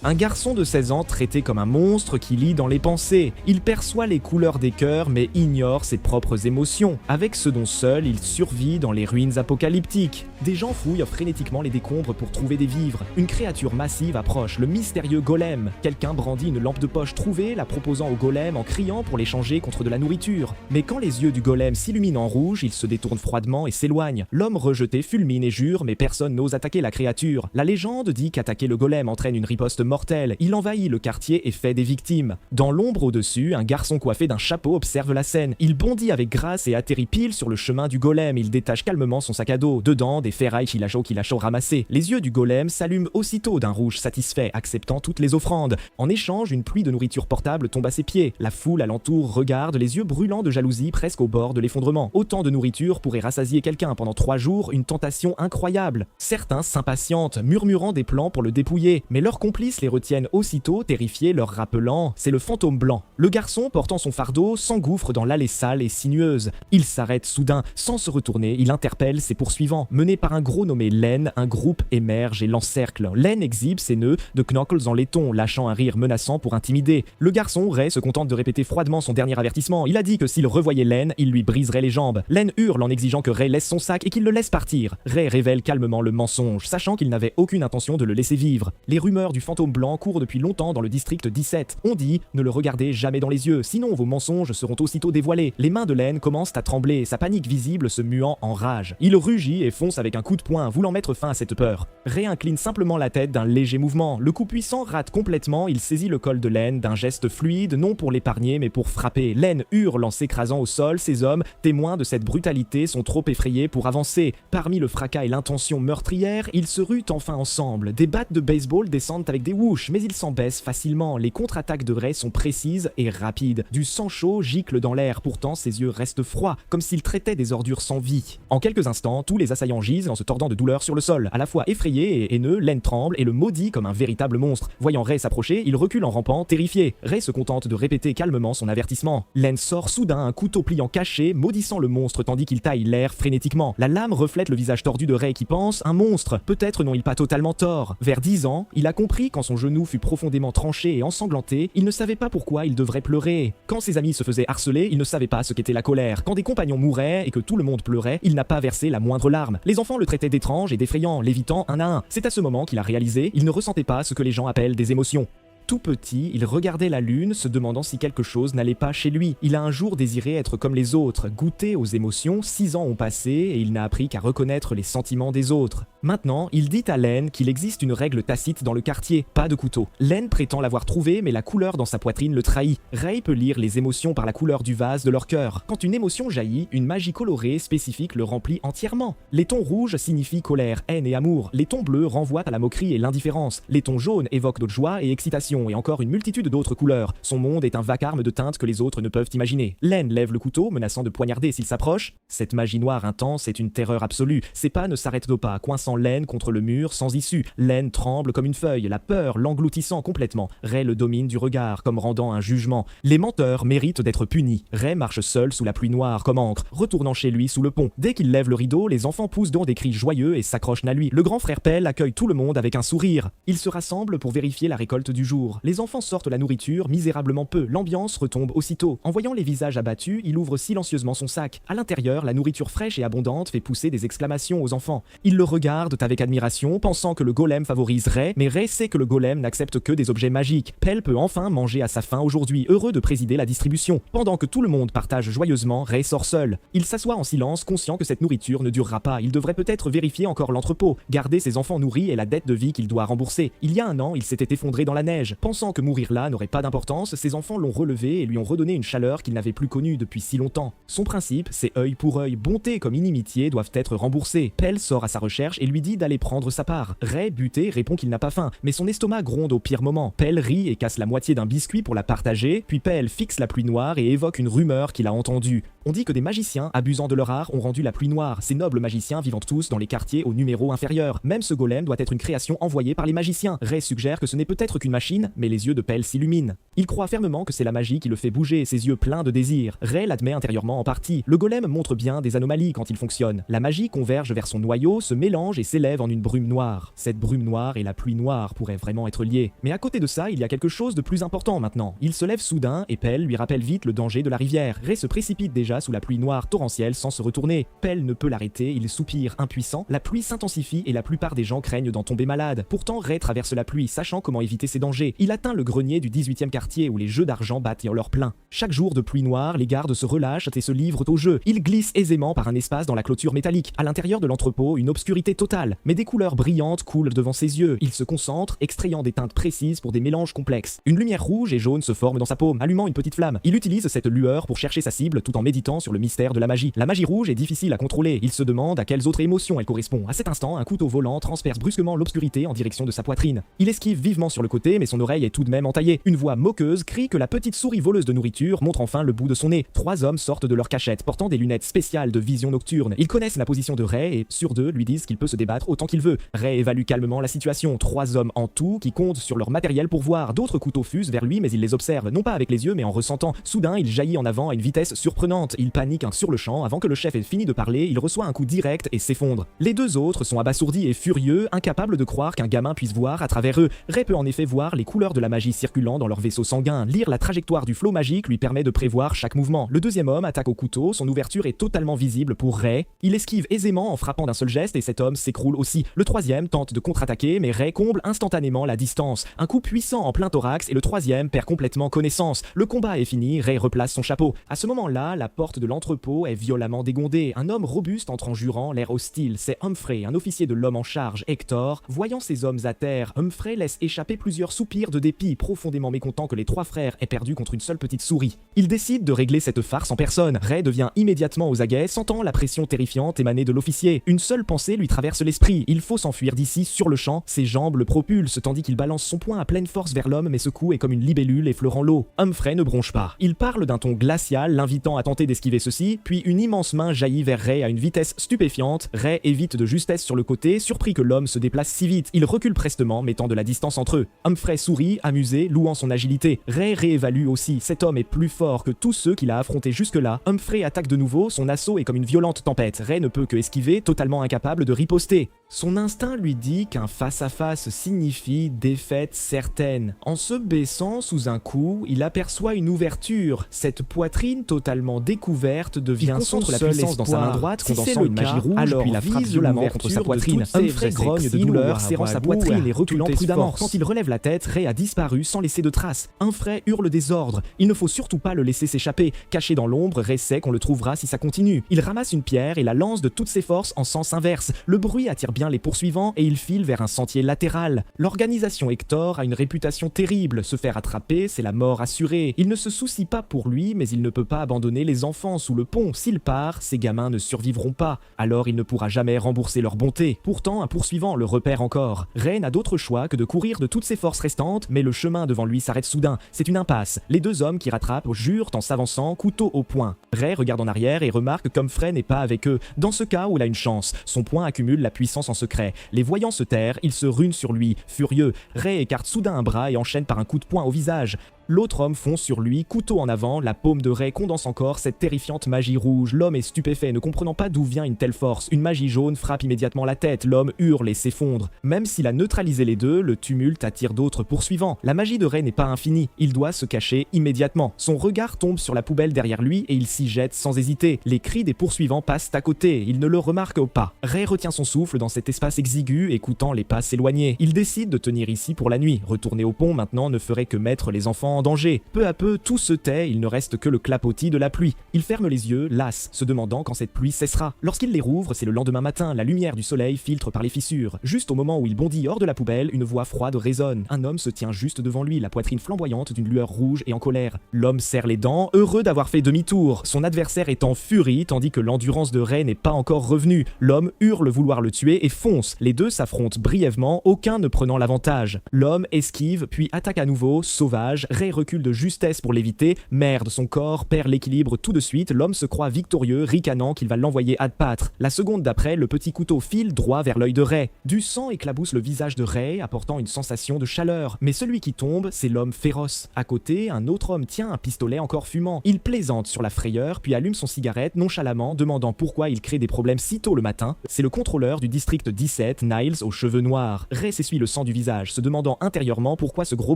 Un garçon de 16 ans traité comme un monstre qui lit dans les pensées. Il perçoit les couleurs des cœurs mais ignore ses propres émotions. Avec ce dont seul il survit dans les ruines apocalyptiques. Des gens fouillent frénétiquement les décombres pour trouver des vivres. Une créature massive approche, le mystérieux golem. Quelqu'un brandit une lampe de poche trouvée, la proposant au golem en criant pour l'échanger contre de la nourriture. Mais quand les yeux du golem s'illuminent en rouge, il se détourne froidement et s'éloigne. L'homme rejeté fulmine et jure, mais personne n'ose attaquer la créature. La légende dit qu'attaquer le golem entraîne une riposte mortelle. Il envahit le quartier et fait des victimes. Dans l'ombre au-dessus, un garçon coiffé d'un chapeau observe la scène. Il bondit avec grâce et atterrit pile sur le chemin du golem. Il détache calmement son sac à dos. Dedans, des ferrailles qu'il a chaud ramassées. Les yeux du golem s'allument aussitôt d'un rouge satisfait, acceptant toutes les offrandes. En échange, une pluie de nourriture portable tombe à ses pieds. La foule alentour regarde, les yeux brûlants de jalousie presque au bord de l'effondrement. Autant de nourriture pourrait rassasier quelqu'un pendant 3 jours, une tentation incroyable. Certains s'impatientent, murmurant des plans pour le dépouiller, mais leurs complices les retiennent aussitôt, terrifiés, leur rappelant « c'est le fantôme blanc ». Le garçon, portant son fardeau, s'engouffre dans l'allée sale et sinueuse. Il s'arrête soudain, sans se retourner, il interpelle ses poursuivants. Mené par un gros nommé Len, un groupe émerge et l'encercle. Len exhibe ses nœuds de knuckles en laiton, lâchant un rire menaçant pour intimider. Le garçon, Ray, se contente de répéter froidement son dernier avertissement. Il a dit que s'il revoyait Len, il lui briserait les jambes. Len hurle en exigeant que Ray laisse son sac et qu'il le laisse partir. Ray révèle calmement le mensonge, sachant qu'il n'avait aucune intention de le laisser vivre. Les rumeurs du fantôme blanc courent depuis longtemps dans le district 17. On dit « ne le regardez jamais dans les yeux, sinon vos mensonges seront aussitôt dévoilés ». Les mains de Len commencent à trembler, sa panique visible se muant en rage. Il rugit et fonce avec un coup de poing, voulant mettre fin à cette peur. Ray incline simplement la tête d'un léger mouvement. Le coup puissant rate complètement, il saisit le col de Len d'un geste fluide, non pour l'épargner mais pour frapper. Len hurle en s'écrasant au sol, ses hommes, témoins de cette brutalité, sont trop effrayés pour avancer. Parmi le fracas et l'intention meurtrière, ils se ruent enfin ensemble. Des battes de baseball descendent avec des whoosh, mais ils s'en baissent facilement. Les contre-attaques de Ray sont précises et rapides. Du sang chaud gicle dans l'air, pourtant ses yeux restent froids, comme s'il traitait des ordures sans vie. En quelques instants, tous les assaillants gisent en se tordant de douleur sur le sol. À la fois effrayé et haineux, Len tremble et le maudit comme un véritable monstre. Voyant Ray s'approcher, il recule en rampant, terrifié. Ray se contente de répéter calmement son avertissement. Len sort soudain un couteau pliant caché, maudissant le monstre tandis qu'il taille l'air frénétiquement. La lame reflète le visage tordu de Ray qui pense « un monstre ». Peut-être n'ont-ils pas totalement tort. Vers 10 ans, il a compris quand son genou fut profondément tranché et ensanglanté, il ne savait pas pourquoi il devrait pleurer. Quand ses amis se faisaient harceler, il ne savait pas ce qu'était la colère. Quand des compagnons mouraient et que tout le monde pleurait, il n'a pas versé la moindre larme. Les enfants le traitaient d'étrange et d'effrayant, l'évitant un à un. C'est à ce moment qu'il a réalisé, il ne ressentait pas ce que les gens appellent des émotions. Tout petit, il regardait la lune, se demandant si quelque chose n'allait pas chez lui. Il a un jour désiré être comme les autres, goûter aux émotions. 6 ans ont passé et il n'a appris qu'à reconnaître les sentiments des autres. Maintenant, il dit à Len qu'il existe une règle tacite dans le quartier, pas de couteau. Len prétend l'avoir trouvé, mais la couleur dans sa poitrine le trahit. Ray peut lire les émotions par la couleur du vase de leur cœur. Quand une émotion jaillit, une magie colorée spécifique le remplit entièrement. Les tons rouges signifient colère, haine et amour. Les tons bleus renvoient à la moquerie et l'indifférence. Les tons jaunes évoquent de joie et excitation, et encore une multitude d'autres couleurs. Son monde est un vacarme de teintes que les autres ne peuvent imaginer. Len lève le couteau, menaçant de poignarder s'il s'approche. Cette magie noire intense est une terreur absolue. Ses pas ne s'arrêtent pas, coinçant Len contre le mur sans issue. Len tremble comme une feuille, la peur l'engloutissant complètement. Ray le domine du regard, comme rendant un jugement. Les menteurs méritent d'être punis. Ray marche seul sous la pluie noire, comme encre, retournant chez lui sous le pont. Dès qu'il lève le rideau, les enfants poussent donc des cris joyeux et s'accrochent à lui. Le grand frère Pell accueille tout le monde avec un sourire. Ils se rassemblent pour vérifier la récolte du jour. Les enfants sortent la nourriture, misérablement peu. L'ambiance retombe aussitôt. En voyant les visages abattus, il ouvre silencieusement son sac. À l'intérieur, la nourriture fraîche et abondante fait pousser des exclamations aux enfants. Ils le regardent avec admiration, pensant que le golem favorise Ray, mais Ray sait que le golem n'accepte que des objets magiques. Pell peut enfin manger à sa faim aujourd'hui, heureux de présider la distribution. Pendant que tout le monde partage joyeusement, Ray sort seul. Il s'assoit en silence, conscient que cette nourriture ne durera pas. Il devrait peut-être vérifier encore l'entrepôt. Garder ses enfants nourris est la dette de vie qu'il doit rembourser. Il y a un an, il s'était effondré dans la neige. Pensant que mourir là n'aurait pas d'importance, ses enfants l'ont relevé et lui ont redonné une chaleur qu'il n'avait plus connue depuis si longtemps. Son principe, c'est œil pour œil, bonté comme inimitié doivent être remboursées. Pell sort à sa recherche et lui dit d'aller prendre sa part. Ray, buté, répond qu'il n'a pas faim, mais son estomac gronde au pire moment. Pell rit et casse la moitié d'un biscuit pour la partager, puis Pell fixe la pluie noire et évoque une rumeur qu'il a entendue. On dit que des magiciens, abusant de leur art, ont rendu la pluie noire, ces nobles magiciens vivant tous dans les quartiers au numéro inférieur. Même ce golem doit être une création envoyée par les magiciens. Ray suggère que ce n'est peut-être qu'une machine, mais les yeux de Pell s'illuminent. Il croit fermement que c'est la magie qui le fait bouger, ses yeux pleins de désir. Ray l'admet intérieurement en partie. Le golem montre bien des anomalies quand il fonctionne. La magie converge vers son noyau, se mélange et s'élève en une brume noire. Cette brume noire et la pluie noire pourraient vraiment être liées. Mais à côté de ça, il y a quelque chose de plus important maintenant. Il se lève soudain et Pell lui rappelle vite le danger de la rivière. Ray se précipite déjà sous la pluie noire torrentielle sans se retourner. Pell ne peut l'arrêter, il soupire impuissant. La pluie s'intensifie et la plupart des gens craignent d'en tomber malade. Pourtant, Ray traverse la pluie, sachant comment éviter ces dangers. Il atteint le grenier du 18e quartier où les jeux d'argent battent en leur plein. Chaque jour de pluie noire, les gardes se relâchent et se livrent au jeu. Ils glissent aisément par un espace dans la clôture métallique. À l'intérieur de l'entrepôt, une obscurité totale, mais des couleurs brillantes coulent devant ses yeux. Il se concentre, extrayant des teintes précises pour des mélanges complexes. Une lumière rouge et jaune se forme dans sa paume, allumant une petite flamme. Il utilise cette lueur pour chercher sa cible tout en méditant sur le mystère de la magie. La magie rouge est difficile à contrôler. Il se demande à quelles autres émotions elle correspond. À cet instant, un couteau volant transperce brusquement l'obscurité en direction de sa poitrine. Il esquive vivement sur le côté, mais son oreille est tout de même entaillée. Une voix moqueuse crie que la petite souris voleuse de nourriture montre enfin le bout de son nez. 3 hommes sortent de leur cachette, portant des lunettes spéciales de vision nocturne. Ils connaissent la position de Ray et, sur deux, lui disent qu'il peut se débattre autant qu'il veut. Ray évalue calmement la situation. 3 hommes en tout qui comptent sur leur matériel pour voir. D'autres couteaux fusent vers lui, mais il les observe, non pas avec les yeux, mais en ressentant. Soudain, il jaillit en avant à une vitesse surprenante. Il panique sur le champ. Avant que le chef ait fini de parler, il reçoit un coup direct et s'effondre. Les 2 autres sont abasourdis et furieux, incapables de croire qu'un gamin puisse voir à travers eux. Ray peut en effet voir les couleurs de la magie circulant dans leur vaisseau sanguin. Lire la trajectoire du flot magique lui permet de prévoir chaque mouvement. Le 2e homme attaque au couteau, son ouverture est totalement visible pour Ray. Il esquive aisément en frappant d'un seul geste et cet homme s'écroule aussi. Le 3e tente de contre-attaquer, mais Ray comble instantanément la distance. Un coup puissant en plein thorax et le 3e perd complètement connaissance. Le combat est fini, Ray replace son chapeau. À ce moment-là, la porte de l'entrepôt est violemment dégondée. Un homme robuste entre en jurant, l'air hostile. C'est Humphrey, un officier de l'homme en charge, Hector. Voyant ces hommes à terre, Humphrey laisse échapper plusieurs soupirs de dépit, profondément mécontent que les 3 frères aient perdu contre une seule petite souris. Il décide de régler cette farce en personne. Ray devient immédiatement aux aguets, sentant la pression terrifiante émaner de l'officier. Une seule pensée lui traverse l'esprit. Il faut s'enfuir d'ici sur le champ. Ses jambes le propulsent tandis qu'il balance son poing à pleine force vers l'homme, mais ce coup est comme une libellule effleurant l'eau. Humphrey ne bronche pas. Il parle d'un ton glacial, l'invitant à tenter d'esquiver ceci, puis une immense main jaillit vers Ray à une vitesse stupéfiante. Ray évite de justesse sur le côté, surpris que l'homme se déplace si vite. Il recule prestement, mettant de la distance entre eux. Humphrey sourit, amusé, louant son agilité. Ray réévalue aussi. Cet homme est plus fort que tous ceux qu'il a affrontés jusque-là. Humphrey attaque de nouveau, son assaut est comme une violente tempête. Ray ne peut que esquiver, totalement incapable de riposter. Son instinct lui dit qu'un face-à-face signifie défaite certaine. En se baissant sous un coup, il aperçoit une ouverture. Cette poitrine totalement découverte devient son seul espoir. Dans sa main droite, condensant une magie rouge, alors puis la frappe violemment contre sa poitrine. Humphrey grogne de douleur, serrant sa poitrine et reculant prudemment. Quand il relève la tête, Ray a disparu sans laisser de traces. Humphrey hurle des ordres. Il ne faut surtout pas le laisser s'échapper. Caché dans l'ombre, Ray sait qu'on le trouvera si ça continue. Il ramasse une pierre et la lance de toutes ses forces en sens inverse. Le bruit attire bien les poursuivants et il file vers un sentier latéral. L'organisation Hector a une réputation terrible. Se faire attraper, c'est la mort assurée. Il ne se soucie pas pour lui, mais il ne peut pas abandonner les enfants sous le pont. S'il part, ces gamins ne survivront pas. Alors il ne pourra jamais rembourser leur bonté. Pourtant, un poursuivant le repère encore. Ray n'a d'autre choix que de courir de toutes ses forces restantes, mais le chemin devant lui s'arrête soudain. C'est une impasse. Les 2 hommes qui rattrapent jurent en s'avançant, couteau au poing. Ray regarde en arrière et remarque qu'Humphrey n'est pas avec eux. Dans ce cas où il a une chance, son poing accumule la puissance en secret. Les voyant se taire, il se rune sur lui, furieux. Ray écarte soudain un bras et enchaîne par un coup de poing au visage. L'autre homme fonce sur lui, couteau en avant, la paume de Ray condense encore cette terrifiante magie rouge. L'homme est stupéfait, ne comprenant pas d'où vient une telle force. Une magie jaune frappe immédiatement la tête, l'homme hurle et s'effondre. Même s'il a neutralisé les 2, le tumulte attire d'autres poursuivants. La magie de Ray n'est pas infinie, il doit se cacher immédiatement. Son regard tombe sur la poubelle derrière lui et il s'y jette sans hésiter. Les cris des poursuivants passent à côté, il ne le remarque pas. Ray retient son souffle dans cet espace exigu, écoutant les pas s'éloigner. Il décide de tenir ici pour la nuit. Retourner au pont maintenant ne ferait que mettre les enfants en danger. Peu à peu, tout se tait, il ne reste que le clapotis de la pluie. Il ferme les yeux, las, se demandant quand cette pluie cessera. Lorsqu'il les rouvre, c'est le lendemain matin, la lumière du soleil filtre par les fissures. Juste au moment où il bondit hors de la poubelle, une voix froide résonne. Un homme se tient juste devant lui, la poitrine flamboyante d'une lueur rouge et en colère. L'homme serre les dents, heureux d'avoir fait demi-tour. Son adversaire est en furie, tandis que l'endurance de Ray n'est pas encore revenue. L'homme hurle vouloir le tuer et fonce. Les deux s'affrontent brièvement, aucun ne prenant l'avantage. L'homme esquive, puis attaque à nouveau, sauvage. Ray recule de justesse pour l'éviter, merde, son corps perd l'équilibre tout de suite, l'homme se croit victorieux, ricanant qu'il va l'envoyer ad patre. La seconde d'après, le petit couteau file droit vers l'œil de Ray. Du sang éclabousse le visage de Ray, apportant une sensation de chaleur. Mais celui qui tombe, c'est l'homme féroce. À côté, un autre homme tient un pistolet encore fumant. Il plaisante sur la frayeur, puis allume son cigarette nonchalamment, demandant pourquoi il crée des problèmes si tôt le matin. C'est le contrôleur du district 17, Niles, aux cheveux noirs. Ray s'essuie le sang du visage, se demandant intérieurement pourquoi ce gros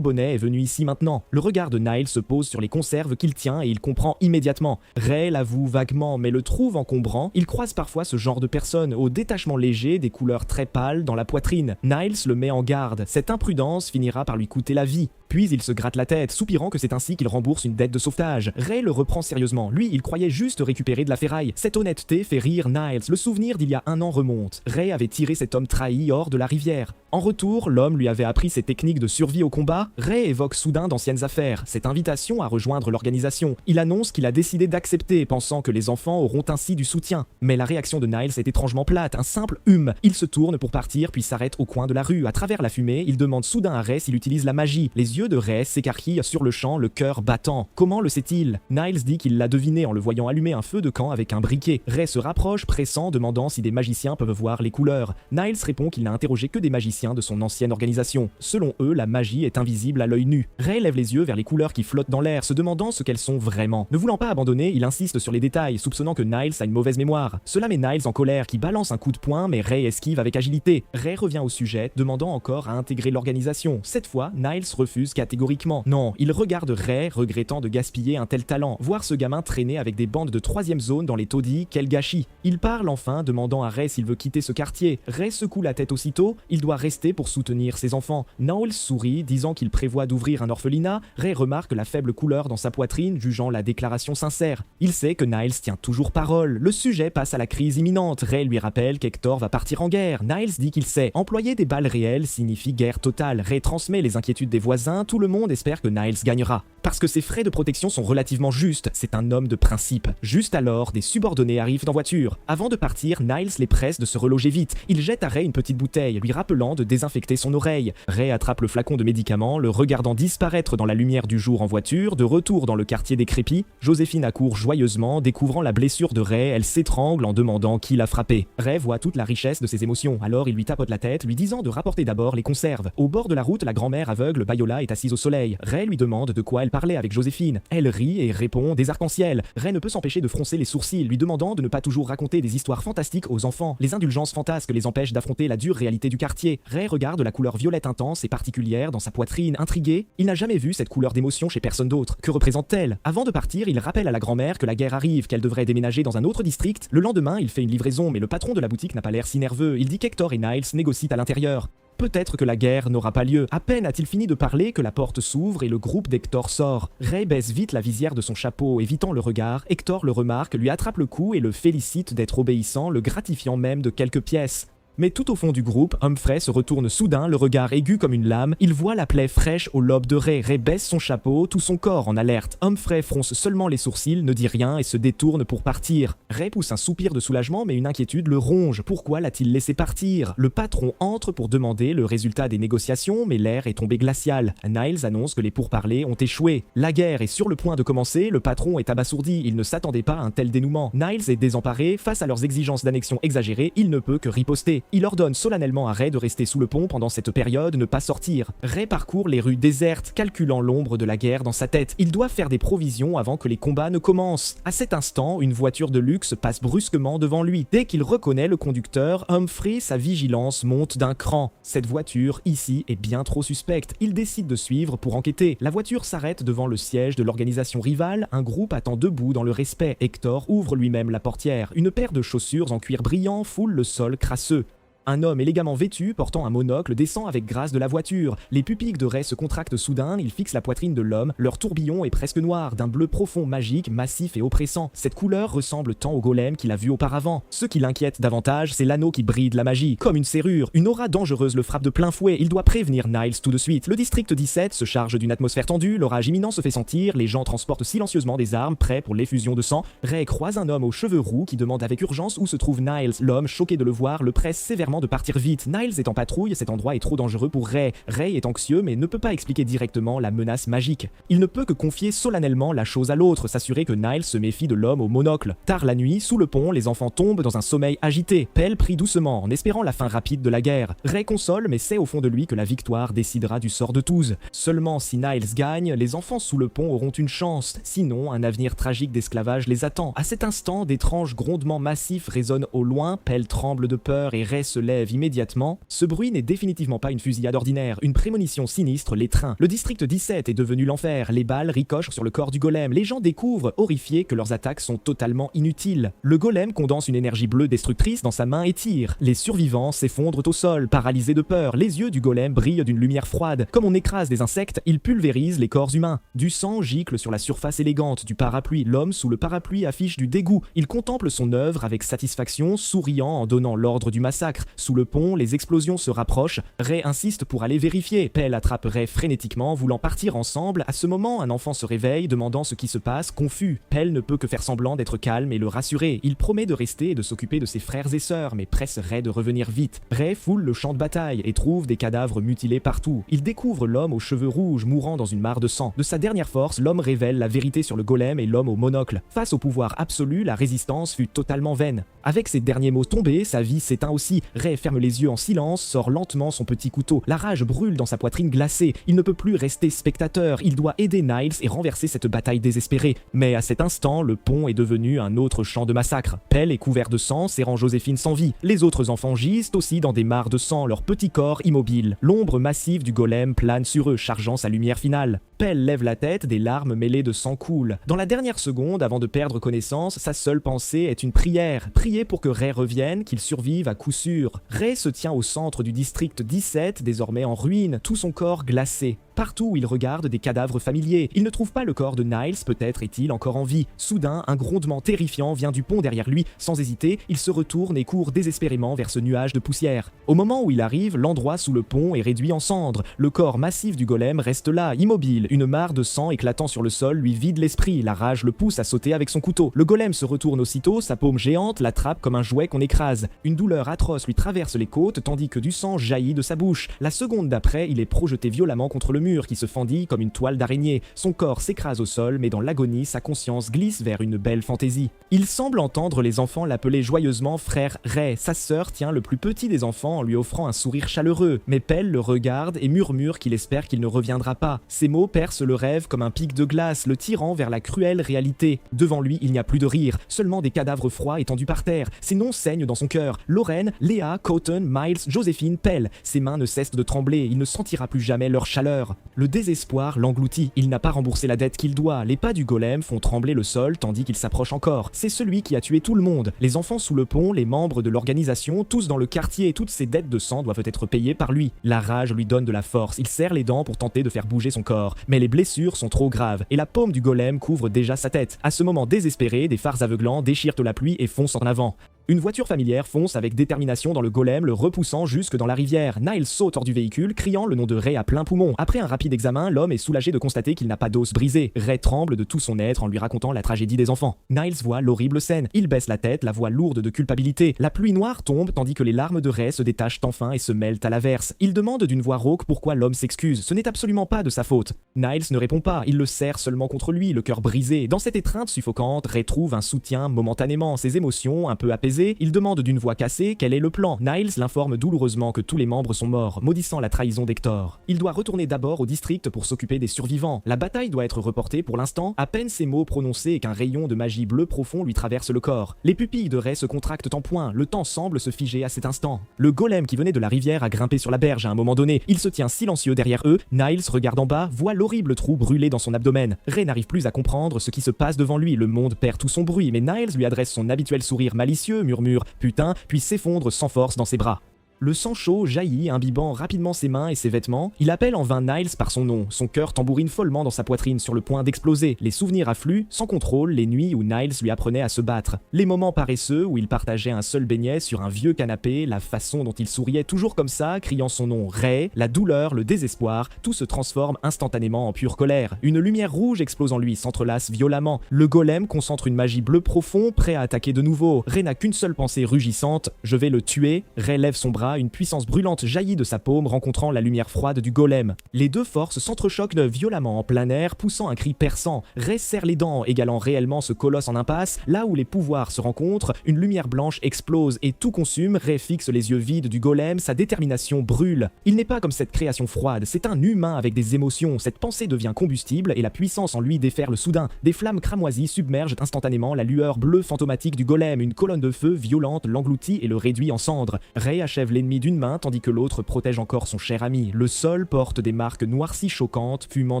bonnet est venu ici maintenant. Le regard de Niles se pose sur les conserves qu'il tient et il comprend immédiatement. Ray l'avoue vaguement, mais le trouve encombrant. Il croise parfois ce genre de personnes, au détachement léger, des couleurs très pâles dans la poitrine. Niles le met en garde. Cette imprudence finira par lui coûter la vie. Puis il se gratte la tête, soupirant que c'est ainsi qu'il rembourse une dette de sauvetage. Ray le reprend sérieusement. Lui, il croyait juste récupérer de la ferraille. Cette honnêteté fait rire Niles. Le souvenir d'il y a un an remonte. Ray avait tiré cet homme trahi hors de la rivière. En retour, l'homme lui avait appris ses techniques de survie au combat. Ray évoque soudain d'anciennes affaires, cette invitation à rejoindre l'organisation. Il annonce qu'il a décidé d'accepter, pensant que les enfants auront ainsi du soutien. Mais la réaction de Niles est étrangement plate, un simple hum. Il se tourne pour partir puis s'arrête au coin de la rue. À travers la fumée, il demande soudain à Ray s'il utilise la magie. Les yeux de Ray s'écarquillent sur le champ, le cœur battant. Comment le sait-il? Niles dit qu'il l'a deviné en le voyant allumer un feu de camp avec un briquet. Ray se rapproche, pressant, demandant si des magiciens peuvent voir les couleurs. Niles répond qu'il n'a interrogé que des magiciens de son ancienne organisation. Selon eux, la magie est invisible à l'œil nu. Ray lève les yeux vers les couleurs qui flottent dans l'air, se demandant ce qu'elles sont vraiment. Ne voulant pas abandonner, il insiste sur les détails, soupçonnant que Niles a une mauvaise mémoire. Cela met Niles en colère, qui balance un coup de poing, mais Ray esquive avec agilité. Ray revient au sujet, demandant encore à intégrer l'organisation. Cette fois, Niles refuse catégoriquement. Non, il regarde Ray, regrettant de gaspiller un tel talent. Voir ce gamin traîner avec des bandes de 3ème zone dans les taudis, quel gâchis. Il parle enfin, demandant à Ray s'il veut quitter ce quartier. Ray secoue la tête aussitôt, il doit rester pour soutenir ses enfants. Niles sourit, disant qu'il prévoit d'ouvrir un orphelinat. Ray remarque la faible couleur dans sa poitrine, jugeant la déclaration sincère. Il sait que Niles tient toujours parole. Le sujet passe à la crise imminente. Ray lui rappelle qu'Hector va partir en guerre. Niles dit qu'il sait. Employer des balles réelles signifie guerre totale. Ray transmet les inquiétudes des voisins, tout le monde espère que Niles gagnera. Parce que ses frais de protection sont relativement justes, c'est un homme de principe. Juste alors, des subordonnés arrivent en voiture. Avant de partir, Niles les presse de se reloger vite. Il jette à Ray une petite bouteille, lui rappelant de désinfecter son oreille. Ray attrape le flacon de médicaments, le regardant disparaître dans la lumière du jour en voiture. De retour dans le quartier décrépit, Joséphine accourt joyeusement, découvrant la blessure de Ray. Elle s'étrangle en demandant qui l'a frappé. Ray voit toute la richesse de ses émotions, alors il lui tapote la tête, lui disant de rapporter d'abord les conserves. Au bord de la route, la grand-mère aveugle Bayola est assise au soleil. Ray lui demande de quoi elle parlait avec Joséphine. Elle rit et répond des arcs-en-ciel. Ray ne peut s'empêcher de froncer les sourcils, lui demandant de ne pas toujours raconter des histoires fantastiques aux enfants. Les indulgences fantasques les empêchent d'affronter la dure réalité du quartier. Ray regarde la couleur violette intense et particulière dans sa poitrine, intrigué. Il n'a jamais vu cette couleur d'émotion chez personne d'autre. Que représente-t-elle? Avant de partir, il rappelle à la grand-mère que la guerre arrive, qu'elle devrait déménager dans un autre district. Le lendemain, il fait une livraison, mais le patron de la boutique n'a pas l'air si nerveux. Il dit qu'Hector et Niles négocient à l'intérieur. Peut-être que la guerre n'aura pas lieu. À peine a-t-il fini de parler que la porte s'ouvre et le groupe d'Hector sort. Ray baisse vite la visière de son chapeau, évitant le regard. Hector le remarque, lui attrape le cou et le félicite d'être obéissant, le gratifiant même de quelques pièces. Mais tout au fond du groupe, Humphrey se retourne soudain, le regard aigu comme une lame. Il voit la plaie fraîche au lobe de Ray. Ray baisse son chapeau, tout son corps en alerte. Humphrey fronce seulement les sourcils, ne dit rien et se détourne pour partir. Ray pousse un soupir de soulagement, mais une inquiétude le ronge. Pourquoi l'a-t-il laissé partir? Le patron entre pour demander le résultat des négociations, mais l'air est tombé glacial. Niles annonce que les pourparlers ont échoué. La guerre est sur le point de commencer, le patron est abasourdi. Il ne s'attendait pas à un tel dénouement. Niles est désemparé, face à leurs exigences d'annexion exagérées, il ne peut que riposter. Il ordonne solennellement à Ray de rester sous le pont pendant cette période, ne pas sortir. Ray parcourt les rues désertes, calculant l'ombre de la guerre dans sa tête. Il doit faire des provisions avant que les combats ne commencent. À cet instant, une voiture de luxe passe brusquement devant lui. Dès qu'il reconnaît le conducteur, Humphrey, sa vigilance monte d'un cran. Cette voiture, ici, est bien trop suspecte. Il décide de suivre pour enquêter. La voiture s'arrête devant le siège de l'organisation rivale. Un groupe attend debout dans le respect. Hector ouvre lui-même la portière. Une paire de chaussures en cuir brillant foule le sol crasseux. Un homme élégamment vêtu, portant un monocle, descend avec grâce de la voiture. Les pupilles de Ray se contractent soudain, il fixe la poitrine de l'homme. Leur tourbillon est presque noir, d'un bleu profond, magique, massif et oppressant. Cette couleur ressemble tant au golem qu'il a vu auparavant. Ce qui l'inquiète davantage, c'est l'anneau qui bride la magie. Comme une serrure, une aura dangereuse le frappe de plein fouet. Il doit prévenir Niles tout de suite. Le district 17 se charge d'une atmosphère tendue, l'orage imminent se fait sentir, les gens transportent silencieusement des armes, prêts pour l'effusion de sang. Ray croise un homme aux cheveux roux qui demande avec urgence où se trouve Niles. L'homme, choqué de le voir, le presse sévèrement de partir vite. Niles est en patrouille, cet endroit est trop dangereux pour Ray. Ray est anxieux mais ne peut pas expliquer directement la menace magique. Il ne peut que confier solennellement la chose à l'autre, s'assurer que Niles se méfie de l'homme au monocle. Tard la nuit, sous le pont, les enfants tombent dans un sommeil agité. Pell prie doucement en espérant la fin rapide de la guerre. Ray console mais sait au fond de lui que la victoire décidera du sort de tous. Seulement si Niles gagne, les enfants sous le pont auront une chance. Sinon, un avenir tragique d'esclavage les attend. À cet instant, d'étranges grondements massifs résonnent au loin. Pell tremble de peur et Ray se lève immédiatement. Ce bruit n'est définitivement pas une fusillade ordinaire. Une prémonition sinistre l'étreint. Le district 17 est devenu l'enfer. Les balles ricochent sur le corps du golem. Les gens découvrent, horrifiés, que leurs attaques sont totalement inutiles. Le golem condense une énergie bleue destructrice dans sa main et tire. Les survivants s'effondrent au sol, paralysés de peur. Les yeux du golem brillent d'une lumière froide. Comme on écrase des insectes, il pulvérise les corps humains. Du sang gicle sur la surface élégante du parapluie. L'homme sous le parapluie affiche du dégoût. Il contemple son œuvre avec satisfaction, souriant en donnant l'ordre du massacre. Sous le pont, les explosions se rapprochent. Ray insiste pour aller vérifier. Pell attrape Ray frénétiquement, voulant partir ensemble. À ce moment, un enfant se réveille, demandant ce qui se passe, confus. Pell ne peut que faire semblant d'être calme et le rassurer. Il promet de rester et de s'occuper de ses frères et sœurs, mais presse Ray de revenir vite. Ray foule le champ de bataille et trouve des cadavres mutilés partout. Il découvre l'homme aux cheveux rouges, mourant dans une mare de sang. De sa dernière force, l'homme révèle la vérité sur le golem et l'homme au monocle. Face au pouvoir absolu, la résistance fut totalement vaine. Avec ces derniers mots tombés, sa vie s'éteint aussi. Ray ferme les yeux en silence, sort lentement son petit couteau. La rage brûle dans sa poitrine glacée. Il ne peut plus rester spectateur. Il doit aider Niles et renverser cette bataille désespérée. Mais à cet instant, le pont est devenu un autre champ de massacre. Pell est couvert de sang, serrant Joséphine sans vie. Les autres enfants gisent aussi dans des mares de sang, leurs petits corps immobiles. L'ombre massive du golem plane sur eux, chargeant sa lumière finale. Pell lève la tête, des larmes mêlées de sang coulent. Dans la dernière seconde, avant de perdre connaissance, sa seule pensée est une prière. Prier pour que Ray revienne, qu'il survive à coup sûr. Ray se tient au centre du district 17, désormais en ruine, tout son corps glacé. Partout où il regarde des cadavres familiers. Il ne trouve pas le corps de Niles, peut-être est-il encore en vie. Soudain, un grondement terrifiant vient du pont derrière lui. Sans hésiter, il se retourne et court désespérément vers ce nuage de poussière. Au moment où il arrive, l'endroit sous le pont est réduit en cendres. Le corps massif du golem reste là, immobile. Une mare de sang éclatant sur le sol lui vide l'esprit. La rage le pousse à sauter avec son couteau. Le golem se retourne aussitôt, sa paume géante l'attrape comme un jouet qu'on écrase. Une douleur atroce lui traverse les côtes tandis que du sang jaillit de sa bouche. La seconde d'après, il est projeté violemment contre le mur qui se fendit comme une toile d'araignée. Son corps s'écrase au sol, mais dans l'agonie, sa conscience glisse vers une belle fantaisie. Il semble entendre les enfants l'appeler joyeusement frère Ray. Sa sœur tient le plus petit des enfants en lui offrant un sourire chaleureux. Mais Pell le regarde et murmure qu'il espère qu'il ne reviendra pas. Ces mots percent le rêve comme un pic de glace, le tirant vers la cruelle réalité. Devant lui, il n'y a plus de rire, seulement des cadavres froids étendus par terre. Ses noms saignent dans son cœur. Lorraine, Léa, Cotton, Miles, Joséphine, Pell. Ses mains ne cessent de trembler, il ne sentira plus jamais leur chaleur. Le désespoir l'engloutit. Il n'a pas remboursé la dette qu'il doit. Les pas du golem font trembler le sol tandis qu'il s'approche encore. C'est celui qui a tué tout le monde. Les enfants sous le pont, les membres de l'organisation, tous dans le quartier, toutes ces dettes de sang doivent être payées par lui. La rage lui donne de la force. Il serre les dents pour tenter de faire bouger son corps. Mais les blessures sont trop graves et la paume du golem couvre déjà sa tête. À ce moment désespéré, des phares aveuglants déchirent la pluie et foncent en avant. Une voiture familière fonce avec détermination dans le golem, le repoussant jusque dans la rivière. Niles saute hors du véhicule, criant le nom de Ray à plein poumon. Après un rapide examen, l'homme est soulagé de constater qu'il n'a pas d'os brisé. Ray tremble de tout son être en lui racontant la tragédie des enfants. Niles voit l'horrible scène. Il baisse la tête, la voix lourde de culpabilité. La pluie noire tombe tandis que les larmes de Ray se détachent enfin et se mêlent à l'averse. Il demande d'une voix rauque pourquoi l'homme s'excuse. Ce n'est absolument pas de sa faute. Niles ne répond pas. Il le serre seulement contre lui, le cœur brisé. Dans cette étreinte suffocante, Ray trouve un soutien momentanément. Ses émotions un peu apaisées, il demande d'une voix cassée quel est le plan. Niles l'informe douloureusement que tous les membres sont morts, maudissant la trahison d'Hector. Il doit retourner d'abord au district pour s'occuper des survivants. La bataille doit être reportée pour l'instant, à peine ces mots prononcés et qu'un rayon de magie bleu profond lui traverse le corps. Les pupilles de Ray se contractent en point, le temps semble se figer à cet instant. Le golem qui venait de la rivière a grimpé sur la berge à un moment donné. Il se tient silencieux derrière eux. Niles regarde en bas, voit l'horrible trou brûlé dans son abdomen. Ray n'arrive plus à comprendre ce qui se passe devant lui. Le monde perd tout son bruit, mais Niles lui adresse son habituel sourire malicieux, murmure « putain », puis s'effondre sans force dans ses bras. Le sang chaud jaillit, imbibant rapidement ses mains et ses vêtements. Il appelle en vain Niles par son nom. Son cœur tambourine follement dans sa poitrine sur le point d'exploser. Les souvenirs affluent, sans contrôle, les nuits où Niles lui apprenait à se battre. Les moments paresseux où il partageait un seul beignet sur un vieux canapé, la façon dont il souriait toujours comme ça, criant son nom Ray, la douleur, le désespoir, tout se transforme instantanément en pure colère. Une lumière rouge explose en lui, s'entrelace violemment. Le golem concentre une magie bleue profond, prêt à attaquer de nouveau. Ray n'a qu'une seule pensée rugissante, je vais le tuer. Ray lève son bras bras, une puissance brûlante jaillit de sa paume rencontrant la lumière froide du golem. Les deux forces s'entrechoquent violemment en plein air, poussant un cri perçant. Ray serre les dents, égalant réellement ce colosse en impasse. Là où les pouvoirs se rencontrent, une lumière blanche explose et tout consume. Ray fixe les yeux vides du golem, sa détermination brûle. Il n'est pas comme cette création froide, c'est un humain avec des émotions. Cette pensée devient combustible et la puissance en lui déferle soudain. Des flammes cramoisies submergent instantanément la lueur bleue fantomatique du golem. Une colonne de feu violente l'engloutit et le réduit en cendres. Ray achève l'ennemi d'une main tandis que l'autre protège encore son cher ami. Le sol porte des marques noircies choquantes, fumant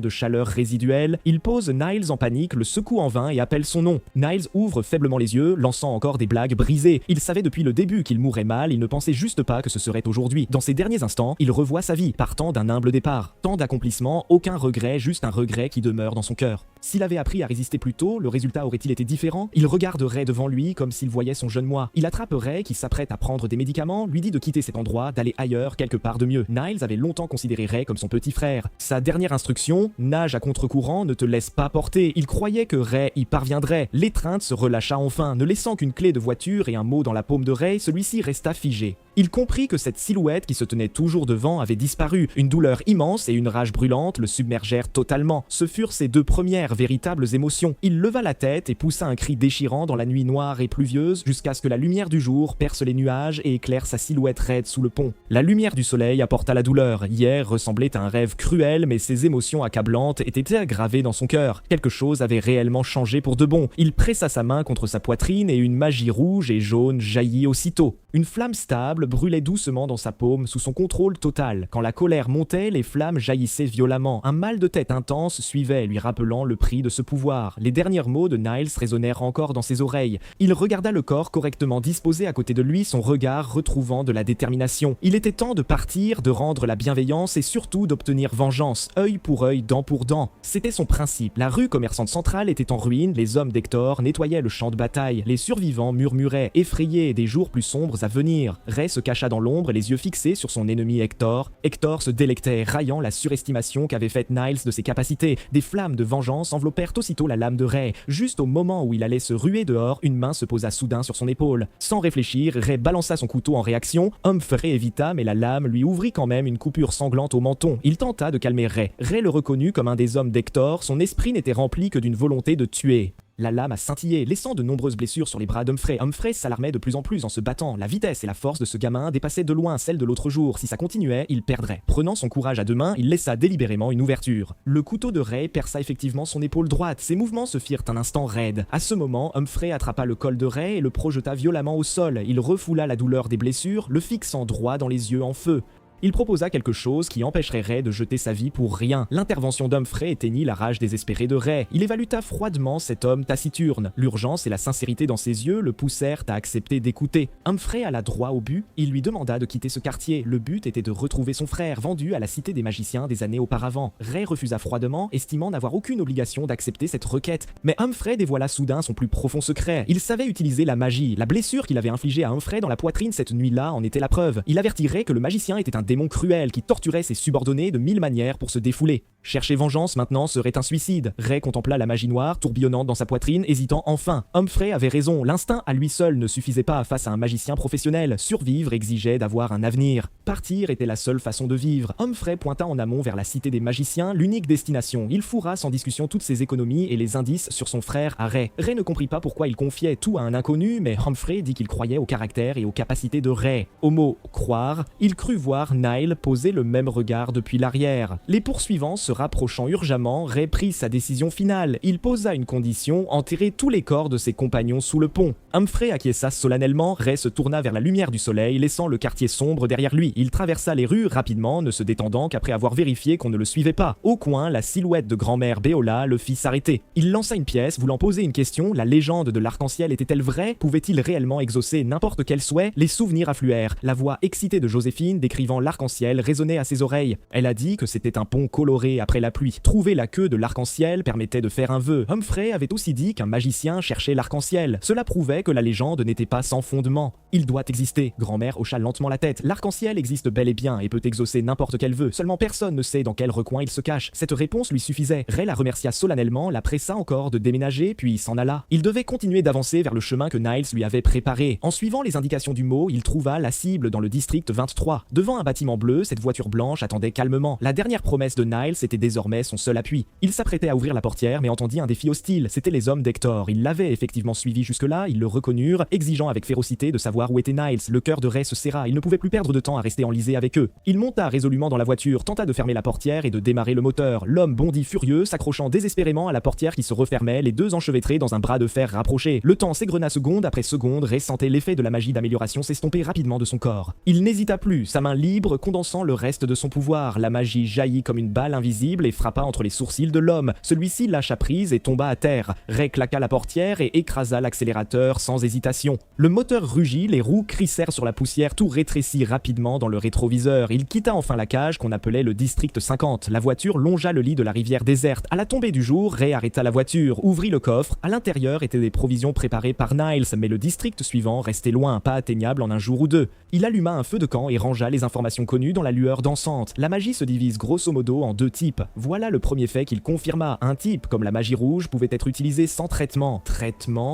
de chaleur résiduelle. Il pose Niles en panique, le secoue en vain et appelle son nom. Niles ouvre faiblement les yeux, lançant encore des blagues brisées. Il savait depuis le début qu'il mourrait mal, il ne pensait juste pas que ce serait aujourd'hui. Dans ces derniers instants, il revoit sa vie, partant d'un humble départ. Tant d'accomplissements, aucun regret, juste un regret qui demeure dans son cœur. S'il avait appris à résister plus tôt, le résultat aurait-il été différent? Il regarde Ray devant lui comme s'il voyait son jeune moi. Il attrape Ray qui s'apprête à prendre des médicaments, lui dit de quitter cet endroit, d'aller ailleurs, quelque part de mieux. Niles avait longtemps considéré Ray comme son petit frère. Sa dernière instruction, nage à contre-courant, ne te laisse pas porter. Il croyait que Ray y parviendrait. L'étreinte se relâcha enfin, ne laissant qu'une clé de voiture et un mot dans la paume de Ray, celui-ci resta figé. Il comprit que cette silhouette qui se tenait toujours devant avait disparu. Une douleur immense et une rage brûlante le submergèrent totalement. Ce furent ses deux premières véritables émotions. Il leva la tête et poussa un cri déchirant dans la nuit noire et pluvieuse jusqu'à ce que la lumière du jour perce les nuages et éclaire sa silhouette raide sous le pont. La lumière du soleil apporta la douleur. Hier ressemblait à un rêve cruel, mais ses émotions accablantes étaient aggravées dans son cœur. Quelque chose avait réellement changé pour de bon. Il pressa sa main contre sa poitrine et une magie rouge et jaune jaillit aussitôt. Une flamme stable brûlait doucement dans sa paume sous son contrôle total. Quand la colère montait, les flammes jaillissaient violemment. Un mal de tête intense suivait, lui rappelant le prix de ce pouvoir. Les derniers mots de Niles résonnèrent encore dans ses oreilles. Il regarda le corps correctement disposé à côté de lui, son regard retrouvant de la détermination. Il était temps de partir, de rendre la bienveillance et surtout d'obtenir vengeance, œil pour œil, dent pour dent. C'était son principe. La rue commerçante centrale était en ruine, les hommes d'Hector nettoyaient le champ de bataille. Les survivants murmuraient, effrayés des jours plus sombres à venir. Ray se cacha dans l'ombre, les yeux fixés sur son ennemi Hector. Hector se délectait, raillant la surestimation qu'avait faite Niles de ses capacités. Des flammes de vengeance enveloppèrent aussitôt la lame de Ray. Juste au moment où il allait se ruer dehors, une main se posa soudain sur son épaule. Sans réfléchir, Ray balança son couteau en réaction. Humphrey évita, mais la lame lui ouvrit quand même une coupure sanglante au menton. Il tenta de calmer Ray. Ray le reconnut comme un des hommes d'Hector. Son esprit n'était rempli que d'une volonté de tuer. La lame a scintillé, laissant de nombreuses blessures sur les bras d'Humphrey. Humphrey s'alarmait de plus en plus en se battant. La vitesse et la force de ce gamin dépassaient de loin celle de l'autre jour. Si ça continuait, il perdrait. Prenant son courage à deux mains, il laissa délibérément une ouverture. Le couteau de Ray perça effectivement son épaule droite. Ses mouvements se firent un instant raides. À ce moment, Humphrey attrapa le col de Ray et le projeta violemment au sol. Il refoula la douleur des blessures, le fixant droit dans les yeux en feu. Il proposa quelque chose qui empêcherait Ray de jeter sa vie pour rien. L'intervention d'Humphrey éteignit la rage désespérée de Ray. Il évaluta froidement cet homme taciturne. L'urgence et la sincérité dans ses yeux le poussèrent à accepter d'écouter. Humphrey alla droit au but. Il lui demanda de quitter ce quartier. Le but était de retrouver son frère, vendu à la Cité des Magiciens des années auparavant. Ray refusa froidement, estimant n'avoir aucune obligation d'accepter cette requête. Mais Humphrey dévoila soudain son plus profond secret. Il savait utiliser la magie. La blessure qu'il avait infligée à Humphrey dans la poitrine cette nuit-là en était la preuve. Il avertirait que le magicien était un démon cruel qui torturait ses subordonnés de 1000 manières pour se défouler. Chercher vengeance maintenant serait un suicide. Ray contempla la magie noire tourbillonnante dans sa poitrine, hésitant enfin. Humphrey avait raison, l'instinct à lui seul ne suffisait pas face à un magicien professionnel. Survivre exigeait d'avoir un avenir. Partir était la seule façon de vivre. Humphrey pointa en amont vers la Cité des Magiciens, l'unique destination. Il fourra sans discussion toutes ses économies et les indices sur son frère à Ray. Ray ne comprit pas pourquoi il confiait tout à un inconnu, mais Humphrey dit qu'il croyait au caractère et aux capacités de Ray. Au mot « croire », il crut voir Niles poser le même regard depuis l'arrière. Les poursuivants se rapprochant urgemment, Ray prit sa décision finale. Il posa une condition, enterrer tous les corps de ses compagnons sous le pont. Humphrey acquiesça solennellement, Ray se tourna vers la lumière du soleil, laissant le quartier sombre derrière lui. Il traversa les rues rapidement, ne se détendant qu'après avoir vérifié qu'on ne le suivait pas. Au coin, la silhouette de grand-mère Béola le fit s'arrêter. Il lança une pièce, voulant poser une question. La légende de l'arc-en-ciel était-elle vraie? Pouvait-il réellement exaucer n'importe quel souhait? Les souvenirs affluèrent. La voix excitée de Joséphine, décrivant l'arc-en-ciel, résonnait à ses oreilles. Elle a dit que c'était un pont coloré marcher après la pluie. Trouver la queue de l'arc-en-ciel permettait de faire un vœu. Humphrey avait aussi dit qu'un magicien cherchait l'arc-en-ciel. Cela prouvait que la légende n'était pas sans fondement. Il doit exister. Grand-mère hocha lentement la tête. L'arc-en-ciel existe bel et bien et peut exaucer n'importe quel vœu. Seulement personne ne sait dans quel recoin il se cache. Cette réponse lui suffisait. Ray la remercia solennellement, la pressa encore de déménager, puis s'en alla. Il devait continuer d'avancer vers le chemin que Niles lui avait préparé. En suivant les indications du mot, il trouva la cible dans le district 23. Devant un bâtiment bleu, cette voiture blanche attendait calmement. La dernière promesse de Niles était désormais son seul appui. Il s'apprêtait à ouvrir la portière, mais entendit un défi hostile. C'étaient les hommes d'Hector. Ils l'avaient effectivement suivi jusque-là, ils le reconnurent, exigeant avec férocité de savoir où était Niles. Le cœur de Ray se serra, il ne pouvait plus perdre de temps à rester enlisé avec eux. Il monta résolument dans la voiture, tenta de fermer la portière et de démarrer le moteur. L'homme bondit furieux, s'accrochant désespérément à la portière qui se refermait, les deux enchevêtrés dans un bras de fer rapproché. Le temps s'égrena seconde après seconde, Ray sentait l'effet de la magie d'amélioration s'estomper rapidement de son corps. Il n'hésita plus, sa main libre condensant le reste de son pouvoir. La magie jaillit comme une balle invisible et frappa entre les sourcils de l'homme. Celui-ci lâcha prise et tomba à terre. Ray claqua la portière et écrasa l'accélérateur sans hésitation. Le moteur rugit, les roues crissèrent sur la poussière, tout rétrécit rapidement dans le rétroviseur. Il quitta enfin la cage qu'on appelait le district 50. La voiture longea le lit de la rivière déserte. À la tombée du jour, Ray arrêta la voiture, ouvrit le coffre. À l'intérieur étaient des provisions préparées par Niles, mais le district suivant restait loin, pas atteignable en un jour ou deux. Il alluma un feu de camp et rangea les informations connues dans la lueur dansante. La magie se divise grosso modo en deux types. Voilà le premier fait qu'il confirma. Un type, comme la magie rouge, pouvait être utilisé sans traitement.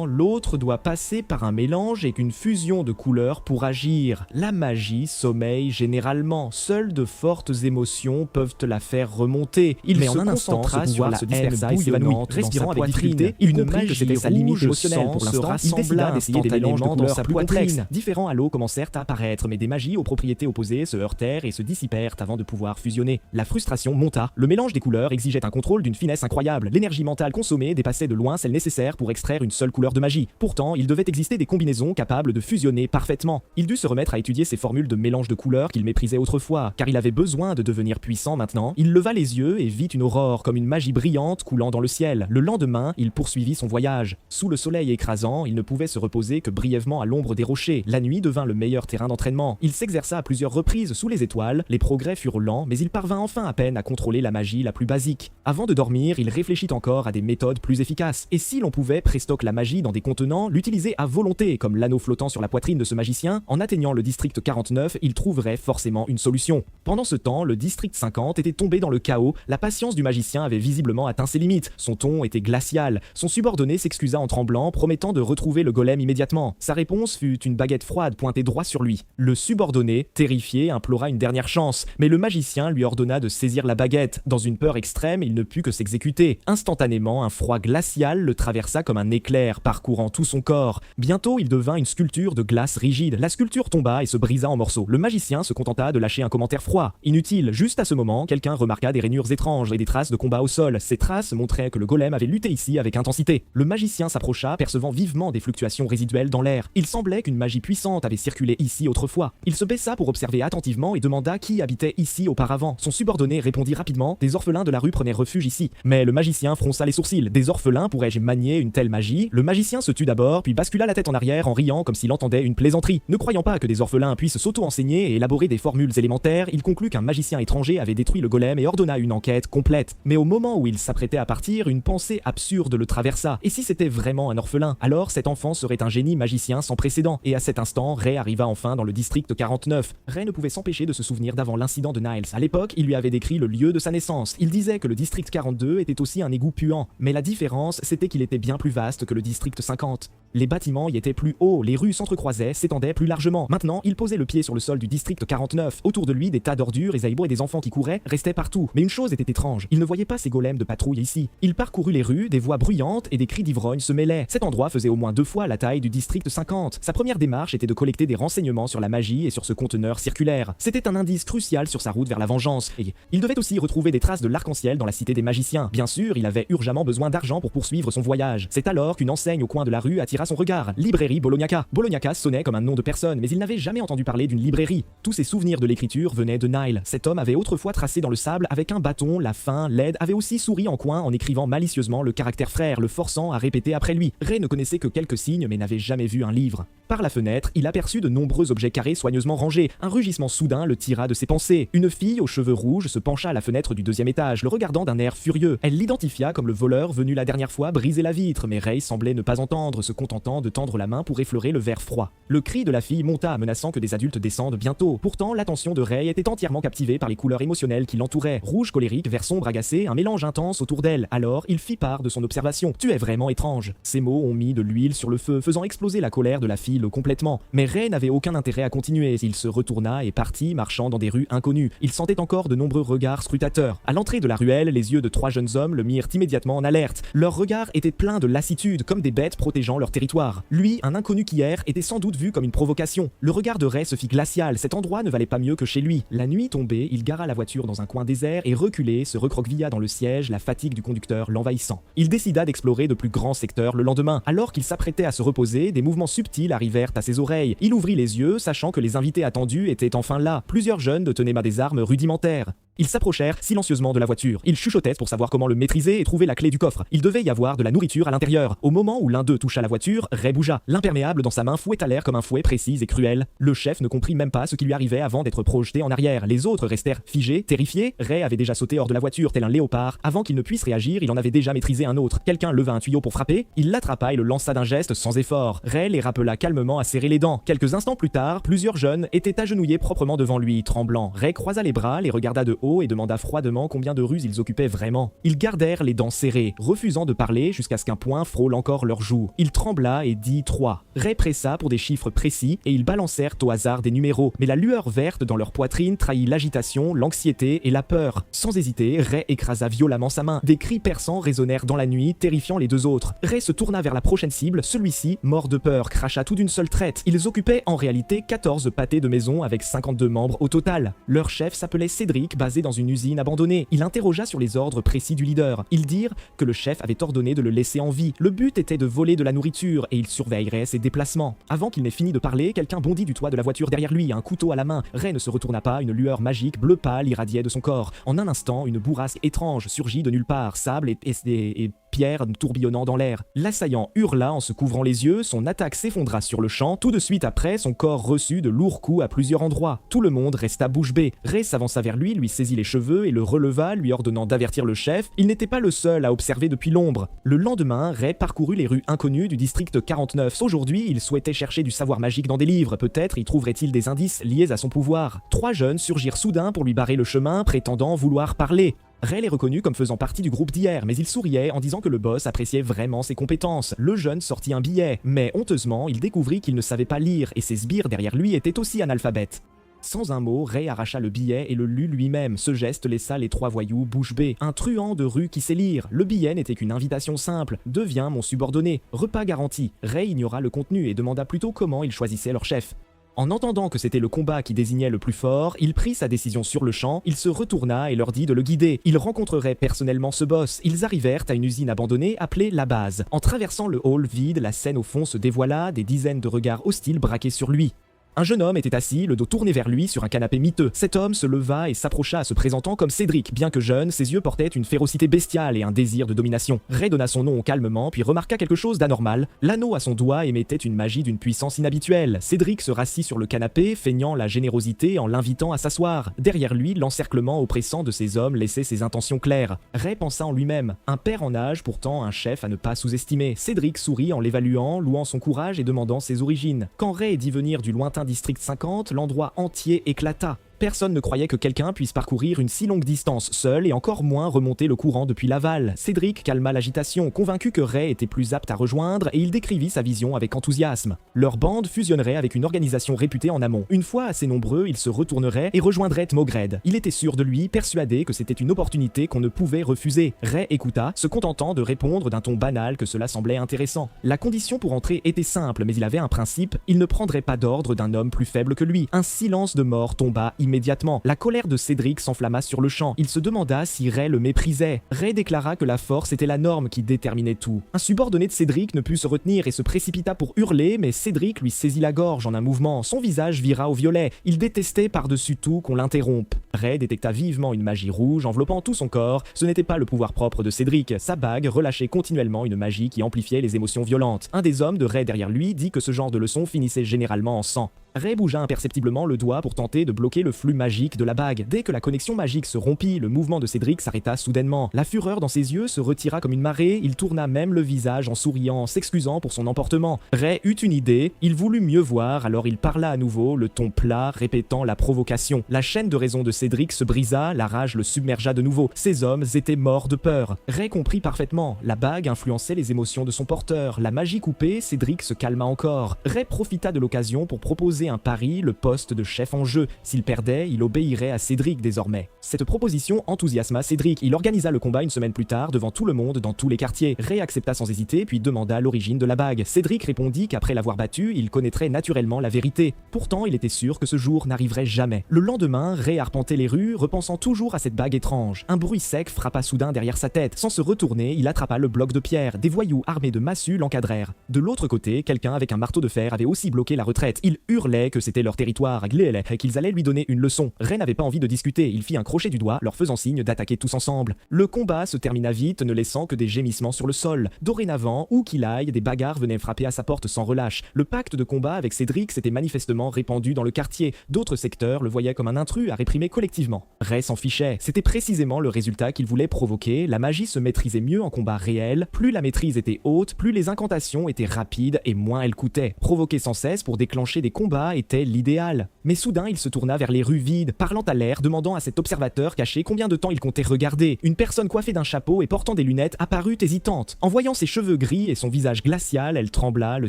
L'autre doit passer par un mélange et qu'une fusion de couleurs pour agir. La magie sommeille généralement. Seules de fortes émotions peuvent te la faire remonter. Il se concentra sur la haine bouillonnante, respirant avec difficulté. Une magie que c'était sa limite émotionnelle pour l'instant. Il décida d'essayer des mélanges de couleurs plus complexes. Différents halos commencèrent à apparaître, mais des magies aux propriétés opposées se heurtèrent et se dissipèrent avant de pouvoir fusionner. La frustration monta. Le mélange des couleurs exigeait un contrôle d'une finesse incroyable. L'énergie mentale consommée dépassait de loin celle nécessaire pour extraire une seule couleur de magie. Pourtant, il devait exister des combinaisons capables de fusionner parfaitement. Il dut se remettre à étudier ces formules de mélange de couleurs qu'il méprisait autrefois, car il avait besoin de devenir puissant maintenant. Il leva les yeux et vit une aurore, comme une magie brillante coulant dans le ciel. Le lendemain, il poursuivit son voyage. Sous le soleil écrasant, il ne pouvait se reposer que brièvement à l'ombre des rochers. La nuit devint le meilleur terrain d'entraînement. Il s'exerça à plusieurs reprises sous les étoiles. Les progrès furent lents, mais il parvint enfin à peine à contrôler la magie la plus basique. Avant de dormir, il réfléchit encore à des méthodes plus efficaces. Et si l'on pouvait préstock la magie dans des contenants, l'utiliser à volonté, comme l'anneau flottant sur la poitrine de ce magicien, en atteignant le district 49, il trouverait forcément une solution. Pendant ce temps, le district 50 était tombé dans le chaos. La patience du magicien avait visiblement atteint ses limites. Son ton était glacial. Son subordonné s'excusa en tremblant, promettant de retrouver le golem immédiatement. Sa réponse fut une baguette froide pointée droit sur lui. Le subordonné, terrifié, implora une dernière chance, mais le magicien lui ordonna de saisir la baguette. Dans une peur extrême, il ne put que s'exécuter. Instantanément, un froid glacial le traversa comme un éclair, parcourant tout son corps. Bientôt, il devint une sculpture de glace rigide. La sculpture tomba et se brisa en morceaux. Le magicien se contenta de lâcher un commentaire froid. Inutile, juste à ce moment, quelqu'un remarqua des rainures étranges et des traces de combat au sol. Ces traces montraient que le golem avait lutté ici avec intensité. Le magicien s'approcha, percevant vivement des fluctuations résiduelles dans l'air. Il semblait qu'une magie puissante avait circulé ici autrefois. Il se baissa pour observer attentivement et demanda qui habitait ici auparavant. Son subordonné répondit rapidement: des orphelins de la rue prenaient refuge ici. Mais le magicien fronça les sourcils. Des orphelins, pourrais-je manier une telle magie? Le magicien se tut d'abord, puis bascula la tête en arrière en riant comme s'il entendait une plaisanterie. Ne croyant pas que des orphelins puissent s'auto-enseigner et élaborer des formules élémentaires, il conclut qu'un magicien étranger avait détruit le golem et ordonna une enquête complète. Mais au moment où il s'apprêtait à partir, une pensée absurde le traversa. Et si c'était vraiment un orphelin? Alors cet enfant serait un génie magicien sans précédent. Et à cet instant, Ray arriva enfin dans le district 49. Ray ne pouvait s'empêcher de se souvenir d'avant l'incident de Niles. À l'époque, il lui avait décrit le lieu de sa naissance. Il disait que le district 42 était aussi un égout puant. Mais la différence, c'était qu'il était bien plus vaste que le district 50. Les bâtiments y étaient plus hauts, les rues s'entrecroisaient, s'étendaient plus largement. Maintenant, il posait le pied sur le sol du district 49. Autour de lui, des tas d'ordures, des aïbots et des enfants qui couraient restaient partout. Mais une chose était étrange, il ne voyait pas ces golems de patrouille ici. Il parcourut les rues, des voix bruyantes et des cris d'ivrogne se mêlaient. Cet endroit faisait au moins 2 fois la taille du district 50. Sa première démarche était de collecter des renseignements sur la magie et sur ce conteneur circulaire. C'était un indice crucial sur sa route vers la vengeance. Et il devait aussi retrouver des traces de l'arc-en-ciel dans la cité des magiciens. Bien sûr, il avait urgemment besoin d'argent pour poursuivre son voyage. C'est alors qu'une enseigne au coin de la rue attira son regard. Librairie Bolognaca. Bolognaca sonnait comme un nom de personne, mais il n'avait jamais entendu parler d'une librairie. Tous ses souvenirs de l'écriture venaient de Nile. Cet homme avait autrefois tracé dans le sable avec un bâton la fin laide, avait aussi souri en coin en écrivant malicieusement le caractère frère, le forçant à répéter après lui. Ray ne connaissait que quelques signes mais n'avait jamais vu un livre. Par la fenêtre, il aperçut de nombreux objets carrés soigneusement rangés. Un rugissement soudain le tira de ses pensées. Une fille aux cheveux rouges se pencha à la fenêtre fenêtre du deuxième étage, le regardant d'un air furieux. Elle l'identifia comme le voleur venu la dernière fois briser la vitre, mais Ray semblait ne pas entendre, se contentant de tendre la main pour effleurer le verre froid. Le cri de la fille monta, menaçant que des adultes descendent bientôt. Pourtant, l'attention de Ray était entièrement captivée par les couleurs émotionnelles qui l'entouraient. Rouge colérique, vert sombre agacé, un mélange intense autour d'elle. Alors, il fit part de son observation. « Tu es vraiment étrange !» Ces mots ont mis de l'huile sur le feu, faisant exploser la colère de la fille complètement. Mais Ray n'avait aucun intérêt à continuer. Il se retourna et partit, marchant dans des rues inconnues. Il sentait encore de nombreux regards scrutateurs. À l'entrée de la ruelle, les yeux de 3 jeunes hommes le mirent immédiatement en alerte. Leurs regards étaient pleins de lassitude, comme des bêtes protégeant leur territoire. Lui, un inconnu qu'hier, était sans doute vu comme une provocation. Le regard de Ray se fit glacial. Cet endroit ne valait pas mieux que chez lui. La nuit tombée, il gara la voiture dans un coin désert et reculé, se recroquevilla dans le siège, la fatigue du conducteur l'envahissant. Il décida d'explorer de plus grands secteurs le lendemain. Alors qu'il s'apprêtait à se reposer, des mouvements subtils arrivèrent à ses oreilles. Il ouvrit les yeux, sachant que les invités attendus étaient enfin là. Plusieurs jeunes tenaient des armes rudimentaires. Ils s'approchèrent silencieusement de la voiture. Ils chuchotaient pour savoir comment le maîtriser et trouver la clé du coffre. Il devait y avoir de la nourriture à l'intérieur. Au moment où l'un d'eux toucha la voiture, Ray bougea. L'imperméable dans sa main fouetta l'air comme un fouet précis et cruel. Le chef ne comprit même pas ce qui lui arrivait avant d'être projeté en arrière. Les autres restèrent figés, terrifiés. Ray avait déjà sauté hors de la voiture tel un léopard. Avant qu'il ne puisse réagir, il en avait déjà maîtrisé un autre. Quelqu'un leva un tuyau pour frapper. Il l'attrapa et le lança d'un geste sans effort. Ray les rappela calmement à serrer les dents. Quelques instants plus tard, plusieurs jeunes étaient agenouillés proprement devant lui, tremblant. Ray croisa les bras, les regarda de haut et demanda froidement combien de ruses ils occupaient vraiment. Ils gardèrent les dents serrées, refusant de parler jusqu'à ce qu'un poing frôle encore leurs joues. Il trembla et dit 3. Ray pressa pour des chiffres précis et ils balancèrent au hasard des numéros, mais la lueur verte dans leur poitrine trahit l'agitation, l'anxiété et la peur. Sans hésiter, Ray écrasa violemment sa main. Des cris perçants résonnèrent dans la nuit, terrifiant les deux autres. Ray se tourna vers la prochaine cible, celui-ci, mort de peur, cracha tout d'une seule traite. Ils occupaient en réalité 14 pâtés de maison avec 52 membres au total. Leur chef s'appelait Cédric, basé dans une usine abandonnée. Il interrogea sur les ordres précis du leader. Ils dirent que le chef avait ordonné de le laisser en vie. Le but était de voler de la nourriture et il surveillerait ses déplacements. Avant qu'il n'ait fini de parler, quelqu'un bondit du toit de la voiture derrière lui, un couteau à la main. Ray ne se retourna pas, une lueur magique bleu pâle irradiait de son corps. En un instant, une bourrasque étrange surgit de nulle part, sable et pierres tourbillonnant dans l'air. L'assaillant hurla en se couvrant les yeux, son attaque s'effondra sur le champ. Tout de suite après, son corps reçut de lourds coups à plusieurs endroits. Tout le monde resta bouche bée. Ray s'avança vers lui saisit les cheveux et le releva, lui ordonnant d'avertir le chef. Il n'était pas le seul à observer depuis l'ombre. Le lendemain, Ray parcourut les rues inconnues du district 49. Aujourd'hui, il souhaitait chercher du savoir magique dans des livres. Peut-être y trouverait-il des indices liés à son pouvoir. 3 jeunes surgirent soudain pour lui barrer le chemin, prétendant vouloir parler. Ray les reconnut comme faisant partie du groupe d'hier, mais il souriait en disant que le boss appréciait vraiment ses compétences. Le jeune sortit un billet, mais honteusement, il découvrit qu'il ne savait pas lire et ses sbires derrière lui étaient aussi analphabètes. Sans un mot, Ray arracha le billet et le lut lui-même. Ce geste laissa les 3 voyous bouche bée. Un truand de rue qui sait lire. Le billet n'était qu'une invitation simple. « Deviens mon subordonné. Repas garanti. » Ray ignora le contenu et demanda plutôt comment ils choisissaient leur chef. En entendant que c'était le combat qui désignait le plus fort, il prit sa décision sur le champ, il se retourna et leur dit de le guider. Il rencontrerait personnellement ce boss. Ils arrivèrent à une usine abandonnée appelée La Base. En traversant le hall vide, la scène au fond se dévoila, des dizaines de regards hostiles braqués sur lui. Un jeune homme était assis, le dos tourné vers lui sur un canapé miteux. Cet homme se leva et s'approcha, se présentant comme Cédric. Bien que jeune, ses yeux portaient une férocité bestiale et un désir de domination. Ray donna son nom calmement, puis remarqua quelque chose d'anormal. L'anneau à son doigt émettait une magie d'une puissance inhabituelle. Cédric se rassit sur le canapé, feignant la générosité en l'invitant à s'asseoir. Derrière lui, l'encerclement oppressant de ces hommes laissait ses intentions claires. Ray pensa en lui-même. Un père en âge, pourtant un chef à ne pas sous-estimer. Cédric sourit en l'évaluant, louant son courage et demandant ses origines. Quand Ray dit venir du lointain district 50, l'endroit entier éclata. Personne ne croyait que quelqu'un puisse parcourir une si longue distance seul et encore moins remonter le courant depuis l'aval. Cédric calma l'agitation, convaincu que Ray était plus apte à rejoindre et il décrivit sa vision avec enthousiasme. Leur bande fusionnerait avec une organisation réputée en amont. Une fois assez nombreux, ils se retourneraient et rejoindraient Mogred. Il était sûr de lui, persuadé que c'était une opportunité qu'on ne pouvait refuser. Ray écouta, se contentant de répondre d'un ton banal que cela semblait intéressant. La condition pour entrer était simple, mais il avait un principe, il ne prendrait pas d'ordre d'un homme plus faible que lui. Un silence de mort tomba immédiatement. La colère de Cédric s'enflamma sur le champ. Il se demanda si Ray le méprisait. Ray déclara que la force était la norme qui déterminait tout. Un subordonné de Cédric ne put se retenir et se précipita pour hurler, mais Cédric lui saisit la gorge en un mouvement. Son visage vira au violet. Il détestait par-dessus tout qu'on l'interrompe. Ray détecta vivement une magie rouge enveloppant tout son corps. Ce n'était pas le pouvoir propre de Cédric. Sa bague relâchait continuellement une magie qui amplifiait les émotions violentes. Un des hommes de Ray derrière lui dit que ce genre de leçon finissait généralement en sang. Ray bougea imperceptiblement le doigt pour tenter de bloquer le flux flux magique de la bague. Dès que la connexion magique se rompit, le mouvement de Cédric s'arrêta soudainement. La fureur dans ses yeux se retira comme une marée, il tourna même le visage en souriant, en s'excusant pour son emportement. Ray eut une idée, il voulut mieux voir, alors il parla à nouveau, le ton plat, répétant la provocation. La chaîne de raison de Cédric se brisa, la rage le submergea de nouveau. Ces hommes étaient morts de peur. Ray comprit parfaitement. La bague influençait les émotions de son porteur. La magie coupée, Cédric se calma encore. Ray profita de l'occasion pour proposer un pari, le poste de chef en jeu. S'il perdait, il obéirait à Cédric désormais. Cette proposition enthousiasma Cédric. Il organisa le combat une semaine plus tard devant tout le monde dans tous les quartiers. Ray accepta sans hésiter puis demanda l'origine de la bague. Cédric répondit qu'après l'avoir battu, il connaîtrait naturellement la vérité. Pourtant, il était sûr que ce jour n'arriverait jamais. Le lendemain, Ray arpentait les rues, repensant toujours à cette bague étrange. Un bruit sec frappa soudain derrière sa tête. Sans se retourner, il attrapa le bloc de pierre. Des voyous armés de massues l'encadrèrent. De l'autre côté, quelqu'un avec un marteau de fer avait aussi bloqué la retraite. Il hurlait que c'était leur territoire, et qu'ils allaient lui donner une leçon. Ray n'avait pas envie de discuter. Il fit un crochet du doigt, leur faisant signe d'attaquer tous ensemble. Le combat se termina vite, ne laissant que des gémissements sur le sol. Dorénavant, où qu'il aille, des bagarres venaient frapper à sa porte sans relâche. Le pacte de combat avec Cédric s'était manifestement répandu dans le quartier. D'autres secteurs le voyaient comme un intrus à réprimer collectivement. Ray s'en fichait. C'était précisément le résultat qu'il voulait provoquer. La magie se maîtrisait mieux en combat réel. Plus la maîtrise était haute, plus les incantations étaient rapides et moins elles coûtaient. Provoquer sans cesse pour déclencher des combats était l'idéal. Mais soudain, il se tourna vers les rues vides, parlant à l'air, demandant à cet observateur caché combien de temps il comptait regarder. Une personne coiffée d'un chapeau et portant des lunettes apparut hésitante. En voyant ses cheveux gris et son visage glacial, elle trembla, le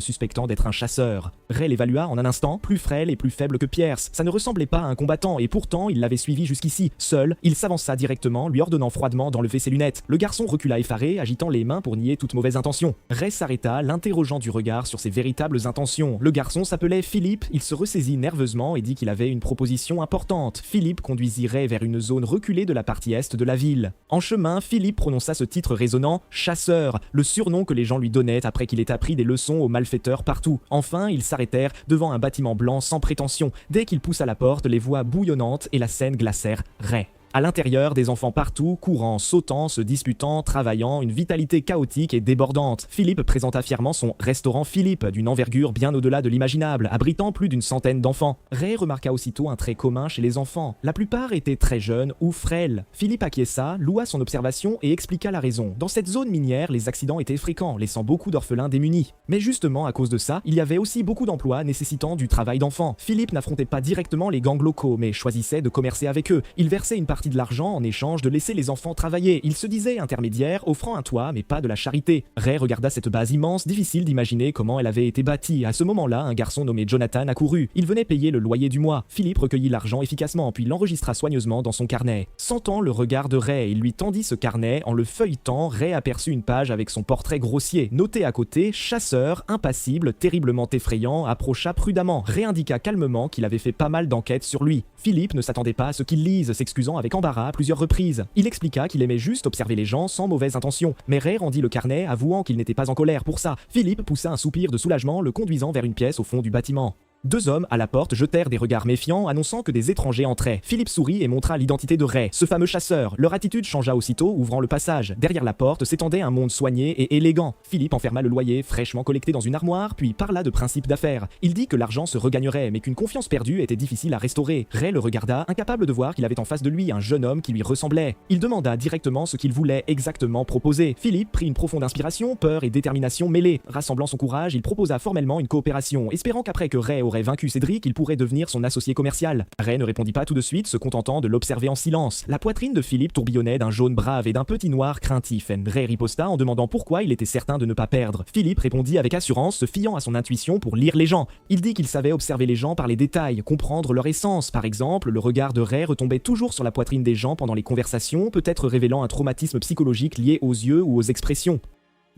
suspectant d'être un chasseur. Ray l'évalua en un instant, plus frêle et plus faible que Pierce. Ça ne ressemblait pas à un combattant et pourtant il l'avait suivi jusqu'ici. Seul, il s'avança directement, lui ordonnant froidement d'enlever ses lunettes. Le garçon recula effaré, agitant les mains pour nier toute mauvaise intention. Ray s'arrêta, l'interrogeant du regard sur ses véritables intentions. Le garçon s'appelait Philippe, il se ressaisit nerveusement et dit qu'il avait une proposition importante. Philippe conduisit Ray vers une zone reculée de la partie est de la ville. En chemin, Philippe prononça ce titre résonnant, chasseur, le surnom que les gens lui donnaient après qu'il ait appris des leçons aux malfaiteurs partout. Enfin, ils s'arrêtèrent devant un bâtiment blanc sans prétention. Dès qu'il poussa la porte, les voix bouillonnantes et la scène glacèrent Ray. À l'intérieur, des enfants partout, courant, sautant, se disputant, travaillant, une vitalité chaotique et débordante. Philippe présenta fièrement son restaurant Philippe, d'une envergure bien au-delà de l'imaginable, abritant plus d'une centaine d'enfants. Ray remarqua aussitôt un trait commun chez les enfants. La plupart étaient très jeunes ou frêles. Philippe acquiesça, loua son observation et expliqua la raison. Dans cette zone minière, les accidents étaient fréquents, laissant beaucoup d'orphelins démunis. Mais justement, à cause de ça, il y avait aussi beaucoup d'emplois nécessitant du travail d'enfants. Philippe n'affrontait pas directement les gangs locaux, mais choisissait de commercer avec eux. Il versait une partie de l'argent en échange de laisser les enfants travailler. Il se disait intermédiaire, offrant un toit mais pas de la charité. Ray regarda cette base immense, difficile d'imaginer comment elle avait été bâtie. À ce moment-là, un garçon nommé Jonathan accourut. Il venait payer le loyer du mois. Philippe recueillit l'argent efficacement puis l'enregistra soigneusement dans son carnet. Sentant le regard de Ray, il lui tendit ce carnet. En le feuilletant, Ray aperçut une page avec son portrait grossier. Noté à côté, chasseur, impassible, terriblement effrayant, approcha prudemment. Ray indiqua calmement qu'il avait fait pas mal d'enquêtes sur lui. Philippe ne s'attendait pas à ce qu'il lise, s'excusant avec embarras à plusieurs reprises. Il expliqua qu'il aimait juste observer les gens sans mauvaise intention. Mais Ray rendit le carnet, avouant qu'il n'était pas en colère pour ça. Philippe poussa un soupir de soulagement, le conduisant vers une pièce au fond du bâtiment. Deux hommes à la porte jetèrent des regards méfiants, annonçant que des étrangers entraient. Philippe sourit et montra l'identité de Ray, ce fameux chasseur. Leur attitude changea aussitôt, ouvrant le passage. Derrière la porte s'étendait un monde soigné et élégant. Philippe enferma le loyer, fraîchement collecté dans une armoire, puis parla de principe d'affaires. Il dit que l'argent se regagnerait, mais qu'une confiance perdue était difficile à restaurer. Ray le regarda, incapable de voir qu'il avait en face de lui un jeune homme qui lui ressemblait. Il demanda directement ce qu'il voulait exactement proposer. Philippe prit une profonde inspiration, peur et détermination mêlées. Rassemblant son courage, il proposa formellement une coopération, espérant qu'après que Ray aurait vaincu Cédric, il pourrait devenir son associé commercial. Ray ne répondit pas tout de suite, se contentant de l'observer en silence. La poitrine de Philippe tourbillonnait d'un jaune brave et d'un petit noir craintif. Ray riposta en demandant pourquoi il était certain de ne pas perdre. Philippe répondit avec assurance, se fiant à son intuition pour lire les gens. Il dit qu'il savait observer les gens par les détails, comprendre leur essence. Par exemple, le regard de Ray retombait toujours sur la poitrine des gens pendant les conversations, peut-être révélant un traumatisme psychologique lié aux yeux ou aux expressions.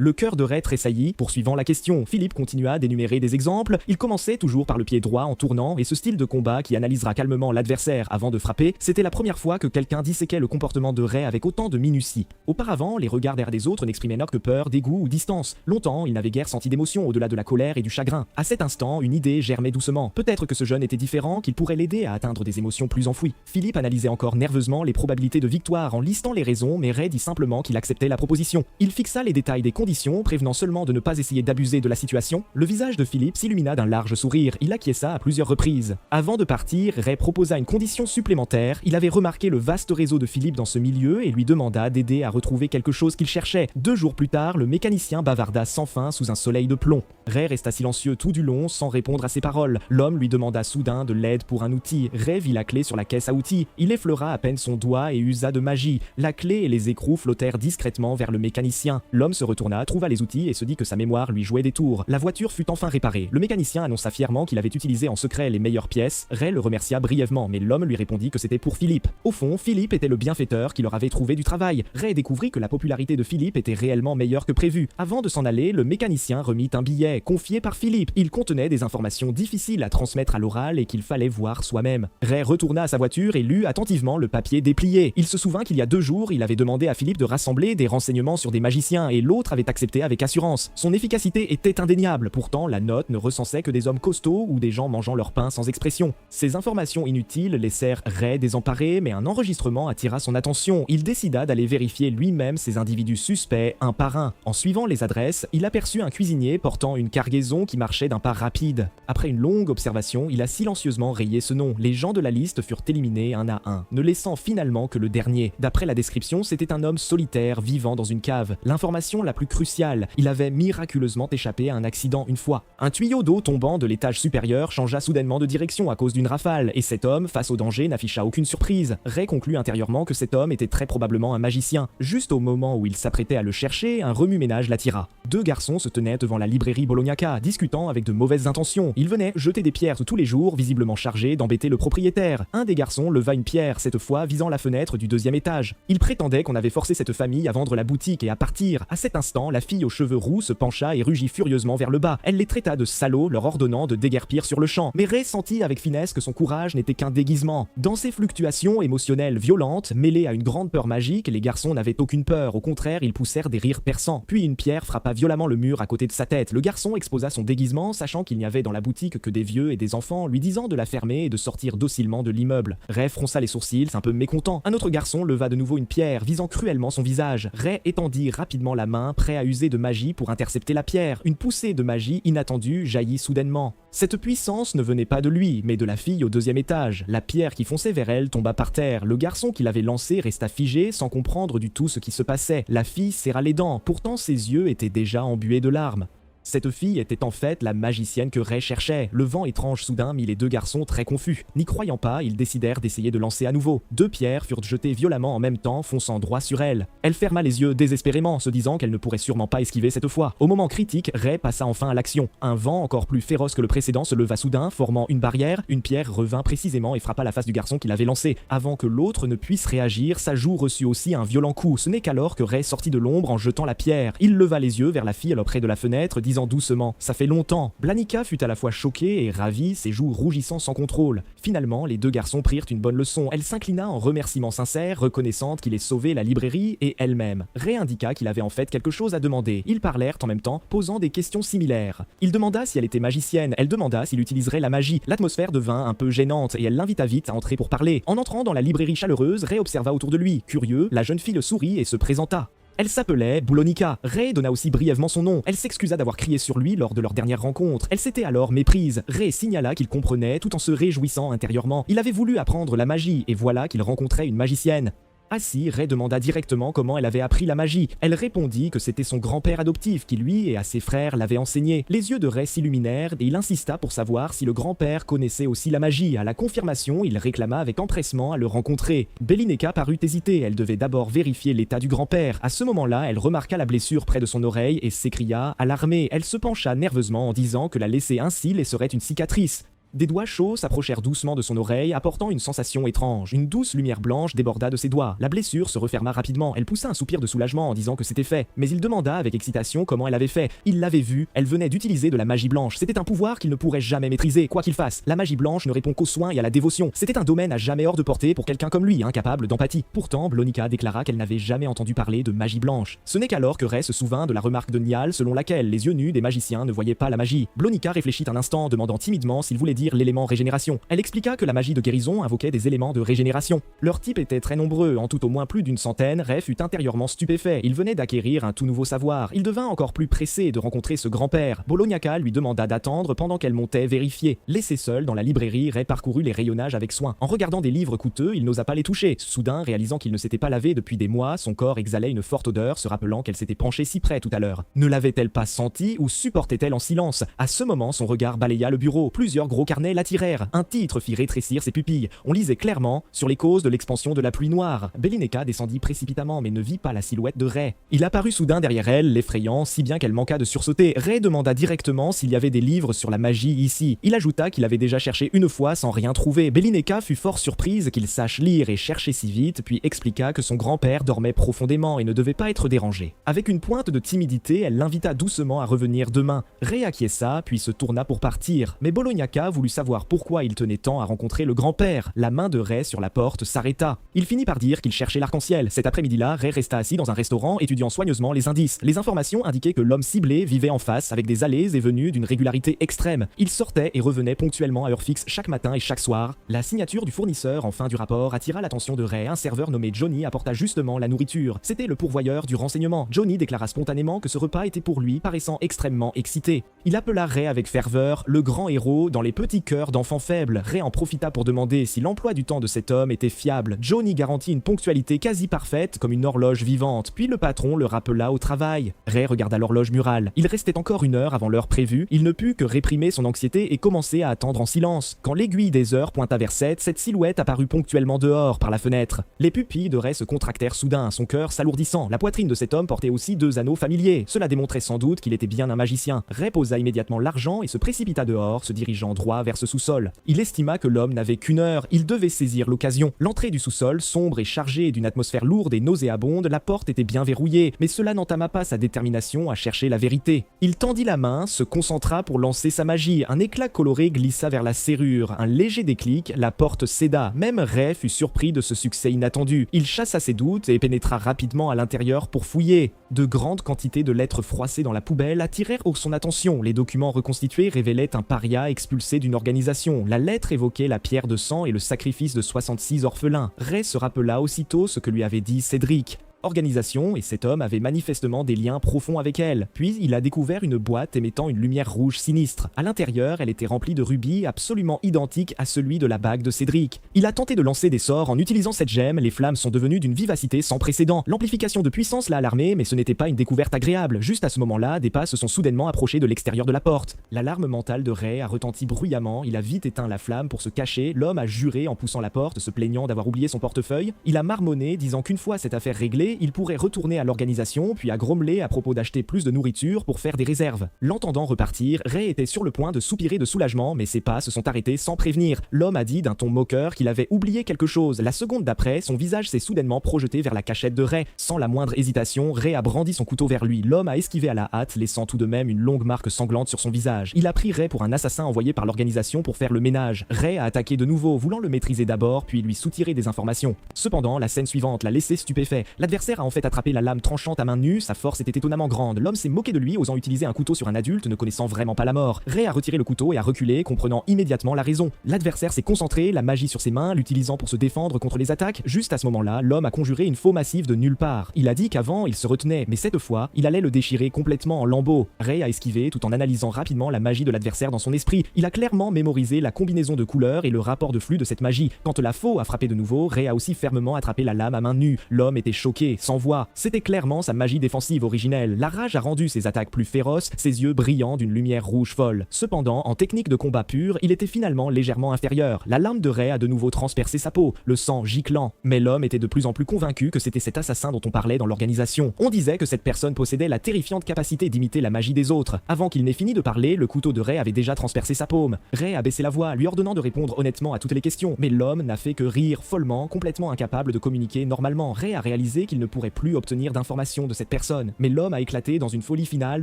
Le cœur de Ray tressaillit, poursuivant la question. Philippe continua d'énumérer des exemples. Il commençait toujours par le pied droit en tournant, et ce style de combat qui analysera calmement l'adversaire avant de frapper, c'était la première fois que quelqu'un disséquait le comportement de Ray avec autant de minutie. Auparavant, les regards derrière des autres n'exprimaient que peur, dégoût ou distance. Longtemps, il n'avait guère senti d'émotion au-delà de la colère et du chagrin. À cet instant, une idée germait doucement. Peut-être que ce jeune était différent, qu'il pourrait l'aider à atteindre des émotions plus enfouies. Philippe analysait encore nerveusement les probabilités de victoire en listant les raisons, mais Ray dit simplement qu'il acceptait la proposition. Il fixa les détails des conditions conditions, prévenant seulement de ne pas essayer d'abuser de la situation. Le visage de Philippe s'illumina d'un large sourire, il acquiesça à plusieurs reprises. Avant de partir, Ray proposa une condition supplémentaire, il avait remarqué le vaste réseau de Philippe dans ce milieu et lui demanda d'aider à retrouver quelque chose qu'il cherchait. 2 jours plus tard, le mécanicien bavarda sans fin sous un soleil de plomb. Ray resta silencieux tout du long sans répondre à ses paroles. L'homme lui demanda soudain de l'aide pour un outil. Ray vit la clé sur la caisse à outils. Il effleura à peine son doigt et usa de magie. La clé et les écrous flottèrent discrètement vers le mécanicien. L'homme se retourna, trouva les outils et se dit que sa mémoire lui jouait des tours. La voiture fut enfin réparée. Le mécanicien annonça fièrement qu'il avait utilisé en secret les meilleures pièces. Ray le remercia brièvement, mais l'homme lui répondit que c'était pour Philippe. Au fond, Philippe était le bienfaiteur qui leur avait trouvé du travail. Ray découvrit que la popularité de Philippe était réellement meilleure que prévu. Avant de s'en aller, le mécanicien remit un billet confié par Philippe. Il contenait des informations difficiles à transmettre à l'oral et qu'il fallait voir soi-même. Ray retourna à sa voiture et lut attentivement le papier déplié. Il se souvint qu'il y a 2 jours, il avait demandé à Philippe de rassembler des renseignements sur des magiciens et l'autre avait accepté avec assurance. Son efficacité était indéniable, pourtant la note ne recensait que des hommes costauds ou des gens mangeant leur pain sans expression. Ces informations inutiles laissèrent Ray désemparé, mais un enregistrement attira son attention. Il décida d'aller vérifier lui-même ces individus suspects un par un. En suivant les adresses, il aperçut un cuisinier portant une cargaison qui marchait d'un pas rapide. Après une longue observation, il a silencieusement rayé ce nom. Les gens de la liste furent éliminés un à un, ne laissant finalement que le dernier. D'après la description, c'était un homme solitaire vivant dans une cave. L'information la plus cruciale, il avait miraculeusement échappé à un accident une fois. Un tuyau d'eau tombant de l'étage supérieur changea soudainement de direction à cause d'une rafale, et cet homme, face au danger, n'afficha aucune surprise. Ray conclut intérieurement que cet homme était très probablement un magicien. Juste au moment où il s'apprêtait à le chercher, un remue-ménage l'attira. 2 garçons se tenaient devant la librairie Bolognaca, discutant avec de mauvaises intentions. Ils venaient jeter des pierres tous les jours, visiblement chargés d'embêter le propriétaire. Un des garçons leva une pierre, cette fois visant la fenêtre du 2e étage. Il prétendait qu'on avait forcé cette famille à vendre la boutique et à partir. À cet instant, la fille aux cheveux roux se pencha et rugit furieusement vers le bas. Elle les traita de salauds, leur ordonnant de déguerpir sur le champ. Mais Ray sentit avec finesse que son courage n'était qu'un déguisement. Dans ces fluctuations émotionnelles violentes, mêlées à une grande peur magique, les garçons n'avaient aucune peur. Au contraire, ils poussèrent des rires perçants. Puis une pierre frappa violemment le mur à côté de sa tête. Le garçon exposa son déguisement, sachant qu'il n'y avait dans la boutique que des vieux et des enfants, lui disant de la fermer et de sortir docilement de l'immeuble. Ray fronça les sourcils, un peu mécontent. Un autre garçon leva de nouveau une pierre, visant cruellement son visage. Ray étendit rapidement la main, prêt à user de magie pour intercepter la pierre. Une poussée de magie inattendue jaillit soudainement. Cette puissance ne venait pas de lui, mais de la fille au 2e étage. La pierre qui fonçait vers elle tomba par terre. Le garçon qui l'avait lancée resta figé, sans comprendre du tout ce qui se passait. La fille serra les dents, pourtant ses yeux étaient déjà embués de larmes. Cette fille était en fait la magicienne que Ray cherchait. Le vent étrange soudain mit les 2 garçons très confus. N'y croyant pas, ils décidèrent d'essayer de lancer à nouveau. 2 pierres furent jetées violemment en même temps, fonçant droit sur elle. Elle ferma les yeux désespérément, se disant qu'elle ne pourrait sûrement pas esquiver cette fois. Au moment critique, Ray passa enfin à l'action. Un vent encore plus féroce que le précédent se leva soudain, formant une barrière. Une pierre revint précisément et frappa la face du garçon qui l'avait lancée. Avant que l'autre ne puisse réagir, sa joue reçut aussi un violent coup. Ce n'est qu'alors que Ray sortit de l'ombre en jetant la pierre. Il leva les yeux vers la fille près de la fenêtre, disant doucement « Ça fait longtemps ». Blanica fut à la fois choquée et ravie, ses joues rougissant sans contrôle. Finalement, les 2 garçons prirent une bonne leçon. Elle s'inclina en remerciements sincères, reconnaissante qu'il ait sauvé la librairie et elle-même. Ray indiqua qu'il avait en fait quelque chose à demander. Ils parlèrent en même temps, posant des questions similaires. Il demanda si elle était magicienne, elle demanda s'il utiliserait la magie. L'atmosphère devint un peu gênante et elle l'invita vite à entrer pour parler. En entrant dans la librairie chaleureuse, Ray observa autour de lui. Curieux, la jeune fille sourit et se présenta. Elle s'appelait Bolognaca. Ray donna aussi brièvement son nom. Elle s'excusa d'avoir crié sur lui lors de leur dernière rencontre. Elle s'était alors méprise. Ray signala qu'il comprenait tout en se réjouissant intérieurement. Il avait voulu apprendre la magie et voilà qu'il rencontrait une magicienne. Assis, Ray demanda directement comment elle avait appris la magie. Elle répondit que c'était son grand-père adoptif qui lui et à ses frères l'avait enseigné. Les yeux de Ray s'illuminèrent et il insista pour savoir si le grand-père connaissait aussi la magie. À la confirmation, il réclama avec empressement à le rencontrer. Belineka parut hésiter, elle devait d'abord vérifier l'état du grand-père. À ce moment-là, elle remarqua la blessure près de son oreille et s'écria, alarmée. Elle se pencha nerveusement en disant que la laisser ainsi laisserait une cicatrice. Des doigts chauds s'approchèrent doucement de son oreille, apportant une sensation étrange. Une douce lumière blanche déborda de ses doigts. La blessure se referma rapidement. Elle poussa un soupir de soulagement en disant que c'était fait. Mais il demanda avec excitation comment elle avait fait. Il l'avait vue. Elle venait d'utiliser de la magie blanche. C'était un pouvoir qu'il ne pourrait jamais maîtriser, quoi qu'il fasse. La magie blanche ne répond qu'aux soins et à la dévotion. C'était un domaine à jamais hors de portée pour quelqu'un comme lui, incapable d'empathie. Pourtant, Blonica déclara qu'elle n'avait jamais entendu parler de magie blanche. Ce n'est qu'alors que Ray se souvint de la remarque de Niall selon laquelle les yeux nus des magiciens ne voyaient pas la magie. Blonica réfléchit un instant, demandant timidement s'il voulait dire l'élément régénération. Elle expliqua que la magie de guérison invoquait des éléments de régénération. Leur type était très nombreux, en tout au moins plus d'une centaine. Ray fut intérieurement stupéfait, il venait d'acquérir un tout nouveau savoir. Il devint encore plus pressé de rencontrer ce grand-père. Bolognaca lui demanda d'attendre pendant qu'elle montait vérifier. Laissé seul dans la librairie, Ray parcourut les rayonnages avec soin. En regardant des livres coûteux, il n'osa pas les toucher. Soudain, réalisant qu'il ne s'était pas lavé depuis des mois, son corps exhalait une forte odeur, se rappelant qu'elle s'était penchée si près tout à l'heure. Ne l'avait-elle pas senti ou supportait-elle en silence? À ce moment, son regard balaya le bureau. Plusieurs gros carnets l'attirèrent. Un titre fit rétrécir ses pupilles. On lisait clairement sur les causes de l'expansion de la pluie noire. Belineka descendit précipitamment mais ne vit pas la silhouette de Ray. Il apparut soudain derrière elle, l'effrayant si bien qu'elle manqua de sursauter. Ray demanda directement s'il y avait des livres sur la magie ici. Il ajouta qu'il avait déjà cherché une fois sans rien trouver. Belineka fut fort surprise qu'il sache lire et chercher si vite, puis expliqua que son grand-père dormait profondément et ne devait pas être dérangé. Avec une pointe de timidité, elle l'invita doucement à revenir demain. Ray acquiesça, puis se tourna pour partir. Mais Bolognaca voulut savoir pourquoi il tenait tant à rencontrer le grand-père. La main de Ray sur la porte s'arrêta. Il finit par dire qu'il cherchait l'arc-en-ciel. Cet après-midi-là, Ray resta assis dans un restaurant, étudiant soigneusement les indices. Les informations indiquaient que l'homme ciblé vivait en face, avec des allées et venues d'une régularité extrême. Il sortait et revenait ponctuellement à heure fixe chaque matin et chaque soir. La signature du fournisseur en fin du rapport attira l'attention de Ray. Un serveur nommé Johnny apporta justement la nourriture. C'était le pourvoyeur du renseignement. Johnny déclara spontanément que ce repas était pour lui, paraissant extrêmement excité. Il appela Ray avec ferveur le grand héros dans les petits cœurs d'enfants faibles. Ray en profita pour demander si l'emploi du temps de cet homme était fiable. Johnny garantit une ponctualité quasi parfaite, comme une horloge vivante. Puis le patron le rappela au travail. Ray regarda l'horloge murale. Il restait encore 1 heure avant l'heure prévue. Il ne put que réprimer son anxiété et commencer à attendre en silence. Quand l'aiguille des heures pointa vers 7, cette silhouette apparut ponctuellement dehors, par la fenêtre. Les pupilles de Ray se contractèrent soudain, son cœur s'alourdissant. La poitrine de cet homme portait aussi 2 anneaux familiers. Cela démontrait sans doute qu'il était bien un magicien. Ray posa immédiatement l'argent et se précipita dehors, se dirigeant droit vers ce sous-sol. Il estima que l'homme n'avait qu'1 heure. Il devait saisir l'occasion. L'entrée du sous-sol, sombre et chargée d'une atmosphère lourde et nauséabonde, la porte était bien verrouillée, mais cela n'entama pas sa détermination à chercher la vérité. Il tendit la main, se concentra pour lancer sa magie. Un éclat coloré glissa vers la serrure. Un léger déclic, la porte céda. Même Ray fut surpris de ce succès inattendu. Il chassa ses doutes et pénétra rapidement à l'intérieur pour fouiller. De grandes quantités de lettres froissées dans la poubelle attirèrent son attention. Les documents reconstitués révélaient un paria expulsé d'une organisation. La lettre évoquait la pierre de sang et le sacrifice de 66 orphelins. Ray se rappela aussitôt ce que lui avait dit Cédric. Organisation, et cet homme avait manifestement des liens profonds avec elle. Puis il a découvert une boîte émettant une lumière rouge sinistre. À l'intérieur, elle était remplie de rubis absolument identiques à celui de la bague de Cédric. Il a tenté de lancer des sorts en utilisant cette gemme, les flammes sont devenues d'une vivacité sans précédent. L'amplification de puissance l'a alarmé, mais ce n'était pas une découverte agréable. Juste à ce moment-là, des pas se sont soudainement approchés de l'extérieur de la porte. L'alarme mentale de Ray a retenti bruyamment, il a vite éteint la flamme pour se cacher, l'homme a juré en poussant la porte, se plaignant d'avoir oublié son portefeuille. Il a marmonné, disant qu'une fois cette affaire réglée, il pourrait retourner à l'organisation, puis a grommelé à propos d'acheter plus de nourriture pour faire des réserves. L'entendant repartir, Ray était sur le point de soupirer de soulagement, mais ses pas se sont arrêtés sans prévenir. L'homme a dit d'un ton moqueur qu'il avait oublié quelque chose. La seconde d'après, son visage s'est soudainement projeté vers la cachette de Ray. Sans la moindre hésitation, Ray a brandi son couteau vers lui. L'homme a esquivé à la hâte, laissant tout de même une longue marque sanglante sur son visage. Il a pris Ray pour un assassin envoyé par l'organisation pour faire le ménage. Ray a attaqué de nouveau, voulant le maîtriser d'abord, puis lui soutirer des informations. Cependant, la scène suivante l'a laissé stupéfait. L'adversaire a en fait attrapé la lame tranchante à main nue, sa force était étonnamment grande. L'homme s'est moqué de lui, osant utiliser un couteau sur un adulte ne connaissant vraiment pas la mort. Ray a retiré le couteau et a reculé, comprenant immédiatement la raison. L'adversaire s'est concentré, la magie sur ses mains, l'utilisant pour se défendre contre les attaques. Juste à ce moment-là, l'homme a conjuré une faux massive de nulle part. Il a dit qu'avant, il se retenait, mais cette fois, il allait le déchirer complètement en lambeaux. Ray a esquivé tout en analysant rapidement la magie de l'adversaire dans son esprit. Il a clairement mémorisé la combinaison de couleurs et le rapport de flux de cette magie. Quand la faux a frappé de nouveau, Ray a aussi fermement attrapé la lame à main nue. L'homme était choqué, sans voix. C'était clairement sa magie défensive originelle. La rage a rendu ses attaques plus féroces, ses yeux brillants d'une lumière rouge folle. Cependant, en technique de combat pur, il était finalement légèrement inférieur. La lame de Ray a de nouveau transpercé sa peau, le sang giclant. Mais l'homme était de plus en plus convaincu que c'était cet assassin dont on parlait dans l'organisation. On disait que cette personne possédait la terrifiante capacité d'imiter la magie des autres. Avant qu'il n'ait fini de parler, le couteau de Ray avait déjà transpercé sa paume. Ray a baissé la voix, lui ordonnant de répondre honnêtement à toutes les questions. Mais l'homme n'a fait que rire follement, complètement incapable de communiquer normalement. Ray a réalisé qu'il qu'il ne pourrait plus obtenir d'informations de cette personne. Mais l'homme a éclaté dans une folie finale,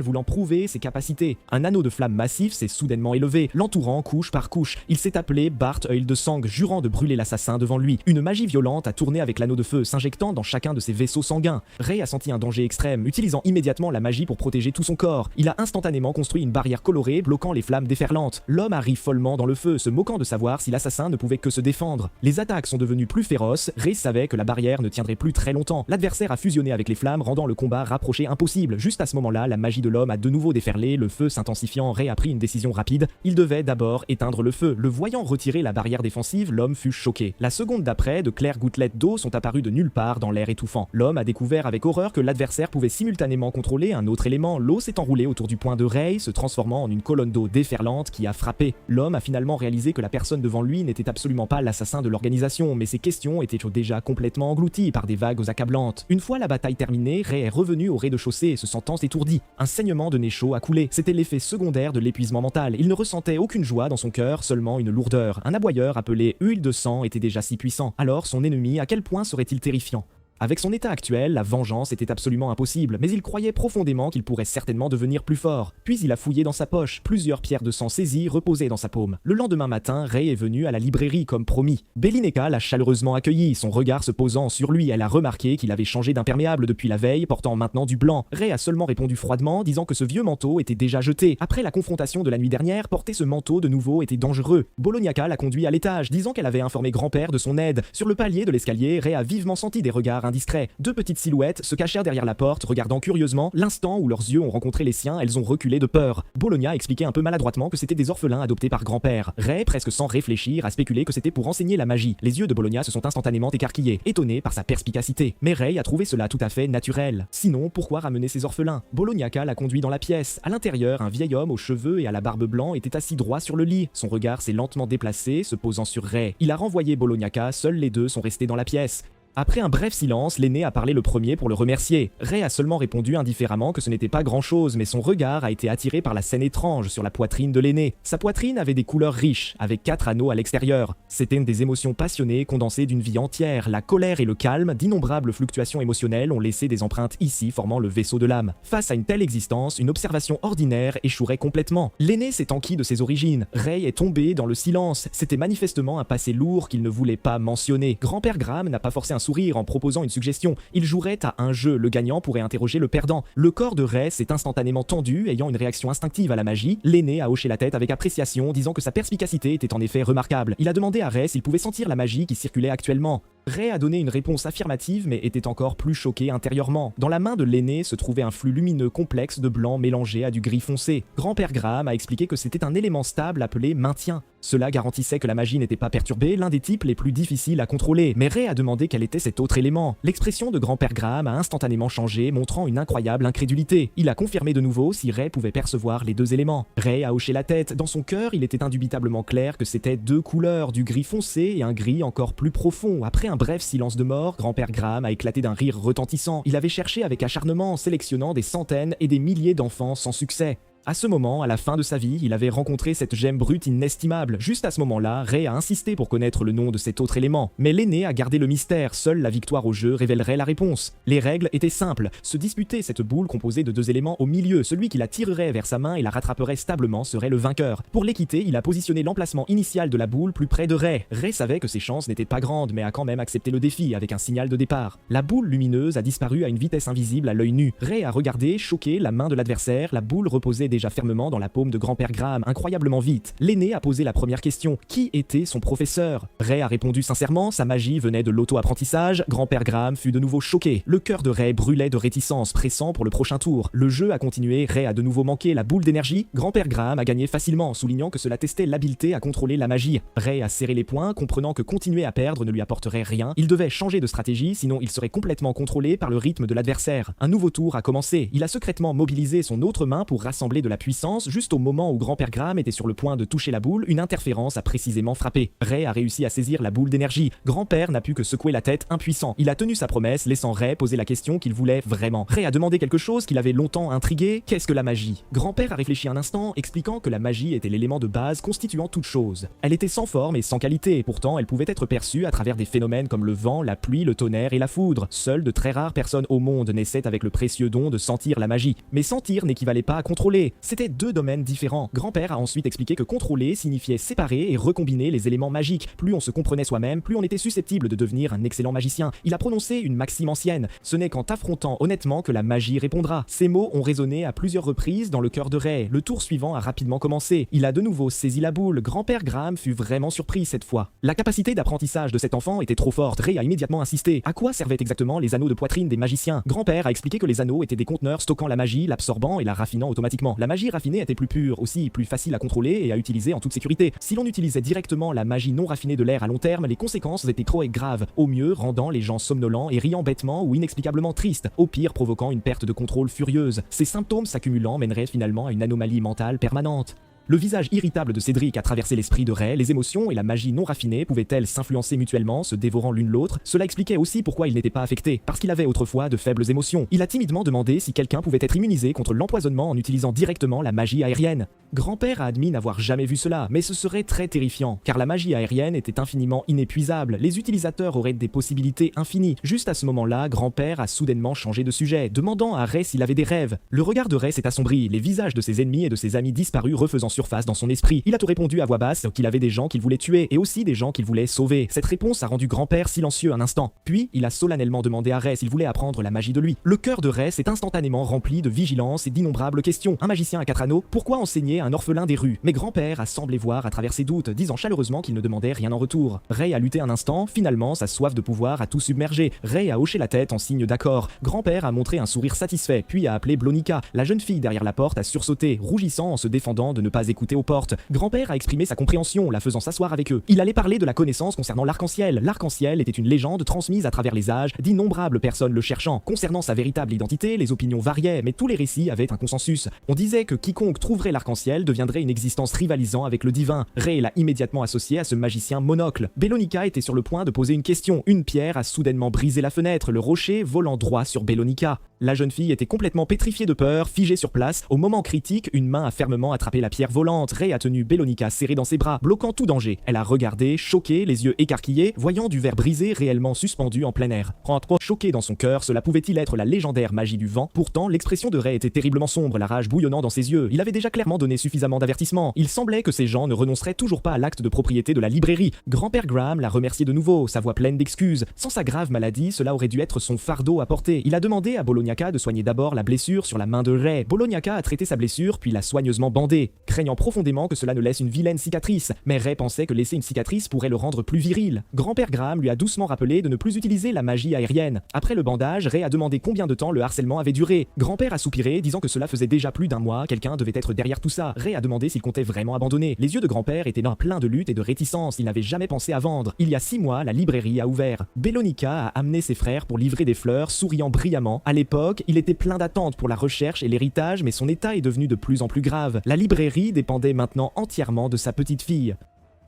voulant prouver ses capacités. Un anneau de flamme massif s'est soudainement élevé, l'entourant couche par couche. Il s'est appelé Bart Œil de Sang, jurant de brûler l'assassin devant lui. Une magie violente a tourné avec l'anneau de feu, s'injectant dans chacun de ses vaisseaux sanguins. Ray a senti un danger extrême, utilisant immédiatement la magie pour protéger tout son corps. Il a instantanément construit une barrière colorée, bloquant les flammes déferlantes. L'homme a ri follement dans le feu, se moquant de savoir si l'assassin ne pouvait que se défendre. Les attaques sont devenues plus féroces, Ray savait que la barrière ne tiendrait plus très longtemps. L'adversaire a fusionné avec les flammes, rendant le combat rapproché impossible. Juste à ce moment-là, la magie de l'homme a de nouveau déferlé, le feu s'intensifiant. Ray a pris une décision rapide. Il devait d'abord éteindre le feu. Le voyant retirer la barrière défensive, l'homme fut choqué. La seconde d'après, de claires gouttelettes d'eau sont apparues de nulle part dans l'air étouffant. L'homme a découvert avec horreur que l'adversaire pouvait simultanément contrôler un autre élément. L'eau s'est enroulée autour du poing de Ray, se transformant en une colonne d'eau déferlante qui a frappé. L'homme a finalement réalisé que la personne devant lui n'était absolument pas l'assassin de l'organisation, mais ses questions étaient déjà complètement englouties par des vagues accablantes. Une fois la bataille terminée, Ray est revenu au rez-de-chaussée, se sentant étourdi. Un saignement de nez chaud a coulé. C'était l'effet secondaire de l'épuisement mental. Il ne ressentait aucune joie dans son cœur, seulement une lourdeur. Un aboyeur appelé Huile de Sang était déjà si puissant. Alors son ennemi, à quel point serait-il terrifiant ? Avec son état actuel, la vengeance était absolument impossible, mais il croyait profondément qu'il pourrait certainement devenir plus fort. Puis il a fouillé dans sa poche, plusieurs pierres de sang saisies reposaient dans sa paume. Le lendemain matin, Ray est venu à la librairie comme promis. Belineka l'a chaleureusement accueilli, son regard se posant sur lui. Elle a remarqué qu'il avait changé d'imperméable depuis la veille, portant maintenant du blanc. Ray a seulement répondu froidement, disant que ce vieux manteau était déjà jeté. Après la confrontation de la nuit dernière, porter ce manteau de nouveau était dangereux. Bolognaca l'a conduit à l'étage, disant qu'elle avait informé grand-père de son aide. Sur le palier de l'escalier, Ray a vivement senti des regards indiscrets. Deux petites silhouettes se cachèrent derrière la porte, regardant curieusement. L'instant où leurs yeux ont rencontré les siens, elles ont reculé de peur. Bologna expliquait un peu maladroitement que c'était des orphelins adoptés par grand-père. Ray, presque sans réfléchir, a spéculé que c'était pour enseigner la magie. Les yeux de Bologna se sont instantanément écarquillés, étonnés par sa perspicacité. Mais Ray a trouvé cela tout à fait naturel. Sinon, pourquoi ramener ces orphelins ? Bolognaca l'a conduit dans la pièce. À l'intérieur, un vieil homme aux cheveux et à la barbe blanc était assis droit sur le lit. Son regard s'est lentement déplacé, se posant sur Ray. Il a renvoyé Bolognaca, seuls les deux sont restés dans la pièce. Après un bref silence, l'aîné a parlé le premier pour le remercier. Ray a seulement répondu indifféremment que ce n'était pas grand-chose, mais son regard a été attiré par la scène étrange sur la poitrine de l'aîné. Sa poitrine avait des couleurs riches, avec 4 anneaux à l'extérieur. C'était des émotions passionnées condensées d'une vie entière. La colère et le calme, d'innombrables fluctuations émotionnelles ont laissé des empreintes ici formant le vaisseau de l'âme. Face à une telle existence, une observation ordinaire échouerait complètement. L'aîné s'est enquis de ses origines. Ray est tombé dans le silence. C'était manifestement un passé lourd qu'il ne voulait pas mentionner. Grand-père Graham n'a pas forcé un sourire en proposant une suggestion. Il jouerait à un jeu, le gagnant pourrait interroger le perdant. Le corps de Ray s'est instantanément tendu, ayant une réaction instinctive à la magie. L'aîné a hoché la tête avec appréciation, disant que sa perspicacité était en effet remarquable. Il a demandé à Ray s'il pouvait sentir la magie qui circulait actuellement. Ray a donné une réponse affirmative mais était encore plus choqué intérieurement. Dans la main de l'aîné se trouvait un flux lumineux complexe de blanc mélangé à du gris foncé. Grand-père Graham a expliqué que c'était un élément stable appelé maintien. Cela garantissait que la magie n'était pas perturbée, l'un des types les plus difficiles à contrôler. Mais Ray a demandé quel était cet autre élément. L'expression de grand-père Graham a instantanément changé, montrant une incroyable incrédulité. Il a confirmé de nouveau si Ray pouvait percevoir les deux éléments. Ray a hoché la tête. Dans son cœur, il était indubitablement clair que c'était deux couleurs, du gris foncé et un gris encore plus profond. Après un bref silence de mort, grand-père Graham a éclaté d'un rire retentissant. Il avait cherché avec acharnement, sélectionnant des centaines et des milliers d'enfants sans succès. À ce moment, à la fin de sa vie, il avait rencontré cette gemme brute inestimable. Juste à ce moment-là, Ray a insisté pour connaître le nom de cet autre élément. Mais l'aîné a gardé le mystère, seule la victoire au jeu révélerait la réponse. Les règles étaient simples. Se disputer cette boule composée de deux éléments au milieu. Celui qui la tirerait vers sa main et la rattraperait stablement serait le vainqueur. Pour l'équité, il a positionné l'emplacement initial de la boule plus près de Ray. Ray savait que ses chances n'étaient pas grandes, mais a quand même accepté le défi avec un signal de départ. La boule lumineuse a disparu à une vitesse invisible à l'œil nu. Ray a regardé, choqué, la main de l'adversaire. La boule reposait déjà fermement dans la paume de grand-père Graham, incroyablement vite. L'aîné a posé la première question. Qui était son professeur ? Ray a répondu sincèrement, sa magie venait de l'auto-apprentissage. Grand-père Graham fut de nouveau choqué. Le cœur de Ray brûlait de réticence, pressant pour le prochain tour. Le jeu a continué, Ray a de nouveau manqué la boule d'énergie. Grand-père Graham a gagné facilement, soulignant que cela testait l'habileté à contrôler la magie. Ray a serré les poings, comprenant que continuer à perdre ne lui apporterait rien. Il devait changer de stratégie, sinon il serait complètement contrôlé par le rythme de l'adversaire. Un nouveau tour a commencé. Il a secrètement mobilisé son autre main pour rassembler de la puissance, juste au moment où grand-père Graham était sur le point de toucher la boule, une interférence a précisément frappé. Ray a réussi à saisir la boule d'énergie. Grand-père n'a pu que secouer la tête, impuissant. Il a tenu sa promesse, laissant Ray poser la question qu'il voulait vraiment. Ray a demandé quelque chose qui l'avait longtemps intrigué. Qu'est-ce que la magie? Grand-père a réfléchi un instant, expliquant que la magie était l'élément de base constituant toute chose. Elle était sans forme et sans qualité, pourtant elle pouvait être perçue à travers des phénomènes comme le vent, la pluie, le tonnerre et la foudre. Seules de très rares personnes au monde naissaient avec le précieux don de sentir la magie. Mais sentir n'équivalait pas à contrôler. C'était deux domaines différents. Grand-père a ensuite expliqué que contrôler signifiait séparer et recombiner les éléments magiques. Plus on se comprenait soi-même, plus on était susceptible de devenir un excellent magicien. Il a prononcé une maxime ancienne. Ce n'est qu'en t'affrontant honnêtement que la magie répondra. Ces mots ont résonné à plusieurs reprises dans le cœur de Ray. Le tour suivant a rapidement commencé. Il a de nouveau saisi la boule. Grand-père Graham fut vraiment surpris cette fois. La capacité d'apprentissage de cet enfant était trop forte. Ray a immédiatement insisté. À quoi servaient exactement les anneaux de poitrine des magiciens? Grand-père a expliqué que les anneaux étaient des conteneurs stockant la magie, l'absorbant et la raffinant automatiquement. La magie raffinée était plus pure, aussi plus facile à contrôler et à utiliser en toute sécurité. Si l'on utilisait directement la magie non raffinée de l'air à long terme, les conséquences étaient trop et graves. Au mieux, rendant les gens somnolents et riant bêtement ou inexplicablement tristes. Au pire, provoquant une perte de contrôle furieuse. Ces symptômes s'accumulant mèneraient finalement à une anomalie mentale permanente. Le visage irritable de Cédric a traversé l'esprit de Ray, les émotions et la magie non raffinée pouvaient-elles s'influencer mutuellement, se dévorant l'une l'autre? Cela expliquait aussi pourquoi il n'était pas affecté, parce qu'il avait autrefois de faibles émotions. Il a timidement demandé si quelqu'un pouvait être immunisé contre l'empoisonnement en utilisant directement la magie aérienne. Grand-père a admis n'avoir jamais vu cela, mais ce serait très terrifiant, car la magie aérienne était infiniment inépuisable, les utilisateurs auraient des possibilités infinies. Juste à ce moment-là, grand-père a soudainement changé de sujet, demandant à Ray s'il avait des rêves. Le regard de Ray s'est assombri, les visages de ses ennemis et de ses amis disparus refaisant surface dans son esprit. Il a tout répondu à voix basse qu'il avait des gens qu'il voulait tuer et aussi des gens qu'il voulait sauver. Cette réponse a rendu grand-père silencieux un instant. Puis, il a solennellement demandé à Ray s'il voulait apprendre la magie de lui. Le cœur de Ray s'est instantanément rempli de vigilance et d'innombrables questions. Un magicien à 4 anneaux, pourquoi enseigner à un orphelin des rues? Mais grand-père a semblé voir à travers ses doutes, disant chaleureusement qu'il ne demandait rien en retour. Ray a lutté un instant, finalement sa soif de pouvoir a tout submergé. Ray a hoché la tête en signe d'accord. Grand-père a montré un sourire satisfait, puis a appelé Blonica. La jeune fille derrière la porte a sursauté, rougissant en se défendant de ne pas écouter aux portes. Grand-père a exprimé sa compréhension, la faisant s'asseoir avec eux. Il allait parler de la connaissance concernant l'arc-en-ciel. L'arc-en-ciel était une légende transmise à travers les âges, d'innombrables personnes le cherchant. Concernant sa véritable identité, les opinions variaient, mais tous les récits avaient un consensus. On disait que quiconque trouverait l'arc-en-ciel deviendrait une existence rivalisant avec le divin. Ray l'a immédiatement associé à ce magicien monocle. Belonica était sur le point de poser une question. Une pierre a soudainement brisé la fenêtre, le rocher volant droit sur Belonica. La jeune fille était complètement pétrifiée de peur, figée sur place. Au moment critique, une main a fermement attrapé la pierre volante. Ray a tenu Belonica serrée dans ses bras, bloquant tout danger. Elle a regardé, choquée, les yeux écarquillés, voyant du verre brisé réellement suspendu en plein air. Choqué dans son cœur, cela pouvait-il être la légendaire magie du vent? Pourtant, l'expression de Ray était terriblement sombre, la rage bouillonnant dans ses yeux. Il avait déjà clairement donné suffisamment d'avertissements. Il semblait que ces gens ne renonceraient toujours pas à l'acte de propriété de la librairie. Grand-père Graham l'a remercié de nouveau, sa voix pleine d'excuses. Sans sa grave maladie, cela aurait dû être son fardeau à porter. Il a demandé à Bolognaca de soigner d'abord la blessure sur la main de Ray. Bolognaca a traité sa blessure, puis l'a soigneusement bandée, craignant profondément que cela ne laisse une vilaine cicatrice. Mais Ray pensait que laisser une cicatrice pourrait le rendre plus viril. Grand-père Graham lui a doucement rappelé de ne plus utiliser la magie aérienne. Après le bandage, Ray a demandé combien de temps le harcèlement avait duré. Grand-père a soupiré, disant que cela faisait déjà plus d'un mois, quelqu'un devait être derrière tout ça. Ray a demandé s'il comptait vraiment abandonner. Les yeux de grand-père étaient pleins de lutte et de réticence, il n'avait jamais pensé à vendre. Il y a 6 mois, la librairie a ouvert. Belonica a amené ses frères pour livrer des fleurs, souriant brillamment. À l'époque, il était plein d'attentes pour la recherche et l'héritage, mais son état est devenu de plus en plus grave. La librairie dépendait maintenant entièrement de sa petite fille.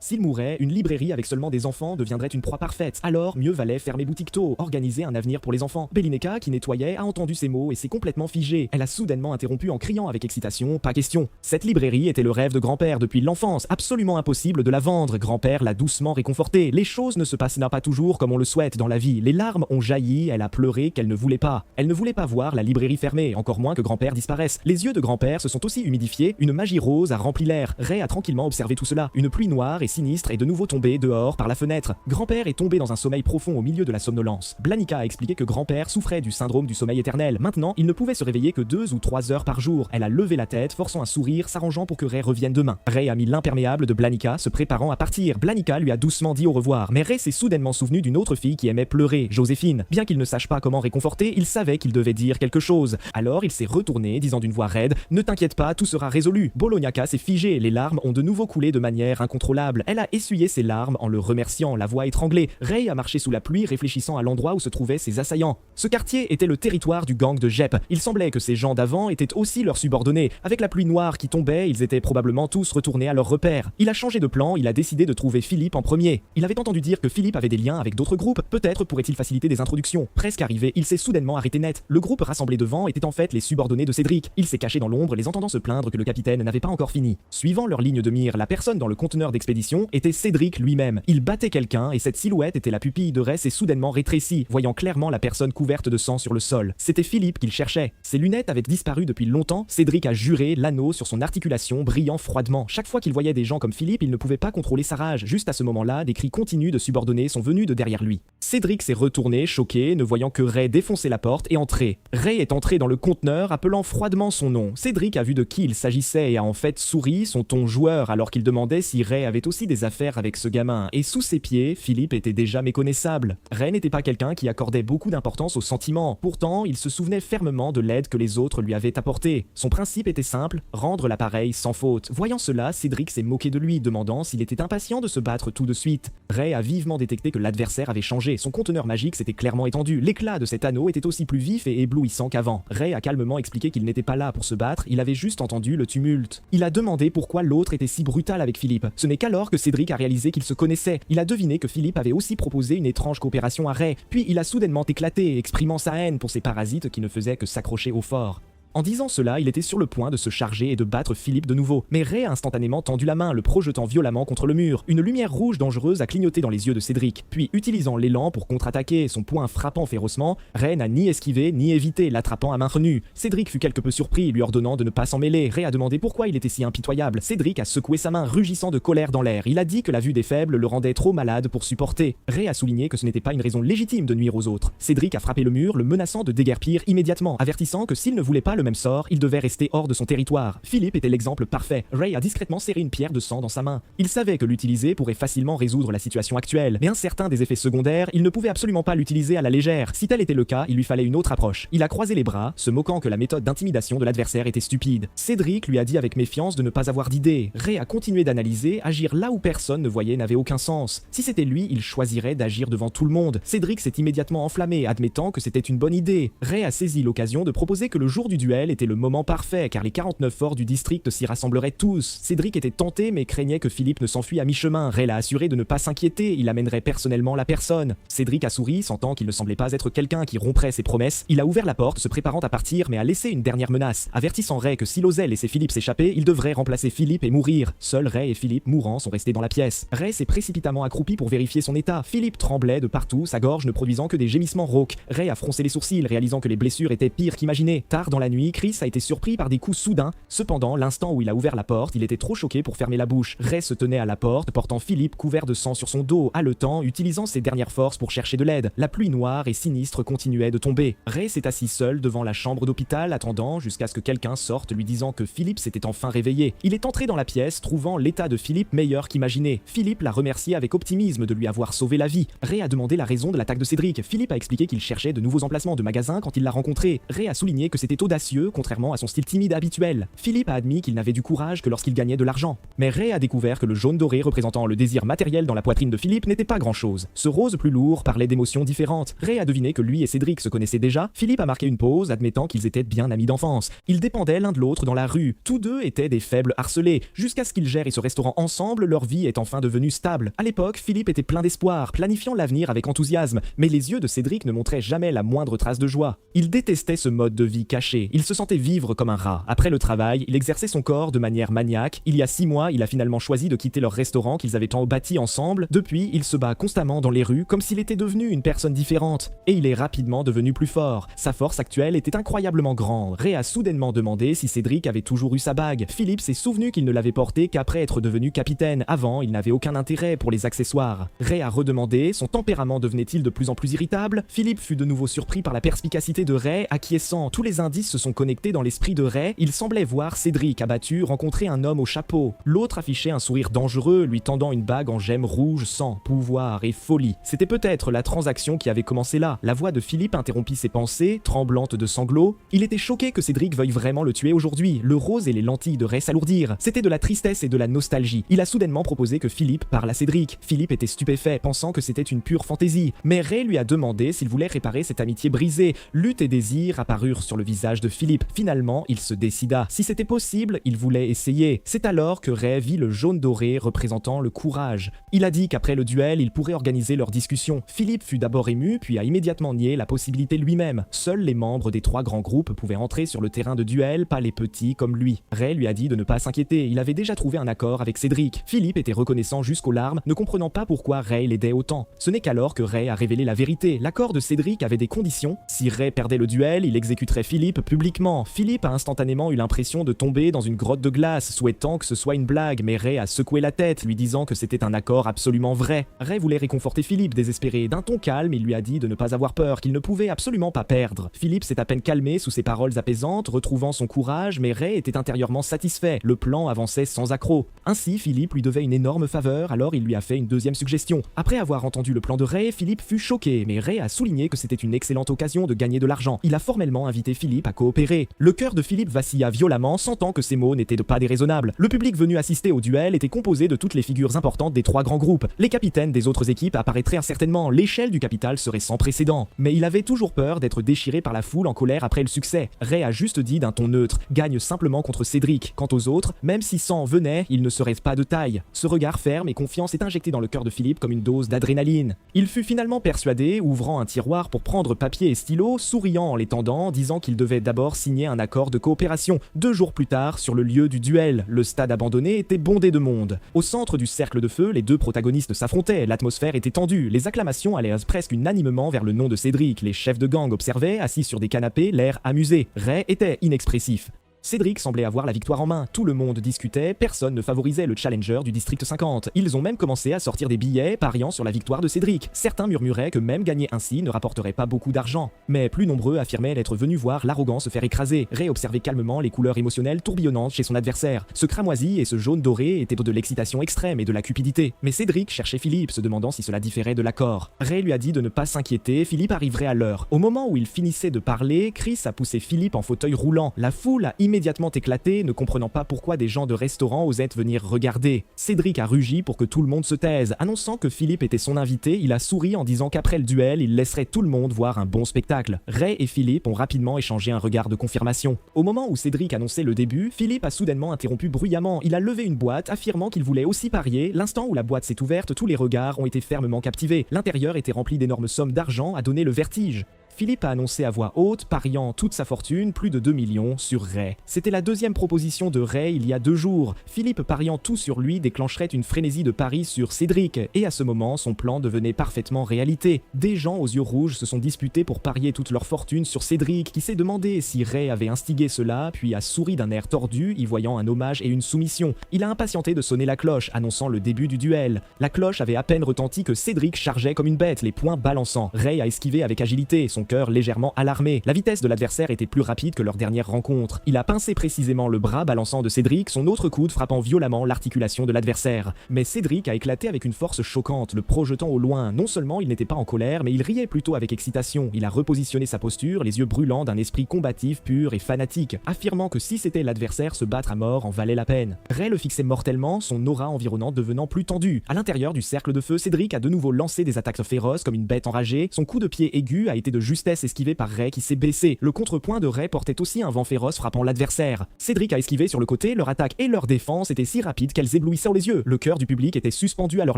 S'il mourait, une librairie avec seulement des enfants deviendrait une proie parfaite. Alors, mieux valait fermer boutique tôt, organiser un avenir pour les enfants. Belineka, qui nettoyait, a entendu ces mots et s'est complètement figée. Elle a soudainement interrompu en criant avec excitation, pas question. Cette librairie était le rêve de grand-père depuis l'enfance, absolument impossible de la vendre. Grand-père l'a doucement réconfortée. Les choses ne se passent pas toujours comme on le souhaite dans la vie. Les larmes ont jailli, elle a pleuré qu'elle ne voulait pas. Elle ne voulait pas voir la librairie fermée, encore moins que grand-père disparaisse. Les yeux de grand-père se sont aussi humidifiés, une magie rose a rempli l'air. Ray a tranquillement observé tout cela. Une pluie noire et sinistre est de nouveau tombée dehors par la fenêtre. Grand-père est tombé dans un sommeil profond au milieu de la somnolence. Blanica a expliqué que grand-père souffrait du syndrome du sommeil éternel. Maintenant, il ne pouvait se réveiller que 2 ou 3 heures par jour. Elle a levé la tête, forçant un sourire, s'arrangeant pour que Ray revienne demain. Ray a mis l'imperméable de Blanica, se préparant à partir. Blanica lui a doucement dit au revoir, mais Ray s'est soudainement souvenu d'une autre fille qui aimait pleurer, Joséphine. Bien qu'il ne sache pas comment réconforter, il savait qu'il devait dire quelque chose. Alors il s'est retourné, disant d'une voix raide: « Ne t'inquiète pas, tout sera résolu. » Bolognaca s'est figé, les larmes ont de nouveau coulé de manière incontrôlable. table. Elle a essuyé ses larmes en le remerciant, la voix étranglée. Ray a marché sous la pluie, réfléchissant à l'endroit où se trouvaient ses assaillants. Ce quartier était le territoire du gang de Jep. Il semblait que ces gens d'avant étaient aussi leurs subordonnés. Avec la pluie noire qui tombait, ils étaient probablement tous retournés à leur repère. Il a changé de plan, il a décidé de trouver Philippe en premier. Il avait entendu dire que Philippe avait des liens avec d'autres groupes, peut-être pourrait-il faciliter des introductions. Presque arrivé, il s'est soudainement arrêté net. Le groupe rassemblé devant était en fait les subordonnés de Cédric. Il s'est caché dans l'ombre, les entendant se plaindre que le capitaine n'avait pas encore fini. Suivant leur ligne de mire, la personne dans le conteneur d'expédition était Cédric lui-même. Il battait quelqu'un et cette silhouette était la pupille de Ray s'est soudainement rétrécie, voyant clairement la personne couverte de sang sur le sol. C'était Philippe qu'il cherchait. Ses lunettes avaient disparu depuis longtemps. Cédric a juré, l'anneau sur son articulation brillant froidement. Chaque fois qu'il voyait des gens comme Philippe, il ne pouvait pas contrôler sa rage. Juste à ce moment-là, des cris continus de subordonnés sont venus de derrière lui. Cédric s'est retourné, choqué, ne voyant que Ray défoncer la porte et entrer. Ray est entré dans le conteneur, appelant froidement son nom. Cédric a vu de qui il s'agissait et a en fait souri, son ton joueur, alors qu'il demandait si Ray avait aussi des affaires avec ce gamin. Et sous ses pieds, Philippe était déjà méconnaissable. Ray n'était pas quelqu'un qui accordait beaucoup d'importance aux sentiments. Pourtant, il se souvenait fermement de l'aide que les autres lui avaient apportée. Son principe était simple, rendre l'appareil sans faute. Voyant cela, Cédric s'est moqué de lui, demandant s'il était impatient de se battre tout de suite. Ray a vivement détecté que l'adversaire avait changé. Son conteneur magique s'était clairement étendu. L'éclat de cet anneau était aussi plus vif et éblouissant qu'avant. Ray a calmement expliqué qu'il n'était pas là pour se battre, il avait juste entendu le tumulte. Il a demandé pourquoi l'autre était si brutal avec Philippe. Ce n'est qu'alors que Cédric a réalisé qu'ils se connaissaient. Il a deviné que Philippe avait aussi proposé une étrange coopération à Ray, puis il a soudainement éclaté, exprimant sa haine pour ces parasites qui ne faisaient que s'accrocher au fort. En disant cela, il était sur le point de se charger et de battre Philippe de nouveau, mais Ray a instantanément tendu la main, le projetant violemment contre le mur. Une lumière rouge dangereuse a clignoté dans les yeux de Cédric, puis utilisant l'élan pour contre-attaquer, son poing frappant férocement, Ray n'a ni esquivé ni évité, l'attrapant à main nue. Cédric fut quelque peu surpris, lui ordonnant de ne pas s'en mêler. Ray a demandé pourquoi il était si impitoyable. Cédric a secoué sa main, rugissant de colère dans l'air. Il a dit que la vue des faibles le rendait trop malade pour supporter. Ray a souligné que ce n'était pas une raison légitime de nuire aux autres. Cédric a frappé le mur, le menaçant de déguerpir immédiatement, avertissant que s'il ne voulait pas le même sort, il devait rester hors de son territoire. Philippe était l'exemple parfait. Ray a discrètement serré une pierre de sang dans sa main. Il savait que l'utiliser pourrait facilement résoudre la situation actuelle, mais incertain des effets secondaires, il ne pouvait absolument pas l'utiliser à la légère. Si tel était le cas, il lui fallait une autre approche. Il a croisé les bras, se moquant que la méthode d'intimidation de l'adversaire était stupide. Cédric lui a dit avec méfiance de ne pas avoir d'idée. Ray a continué d'analyser, agir là où personne ne voyait n'avait aucun sens. Si c'était lui, il choisirait d'agir devant tout le monde. Cédric s'est immédiatement enflammé, admettant que c'était une bonne idée. Ray a saisi l'occasion de proposer que le jour du duel était le moment parfait, car les 49 forts du district s'y rassembleraient tous. Cédric était tenté, mais craignait que Philippe ne s'enfuit à mi-chemin. Ray l'a assuré de ne pas s'inquiéter, il amènerait personnellement la personne. Cédric a souri, sentant qu'il ne semblait pas être quelqu'un qui romprait ses promesses. Il a ouvert la porte, se préparant à partir, mais a laissé une dernière menace, avertissant Ray que s'il osait laisser Philippe s'échapper, il devrait remplacer Philippe et mourir. Seuls Ray et Philippe, mourants, sont restés dans la pièce. Ray s'est précipitamment accroupi pour vérifier son état. Philippe tremblait de partout, sa gorge ne produisant que des gémissements rauques. Ray a froncé les sourcils, réalisant que les blessures étaient pires qu'imaginé. Tard dans la nuit, Chris a été surpris par des coups soudains. Cependant, l'instant où il a ouvert la porte, il était trop choqué pour fermer la bouche. Ray se tenait à la porte, portant Philippe couvert de sang sur son dos, haletant, utilisant ses dernières forces pour chercher de l'aide. La pluie noire et sinistre continuait de tomber. Ray s'est assis seul devant la chambre d'hôpital, attendant jusqu'à ce que quelqu'un sorte lui disant que Philippe s'était enfin réveillé. Il est entré dans la pièce, trouvant l'état de Philippe meilleur qu'imaginé. Philippe l'a remercié avec optimisme de lui avoir sauvé la vie. Ray a demandé la raison de l'attaque de Cédric. Philippe a expliqué qu'il cherchait de nouveaux emplacements de magasins quand il l'a rencontré. Ray a souligné que c'était audacieux, contrairement à son style timide habituel. Philippe a admis qu'il n'avait du courage que lorsqu'il gagnait de l'argent. Mais Ray a découvert que le jaune doré représentant le désir matériel dans la poitrine de Philippe n'était pas grand-chose. Ce rose plus lourd parlait d'émotions différentes. Ray a deviné que lui et Cédric se connaissaient déjà. Philippe a marqué une pause, admettant qu'ils étaient bien amis d'enfance. Ils dépendaient l'un de l'autre dans la rue. Tous deux étaient des faibles harcelés. Jusqu'à ce qu'ils gèrent ce restaurant ensemble, leur vie est enfin devenue stable. À l'époque, Philippe était plein d'espoir, planifiant l'avenir avec enthousiasme, mais les yeux de Cédric ne montraient jamais la moindre trace de joie. Il détestait ce mode de vie caché. Il se sentait vivre comme un rat. Après le travail, il exerçait son corps de manière maniaque. Il y a 6 mois, il a finalement choisi de quitter leur restaurant qu'ils avaient tant bâti ensemble. Depuis, il se bat constamment dans les rues comme s'il était devenu une personne différente. Et il est rapidement devenu plus fort. Sa force actuelle était incroyablement grande. Ray a soudainement demandé si Cédric avait toujours eu sa bague. Philippe s'est souvenu qu'il ne l'avait portée qu'après être devenu capitaine. Avant, il n'avait aucun intérêt pour les accessoires. Ray a redemandé, son tempérament devenait-il de plus en plus irritable. Philippe fut de nouveau surpris par la perspicacité de Ray, acquiesçant. Tous les indices se sont sont connectés dans l'esprit de Ray, il semblait voir Cédric abattu rencontrer un homme au chapeau. L'autre affichait un sourire dangereux, lui tendant une bague en gemmes rouges, sang, pouvoir et folie. C'était peut-être la transaction qui avait commencé là. La voix de Philippe interrompit ses pensées, tremblante de sanglots. Il était choqué que Cédric veuille vraiment le tuer aujourd'hui. Le rose et les lentilles de Ray s'alourdirent. C'était de la tristesse et de la nostalgie. Il a soudainement proposé que Philippe parle à Cédric. Philippe était stupéfait, pensant que c'était une pure fantaisie. Mais Ray lui a demandé s'il voulait réparer cette amitié brisée. Lutte et désir apparurent sur le visage de Philippe. Finalement, il se décida. Si c'était possible, il voulait essayer. C'est alors que Ray vit le jaune doré représentant le courage. Il a dit qu'après le duel, il pourrait organiser leur discussion. Philippe fut d'abord ému, puis a immédiatement nié la possibilité lui-même. Seuls les membres des 3 grands groupes pouvaient entrer sur le terrain de duel, pas les petits comme lui. Ray lui a dit de ne pas s'inquiéter, il avait déjà trouvé un accord avec Cédric. Philippe était reconnaissant jusqu'aux larmes, ne comprenant pas pourquoi Ray l'aidait autant. Ce n'est qu'alors que Ray a révélé la vérité. L'accord de Cédric avait des conditions. Si Ray perdait le duel, il exécuterait Philippe publiquement. Philippe a instantanément eu l'impression de tomber dans une grotte de glace, souhaitant que ce soit une blague, mais Ray a secoué la tête, lui disant que c'était un accord absolument vrai. Ray voulait réconforter Philippe, désespéré. D'un ton calme, il lui a dit de ne pas avoir peur, qu'il ne pouvait absolument pas perdre. Philippe s'est à peine calmé sous ses paroles apaisantes, retrouvant son courage, mais Ray était intérieurement satisfait. Le plan avançait sans accroc. Ainsi, Philippe lui devait une énorme faveur, alors il lui a fait une deuxième suggestion. Après avoir entendu le plan de Ray, Philippe fut choqué, mais Ray a souligné que c'était une excellente occasion de gagner de l'argent. Il a formellement invité Philippe à coopérer. Le cœur de Philippe vacilla violemment, sentant que ces mots n'étaient pas déraisonnables. Le public venu assister au duel était composé de toutes les figures importantes des 3 grands groupes. Les capitaines des autres équipes apparaîtraient incertainement, l'échelle du capital serait sans précédent. Mais il avait toujours peur d'être déchiré par la foule en colère après le succès. Ray a juste dit d'un ton neutre, gagne simplement contre Cédric. Quant aux autres, même si 100 venaient, ils ne seraient pas de taille. Ce regard ferme et confiant s'est injecté dans le cœur de Philippe comme une dose d'adrénaline. Il fut finalement persuadé, ouvrant un tiroir pour prendre papier et stylo, souriant en les tendant, disant qu'il devait d'abord signer un accord de coopération. 2 jours plus tard, sur le lieu du duel, le stade abandonné était bondé de monde. Au centre du cercle de feu, les 2 protagonistes s'affrontaient, l'atmosphère était tendue, les acclamations allaient presque unanimement vers le nom de Cédric. Les chefs de gang observaient, assis sur des canapés, l'air amusé. Ray était inexpressif. Cédric semblait avoir la victoire en main, tout le monde discutait, personne ne favorisait le challenger du district 50. Ils ont même commencé à sortir des billets pariant sur la victoire de Cédric. Certains murmuraient que même gagner ainsi ne rapporterait pas beaucoup d'argent. Mais plus nombreux affirmaient l'être venus voir l'arrogant se faire écraser. Ray observait calmement les couleurs émotionnelles tourbillonnantes chez son adversaire. Ce cramoisi et ce jaune doré étaient de l'excitation extrême et de la cupidité. Mais Cédric cherchait Philippe, se demandant si cela différait de l'accord. Ray lui a dit de ne pas s'inquiéter, Philippe arriverait à l'heure. Au moment où il finissait de parler, Chris a poussé Philippe en fauteuil roulant. La foule a immédiatement éclaté, ne comprenant pas pourquoi des gens de restaurant osaient venir regarder. Cédric a rugi pour que tout le monde se taise. Annonçant que Philippe était son invité, il a souri en disant qu'après le duel, il laisserait tout le monde voir un bon spectacle. Ray et Philippe ont rapidement échangé un regard de confirmation. Au moment où Cédric annonçait le début, Philippe a soudainement interrompu bruyamment. Il a levé une boîte, affirmant qu'il voulait aussi parier. L'instant où la boîte s'est ouverte, tous les regards ont été fermement captivés. L'intérieur était rempli d'énormes sommes d'argent à donner le vertige. Philippe a annoncé à voix haute, pariant toute sa fortune, plus de 2 millions, sur Ray. C'était la deuxième proposition de Ray il y a 2 jours. Philippe pariant tout sur lui déclencherait une frénésie de paris sur Cédric, et à ce moment, son plan devenait parfaitement réalité. Des gens aux yeux rouges se sont disputés pour parier toute leur fortune sur Cédric, qui s'est demandé si Ray avait instigé cela, puis a souri d'un air tordu, y voyant un hommage et une soumission. Il a impatienté de sonner la cloche, annonçant le début du duel. La cloche avait à peine retenti que Cédric chargeait comme une bête, les poings balançant. Ray a esquivé avec agilité, son cœur légèrement alarmé. La vitesse de l'adversaire était plus rapide que leur dernière rencontre. Il a pincé précisément le bras balançant de Cédric, son autre coude frappant violemment l'articulation de l'adversaire. Mais Cédric a éclaté avec une force choquante, le projetant au loin. Non seulement il n'était pas en colère, mais il riait plutôt avec excitation. Il a repositionné sa posture, les yeux brûlants d'un esprit combatif pur et fanatique, affirmant que si c'était l'adversaire, se battre à mort en valait la peine. Ray le fixait mortellement, son aura environnante devenant plus tendue. À l'intérieur du cercle de feu, Cédric a de nouveau lancé des attaques féroces comme une bête enragée. Son coup de pied aigu a été de justesse esquivé par Ray qui s'est baissé. Le contrepoint de Ray portait aussi un vent féroce frappant l'adversaire. Cédric a esquivé sur le côté, leur attaque et leur défense étaient si rapides qu'elles éblouissaient les yeux. Le cœur du public était suspendu à leurs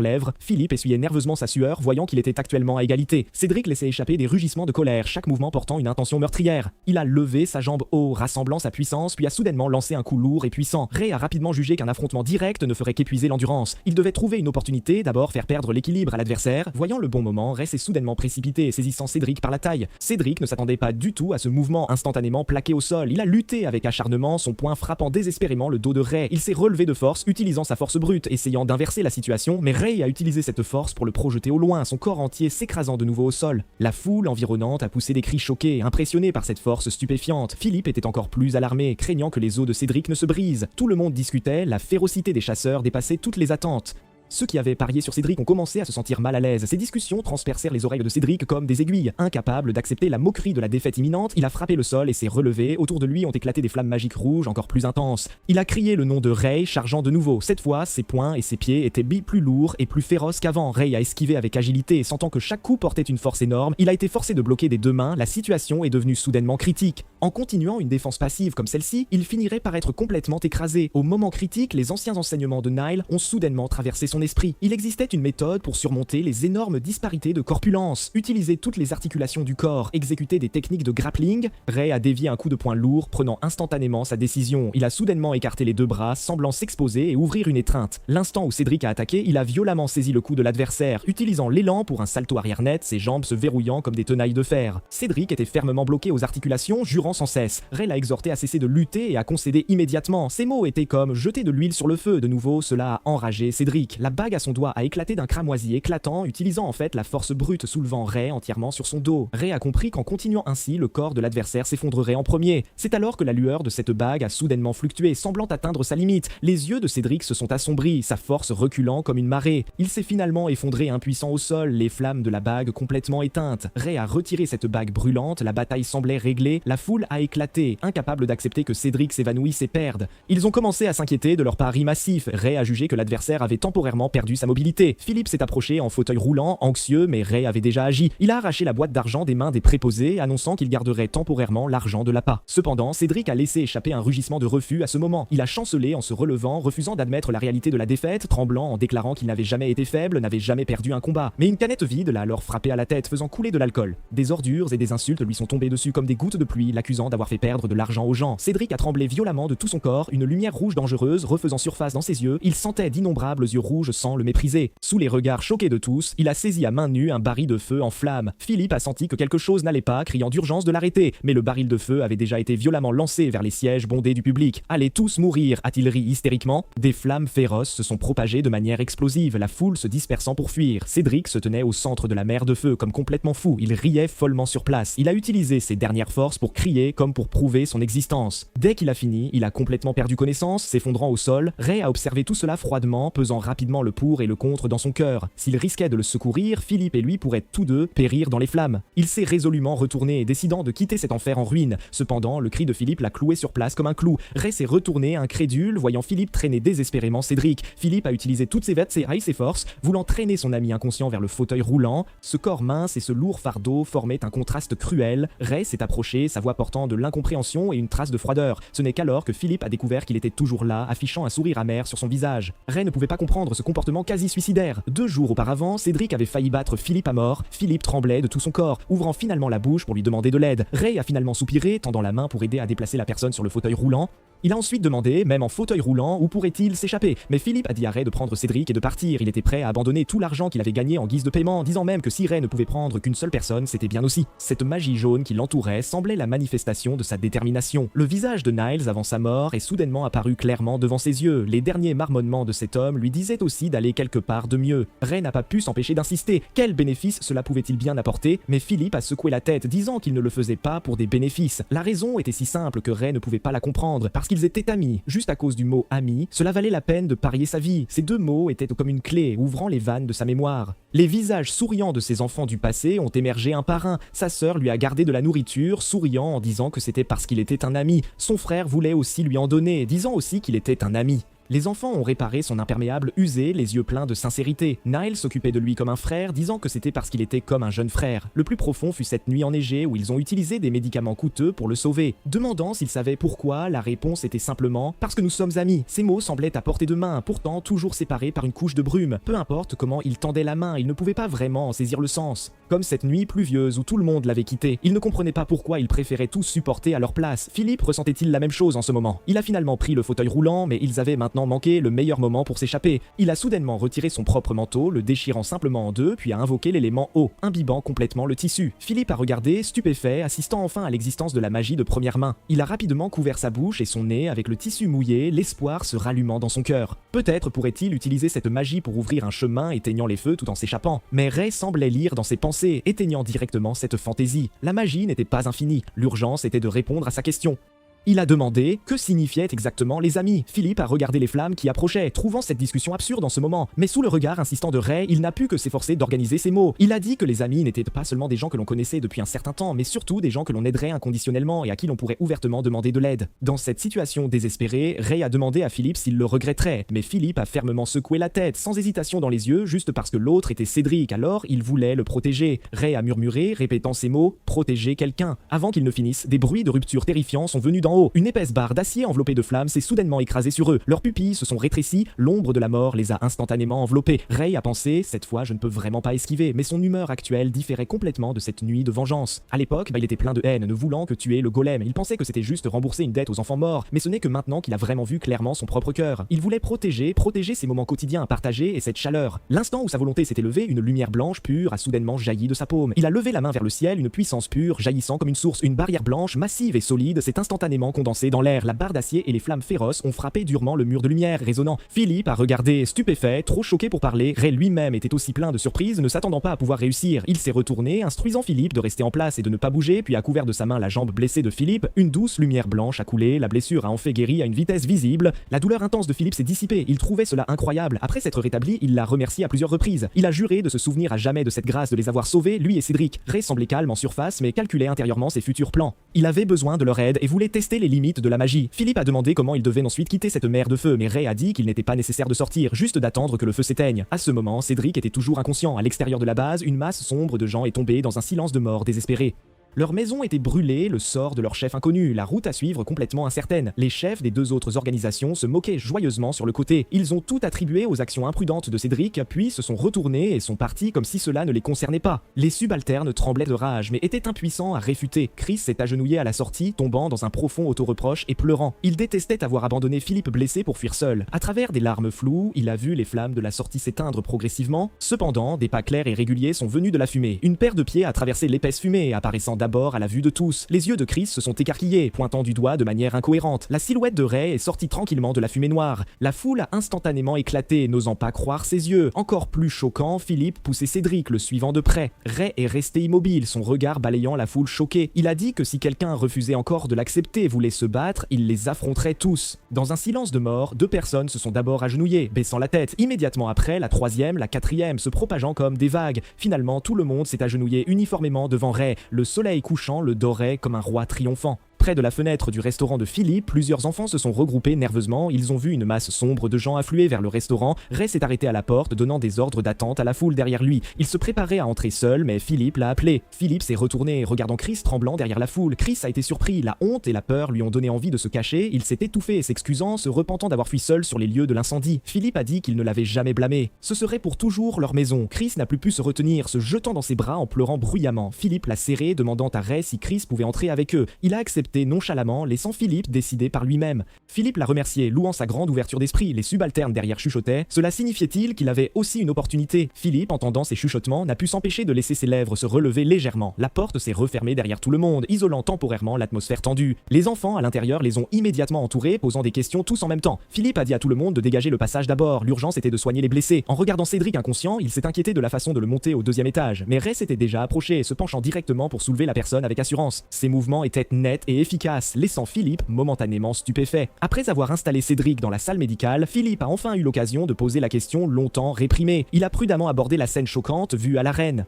lèvres. Philippe essuyait nerveusement sa sueur, voyant qu'il était actuellement à égalité. Cédric laissait échapper des rugissements de colère, chaque mouvement portant une intention meurtrière. Il a levé sa jambe haut, rassemblant sa puissance, puis a soudainement lancé un coup lourd et puissant. Ray a rapidement jugé qu'un affrontement direct ne ferait qu'épuiser l'endurance. Il devait trouver une opportunité, d'abord faire perdre l'équilibre à l'adversaire. Voyant le bon moment, Ray s'est soudainement précipité, saisissant Cédric par la taille. fauteuil. Cédric ne s'attendait pas du tout à ce mouvement instantanément plaqué au sol. Il a lutté avec acharnement, son poing frappant désespérément le dos de Ray. Il s'est relevé de force, utilisant sa force brute, essayant d'inverser la situation, mais Ray a utilisé cette force pour le projeter au loin, son corps entier s'écrasant de nouveau au sol. La foule environnante a poussé des cris choqués, impressionnés par cette force stupéfiante. Philippe était encore plus alarmé, craignant que les os de Cédric ne se brisent. Tout le monde discutait, la férocité des chasseurs dépassait toutes les attentes. Ceux qui avaient parié sur Cédric ont commencé à se sentir mal à l'aise. Ces discussions transpercèrent les oreilles de Cédric comme des aiguilles. Incapable d'accepter la moquerie de la défaite imminente, il a frappé le sol et s'est relevé. Autour de lui ont éclaté des flammes magiques rouges encore plus intenses. Il a crié le nom de Ray, chargeant de nouveau. Cette fois, ses poings et ses pieds étaient plus lourds et plus féroces qu'avant. Ray a esquivé avec agilité, sentant que chaque coup portait une force énorme. Il a été forcé de bloquer des deux mains. La situation est devenue soudainement critique. En continuant une défense passive comme celle-ci, il finirait par être complètement écrasé. Au moment critique, les anciens enseignements de Nile ont soudainement traversé son esprit. Il existait une méthode pour surmonter les énormes disparités de corpulence. Utiliser toutes les articulations du corps, exécuter des techniques de grappling. Ray a dévié un coup de poing lourd, prenant instantanément sa décision. Il a soudainement écarté les deux bras, semblant s'exposer et ouvrir une étreinte. L'instant où Cédric a attaqué, il a violemment saisi le cou de l'adversaire, utilisant l'élan pour un salto arrière net, ses jambes se verrouillant comme des tenailles de fer. Cédric était fermement bloqué aux articulations, jurant sans cesse. Ray l'a exhorté à cesser de lutter et à concéder immédiatement. Ces mots étaient comme jeter de l'huile sur le feu. De nouveau, cela a enragé Cédric. La bague à son doigt a éclaté d'un cramoisi éclatant, utilisant en fait la force brute soulevant Ray entièrement sur son dos. Ray a compris qu'en continuant ainsi, le corps de l'adversaire s'effondrerait en premier. C'est alors que la lueur de cette bague a soudainement fluctué, semblant atteindre sa limite. Les yeux de Cédric se sont assombris, sa force reculant comme une marée. Il s'est finalement effondré impuissant au sol, les flammes de la bague complètement éteintes. Ray a retiré cette bague brûlante, la bataille semblait réglée, la foule a éclaté, incapable d'accepter que Cédric s'évanouisse et perde. Ils ont commencé à s'inquiéter de leur pari massif. Ray a jugé que l'adversaire avait temporairement perdu sa mobilité. Philippe s'est approché en fauteuil roulant, anxieux, mais Ray avait déjà agi. Il a arraché la boîte d'argent des mains des préposés, annonçant qu'il garderait temporairement l'argent de l'appât. Cependant, Cédric a laissé échapper un rugissement de refus à ce moment. Il a chancelé en se relevant, refusant d'admettre la réalité de la défaite, tremblant en déclarant qu'il n'avait jamais été faible, n'avait jamais perdu un combat. Mais une canette vide l'a alors frappé à la tête, faisant couler de l'alcool. Des ordures et des insultes lui sont tombées dessus comme des gouttes de pluie, l'accusant d'avoir fait perdre de l'argent aux gens. Cédric a tremblé violemment de tout son corps, une lumière rouge dangereuse refaisant surface dans ses yeux. Il sentait d'innombrables yeux rouges sans le mépriser. Sous les regards choqués de tous, il a saisi à main nue un baril de feu en flammes. Philippe a senti que quelque chose n'allait pas, criant d'urgence de l'arrêter, mais le baril de feu avait déjà été violemment lancé vers les sièges bondés du public. Allez tous mourir, a-t-il ri hystériquement. Des flammes féroces se sont propagées de manière explosive, la foule se dispersant pour fuir. Cédric se tenait au centre de la mer de feu, comme complètement fou. Il riait follement sur place. Il a utilisé ses dernières forces pour crier comme pour prouver son existence. Dès qu'il a fini, il a complètement perdu connaissance, s'effondrant au sol. Ray a observé tout cela froidement, pesant rapidement le pour et le contre dans son cœur. S'il risquait de le secourir, Philippe et lui pourraient tous deux périr dans les flammes. Il s'est résolument retourné, décidant de quitter cet enfer en ruine. Cependant, le cri de Philippe l'a cloué sur place comme un clou. Ray s'est retourné, incrédule, voyant Philippe traîner désespérément Cédric. Philippe a utilisé toutes ses vertébrales et ses forces, voulant traîner son ami inconscient vers le fauteuil roulant. Ce corps mince et ce lourd fardeau formaient un contraste cruel. Ray s'est approché, sa voix portant de l'incompréhension et une trace de froideur. Ce n'est qu'alors que Philippe a découvert qu'il était toujours là, affichant un sourire amer sur son visage. Ray ne pouvait pas comprendre ce comportement quasi suicidaire. 2 jours auparavant, Cédric avait failli battre Philippe à mort. Philippe tremblait de tout son corps, ouvrant finalement la bouche pour lui demander de l'aide. Ray a finalement soupiré, tendant la main pour aider à déplacer la personne sur le fauteuil roulant. Il a ensuite demandé, même en fauteuil roulant, où pourrait-il s'échapper. Mais Philippe a dit à Ray de prendre Cédric et de partir. Il était prêt à abandonner tout l'argent qu'il avait gagné en guise de paiement, disant même que si Ray ne pouvait prendre qu'une seule personne, c'était bien aussi. Cette magie jaune qui l'entourait semblait la manifestation de sa détermination. Le visage de Niles avant sa mort est soudainement apparu clairement devant ses yeux. Les derniers marmonnements de cet homme lui disaient aussi d'aller quelque part de mieux. Ray n'a pas pu s'empêcher d'insister. Quel bénéfice cela pouvait-il bien apporter? Mais Philippe a secoué la tête, disant qu'il ne le faisait pas pour des bénéfices. La raison était si simple que Ray ne pouvait pas la comprendre, parce qu'ils étaient amis. Juste à cause du mot ami, cela valait la peine de parier sa vie. Ces 2 mots étaient comme une clé, ouvrant les vannes de sa mémoire. Les visages souriants de ses enfants du passé ont émergé un par un. Sa sœur lui a gardé de la nourriture, souriant en disant que c'était parce qu'il était un ami. Son frère voulait aussi lui en donner, disant aussi qu'il était un ami. Les enfants ont réparé son imperméable usé, les yeux pleins de sincérité. Niles s'occupait de lui comme un frère, disant que c'était parce qu'il était comme un jeune frère. Le plus profond fut cette nuit enneigée où ils ont utilisé des médicaments coûteux pour le sauver. Demandant s'il savait pourquoi, la réponse était simplement « parce que nous sommes amis ». Ces mots semblaient à portée de main, pourtant toujours séparés par une couche de brume. Peu importe comment il tendait la main, il ne pouvait pas vraiment en saisir le sens. Comme cette nuit pluvieuse où tout le monde l'avait quitté. Il ne comprenait pas pourquoi ils préféraient tous supporter à leur place. Philippe ressentait-il la même chose en ce moment? Il a finalement pris le fauteuil roulant, mais ils avaient maintenant maintenant manqué le meilleur moment pour s'échapper. Il a soudainement retiré son propre manteau, le déchirant simplement en deux, puis a invoqué l'élément eau, imbibant complètement le tissu. Philippe a regardé, stupéfait, assistant enfin à l'existence de la magie de première main. Il a rapidement couvert sa bouche et son nez avec le tissu mouillé, l'espoir se rallumant dans son cœur. Peut-être pourrait-il utiliser cette magie pour ouvrir un chemin éteignant les feux tout en s'échappant. Mais Ray semblait lire dans ses pensées, éteignant directement cette fantaisie. La magie n'était pas infinie, l'urgence était de répondre à sa question. Il a demandé que signifiaient exactement les amis. Philippe a regardé les flammes qui approchaient, trouvant cette discussion absurde en ce moment. Mais sous le regard insistant de Ray, il n'a pu que s'efforcer d'organiser ses mots. Il a dit que les amis n'étaient pas seulement des gens que l'on connaissait depuis un certain temps, mais surtout des gens que l'on aiderait inconditionnellement et à qui l'on pourrait ouvertement demander de l'aide. Dans cette situation désespérée, Ray a demandé à Philippe s'il le regretterait, mais Philippe a fermement secoué la tête, sans hésitation dans les yeux, juste parce que l'autre était Cédric, alors il voulait le protéger. Ray a murmuré, répétant ces mots « protéger quelqu'un ». Avant qu'il ne finisse, des bruits de rupture terrifiants sont venus d'en haut. Une épaisse barre d'acier enveloppée de flammes s'est soudainement écrasée sur eux. Leurs pupilles se sont rétrécies, l'ombre de la mort les a instantanément enveloppés. Ray a pensé, cette fois je ne peux vraiment pas esquiver, mais son humeur actuelle différait complètement de cette nuit de vengeance. À l'époque, il était plein de haine, ne voulant que tuer le golem. Il pensait que c'était juste rembourser une dette aux enfants morts, mais ce n'est que maintenant qu'il a vraiment vu clairement son propre cœur. Il voulait protéger ces moments quotidiens partagés et cette chaleur. L'instant où sa volonté s'était levée, une lumière blanche pure a soudainement jailli de sa paume. Il a levé la main vers le ciel, une puissance pure jaillissant comme une source. Une barrière blanche, massive et solide, s'est instantanément condensée dans l'air. La barre d'acier et les flammes féroces ont frappé durement le mur de lumière résonnant. Philippe a regardé stupéfait, trop choqué pour parler. Ray lui-même était aussi plein de surprise, ne s'attendant pas à pouvoir réussir. Il s'est retourné, instruisant Philippe de rester en place et de ne pas bouger, puis a couvert de sa main la jambe blessée de Philippe. Une douce lumière blanche a coulé, la blessure a en fait guéri à une vitesse visible. La douleur intense de Philippe s'est dissipée, il trouvait cela incroyable. Après s'être rétabli, il l'a remercié à plusieurs reprises. Il a juré de se souvenir à jamais de cette grâce de les avoir sauvés, lui et Cédric. Ray semblait calme en surface, mais calculait intérieurement ses futurs plans. Il avait besoin de leur aide et voulait tester les limites de la magie. Philippe a demandé comment il devait ensuite quitter cette mer de feu, mais Ray a dit qu'il n'était pas nécessaire de sortir, juste d'attendre que le feu s'éteigne. À ce moment, Cédric était toujours inconscient. À l'extérieur de la base, une masse sombre de gens est tombée dans un silence de mort désespéré. Leur maison était brûlée, le sort de leur chef inconnu, la route à suivre complètement incertaine. Les chefs des deux autres organisations se moquaient joyeusement sur le côté. Ils ont tout attribué aux actions imprudentes de Cédric, puis se sont retournés et sont partis comme si cela ne les concernait pas. Les subalternes tremblaient de rage, mais étaient impuissants à réfuter. Chris s'est agenouillé à la sortie, tombant dans un profond auto-reproche et pleurant. Il détestait avoir abandonné Philippe blessé pour fuir seul. À travers des larmes floues, il a vu les flammes de la sortie s'éteindre progressivement. Cependant, des pas clairs et réguliers sont venus de la fumée. Une paire de pieds a traversé l'épaisse fumée, apparaissant d'abord à la vue de tous. Les yeux de Chris se sont écarquillés, pointant du doigt de manière incohérente. La silhouette de Ray est sortie tranquillement de la fumée noire. La foule a instantanément éclaté, n'osant pas croire ses yeux. Encore plus choquant, Philippe poussait Cédric, le suivant de près. Ray est resté immobile, son regard balayant la foule choquée. Il a dit que si quelqu'un refusait encore de l'accepter et voulait se battre, il les affronterait tous. Dans un silence de mort, deux personnes se sont d'abord agenouillées, baissant la tête. Immédiatement après, la troisième, la quatrième, se propageant comme des vagues. Finalement, tout le monde s'est agenouillé uniformément devant Ray. Le soleil couchant le dorait comme un roi triomphant. Près de la fenêtre du restaurant de Philippe, plusieurs enfants se sont regroupés nerveusement. Ils ont vu une masse sombre de gens affluer vers le restaurant. Ray s'est arrêté à la porte, donnant des ordres d'attente à la foule derrière lui. Il se préparait à entrer seul, mais Philippe l'a appelé. Philippe s'est retourné, regardant Chris tremblant derrière la foule. Chris a été surpris. La honte et la peur lui ont donné envie de se cacher. Il s'est étouffé et s'excusant, se repentant d'avoir fui seul sur les lieux de l'incendie. Philippe a dit qu'il ne l'avait jamais blâmé. Ce serait pour toujours leur maison. Chris n'a plus pu se retenir, se jetant dans ses bras en pleurant bruyamment. Philippe l'a serré, demandant à Ray si Chris pouvait entrer avec eux. Il a accepté nonchalamment, laissant Philippe décider par lui-même. Philippe l'a remercié, louant sa grande ouverture d'esprit. Les subalternes derrière chuchotaient. Cela signifiait-il qu'il avait aussi une opportunité? Philippe, entendant ces chuchotements, n'a pu s'empêcher de laisser ses lèvres se relever légèrement. La porte s'est refermée derrière tout le monde, isolant temporairement l'atmosphère tendue. Les enfants à l'intérieur les ont immédiatement entourés, posant des questions tous en même temps. Philippe a dit à tout le monde de dégager le passage d'abord. L'urgence était de soigner les blessés. En regardant Cédric inconscient, il s'est inquiété de la façon de le monter au deuxième étage. Mais Ray s'était déjà approché, se penchant directement pour soulever la personne avec assurance. Ses mouvements étaient nets et efficaces, laissant Philippe momentanément stupéfait. Après avoir installé Cédric dans la salle médicale, Philippe a enfin eu l'occasion de poser la question longtemps réprimée. Il a prudemment abordé la scène choquante vue à l'arène.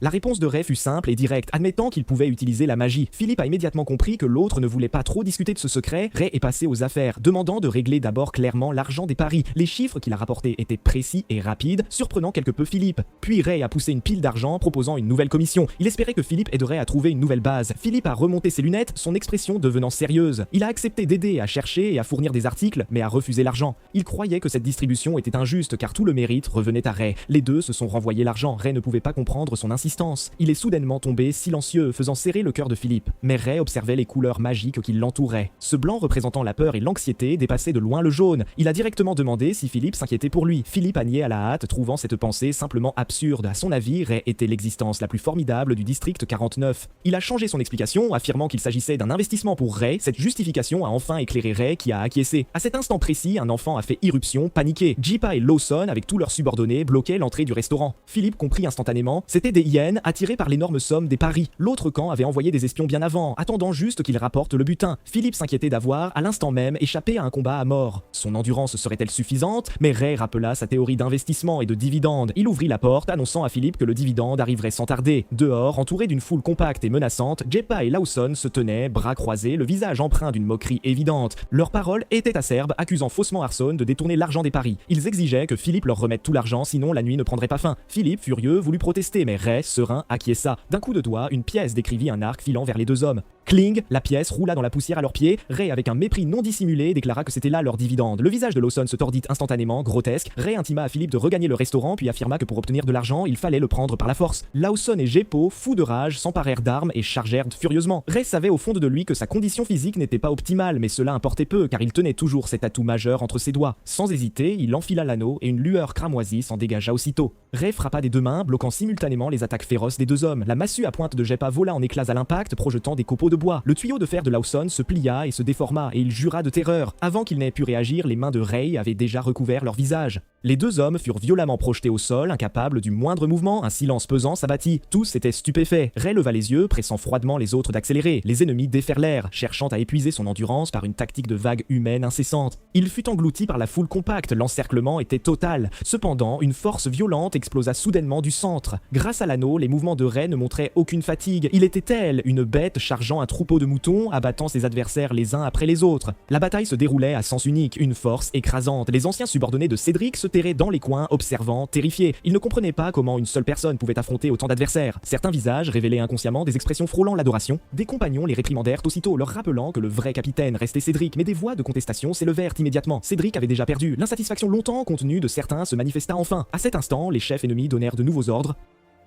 La réponse de Ray fut simple et directe, admettant qu'il pouvait utiliser la magie. Philippe a immédiatement compris que l'autre ne voulait pas trop discuter de ce secret. Ray est passé aux affaires, demandant de régler d'abord clairement l'argent des paris. Les chiffres qu'il a rapportés étaient précis et rapides, surprenant quelque peu Philippe. Puis Ray a poussé une pile d'argent, proposant une nouvelle commission. Il espérait que Philippe aiderait à trouver une nouvelle base. Philippe a remonté ses lunettes, son expression devenant sérieuse. Il a accepté d'aider à chercher et à fournir des articles, mais a refusé l'argent. Il croyait que cette distribution était injuste car tout le mérite revenait à Ray. Les deux se sont renvoyés l'argent. Ray ne pouvait pas comprendre son insistance. l'existence. Il est soudainement tombé silencieux, faisant serrer le cœur de Philippe. Mais Ray observait les couleurs magiques qui l'entouraient. Ce blanc représentant la peur et l'anxiété dépassait de loin le jaune. Il a directement demandé si Philippe s'inquiétait pour lui. Philippe a nié à la hâte, trouvant cette pensée simplement absurde. À son avis, Ray était l'existence la plus formidable du district 49. Il a changé son explication, affirmant qu'il s'agissait d'un investissement pour Ray. Cette justification a enfin éclairé Ray qui a acquiescé. À cet instant précis, un enfant a fait irruption, paniqué. Jippa et Lawson, avec tous leurs subordonnés, bloquaient l'entrée du restaurant. Philippe comprit instantanément, c'était des hyènes attirées par l'énorme somme des paris. L'autre camp avait envoyé des espions bien avant, attendant juste qu'ils rapportent le butin. Philippe s'inquiétait d'avoir, à l'instant même, échappé à un combat à mort. Son endurance serait-elle suffisante? Mais Ray rappela sa théorie d'investissement et de dividende. Il ouvrit la porte, annonçant à Philippe que le dividende arriverait sans tarder. Dehors, entouré d'une foule compacte et menaçante, Jippa et Lawson se tenaient, bras croisés, le visage empreint d'une moquerie évidente. Leurs paroles étaient acerbes, accusant faussement Arson de détourner l'argent des paris. Ils exigeaient que Philippe leur remette tout l'argent, sinon la nuit ne prendrait pas fin. Philippe, furieux, voulut protester, mais Ray, serein, acquiesça. D'un coup de doigt, une pièce décrivit un arc filant vers les deux hommes. Cling, la pièce roula dans la poussière à leurs pieds. Ray, avec un mépris non dissimulé, déclara que c'était là leur dividende. Le visage de Lawson se tordit instantanément, grotesque. Ray intima à Philippe de regagner le restaurant, puis affirma que pour obtenir de l'argent, il fallait le prendre par la force. Lawson et Jeppo, fous de rage, s'emparèrent d'armes et chargèrent furieusement. Ray savait au fond de lui que sa condition physique n'était pas optimale, mais cela importait peu, car il tenait toujours cet atout majeur entre ses doigts. Sans hésiter, il enfila l'anneau et une lueur cramoisie s'en dégagea aussitôt. Ray frappa des deux mains, bloquant simultanément les attaques féroces des deux hommes. La massue à pointe de Jeppa vola en éclats à l'impact, projetant des copeaux de bois. Le tuyau de fer de Lawson se plia et se déforma, et il jura de terreur. Avant qu'il n'ait pu réagir, les mains de Ray avaient déjà recouvert leur visage. Les deux hommes furent violemment projetés au sol, incapables du moindre mouvement. Un silence pesant s'abattit. Tous étaient stupéfaits. Ray leva les yeux, pressant froidement les autres d'accélérer. Les ennemis déferlèrent, cherchant à épuiser son endurance par une tactique de vague humaine incessante. Il fut englouti par la foule compacte, l'encerclement était total. Cependant, une force violente explosa soudainement du centre. Grâce à l'anneau, les mouvements de Ray ne montraient aucune fatigue. Il était tel, une bête chargeant un troupeau de moutons, abattant ses adversaires les uns après les autres. La bataille se déroulait à sens unique, une force écrasante. Les anciens subordonnés de Cédric se terraient dans les coins, observant, terrifiés. Ils ne comprenaient pas comment une seule personne pouvait affronter autant d'adversaires. Certains visages révélaient inconsciemment des expressions frôlant l'adoration. Des compagnons les réprimandèrent aussitôt, leur rappelant que le vrai capitaine restait Cédric, mais des voix de contestation s'élevèrent immédiatement. Cédric avait déjà perdu. L'insatisfaction longtemps contenue de certains se manifesta enfin. À cet instant, les chefs ennemis donnèrent de nouveaux ordres.